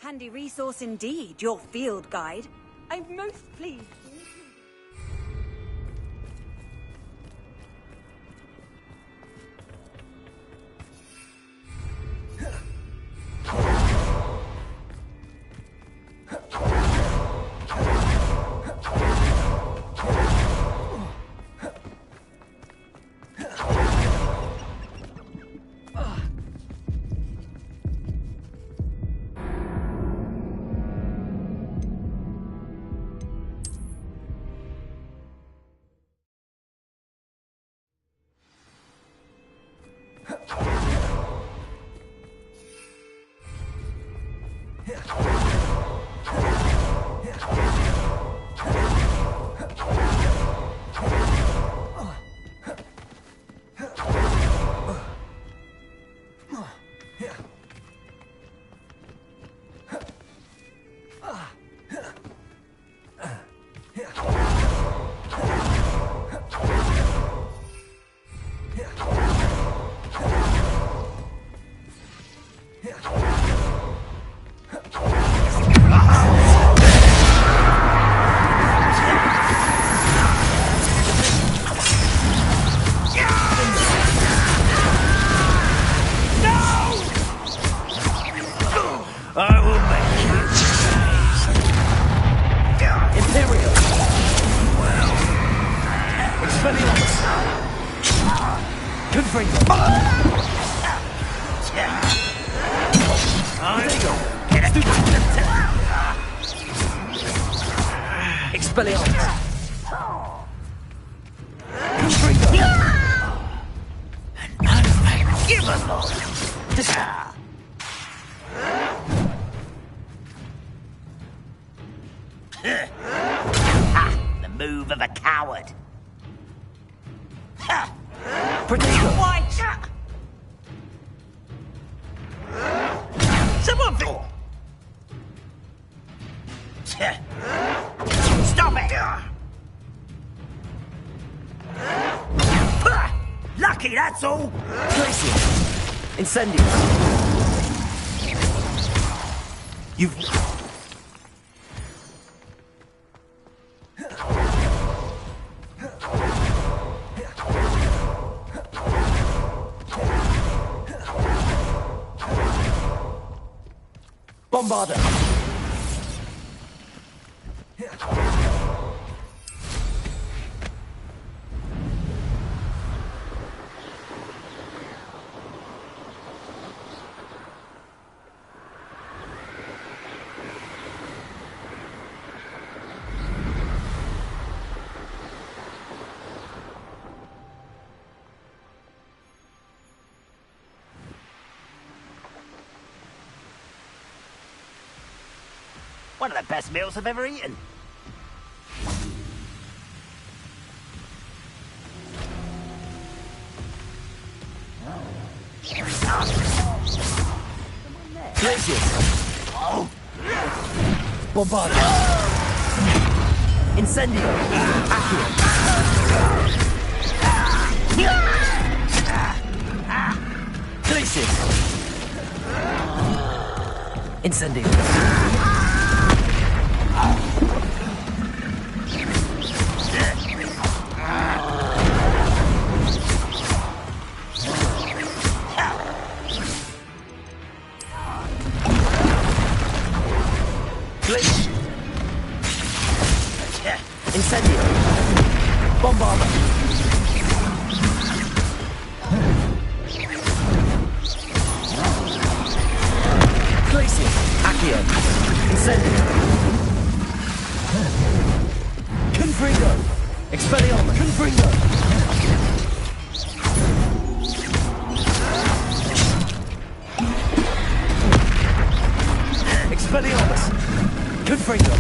Handy resource indeed, your field guide. I'm most pleased. The move of a coward. Protego! White! Someone Stop it! Lucky, that's all! Glacier! Incendio! You've... Bombarder! One of the best meals I've ever eaten. Glacier! Oh. Bombarder! Incendio! Accio! Glacier! Incendio! Incendio! Bombarder! Glacier! Accio! Incendio! Confringo! Expelliarmus! Confringo! Expelliarmus! Confringo!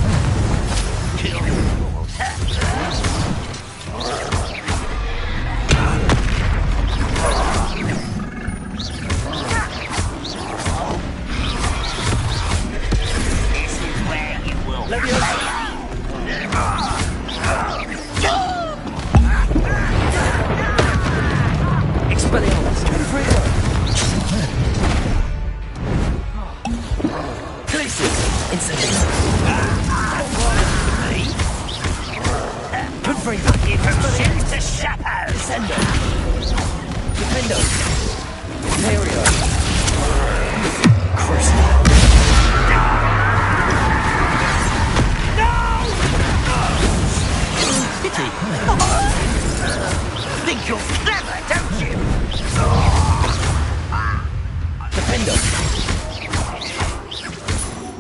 Expelliarmus! Confringo! Glacier! Incendio! Confringo! Shoot to chapeau! Descendo! Defendo! Imperio! Crucible! Pity! Think you're clever, don't you? Defendo!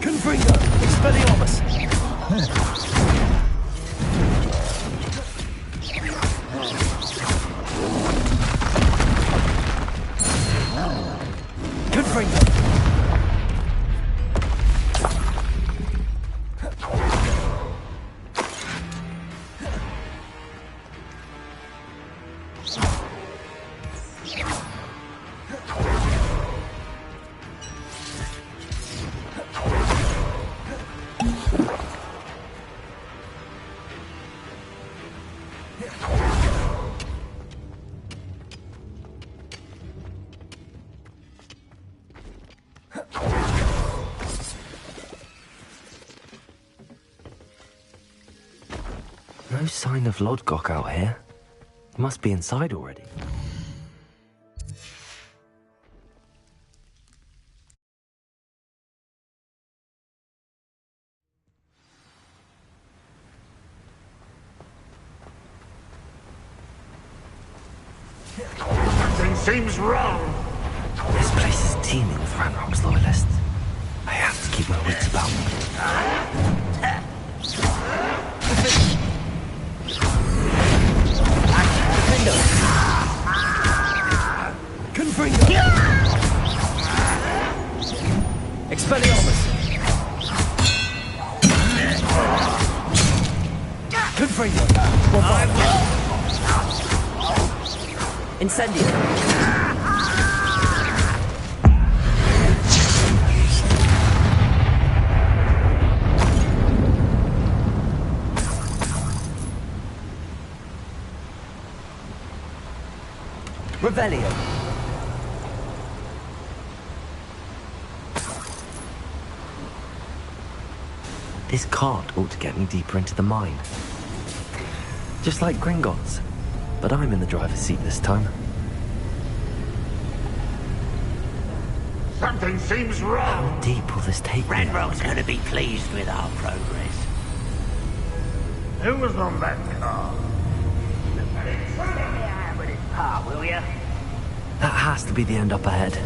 Confringo! Expelliarmus! Confringo! No sign of Lodgok out here. He must be inside already. Something seems wrong. This place is teeming with Ranrock's loyalists. I have to keep my wits about me. Confringo! Expelliarmus! Confringo. Incendio. Revelio. This cart ought to get me deeper into the mine. Just like Gringotts. But I'm in the driver's seat this time. Something seems wrong. How deep will this take me? Ranrock's going to be pleased with our progress. Who was on that car? Will you? That has to be the end up ahead.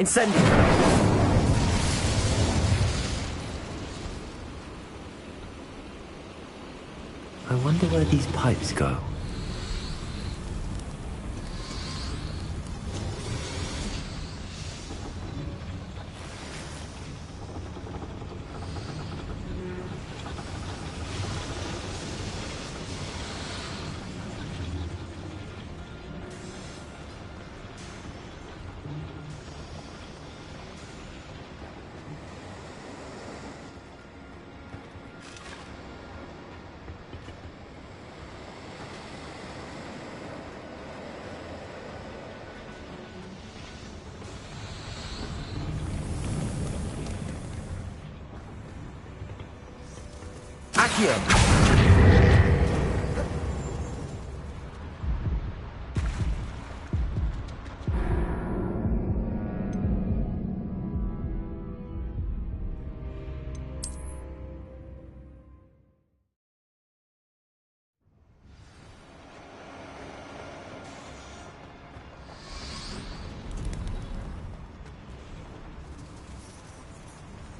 Incendio! I wonder where these pipes go.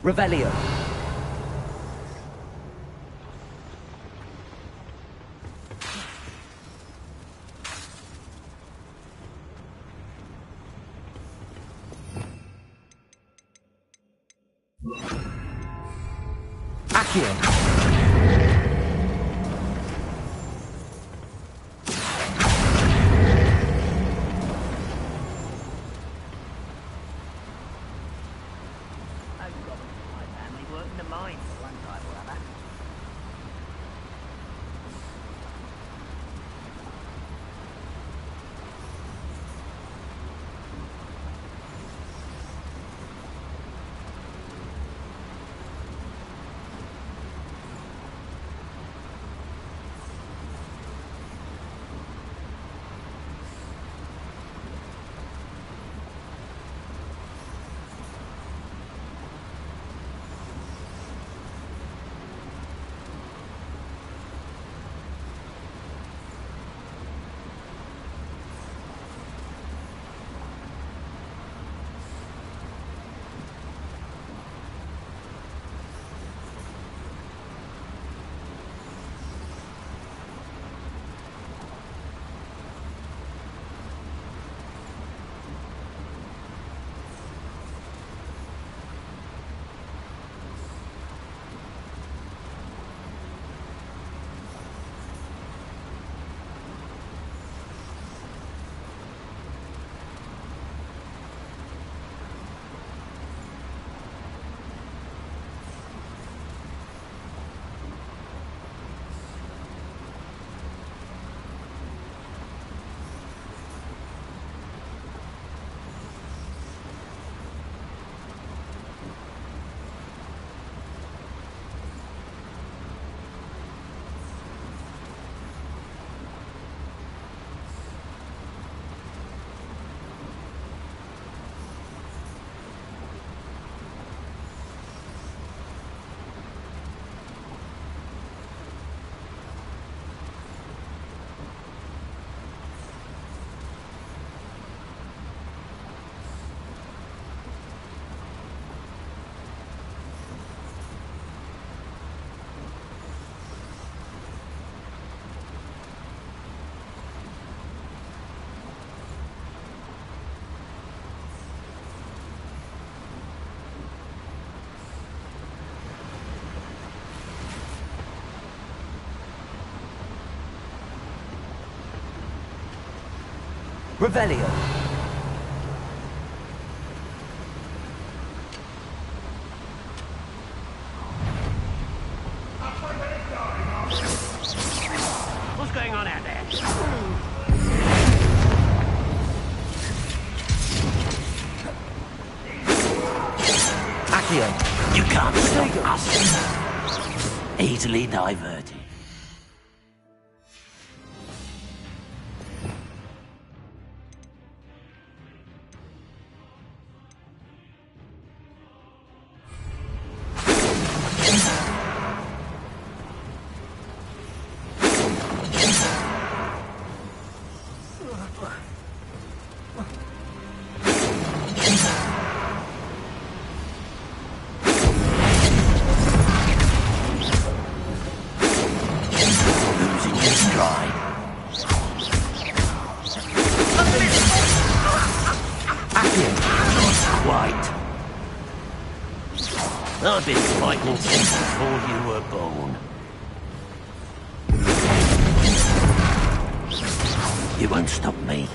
Revelio. Accio. Revelio. What's going on out there? Accio. You can't stop us. Easily diverted. right. I've been fighting since before you were born. You won't stop me.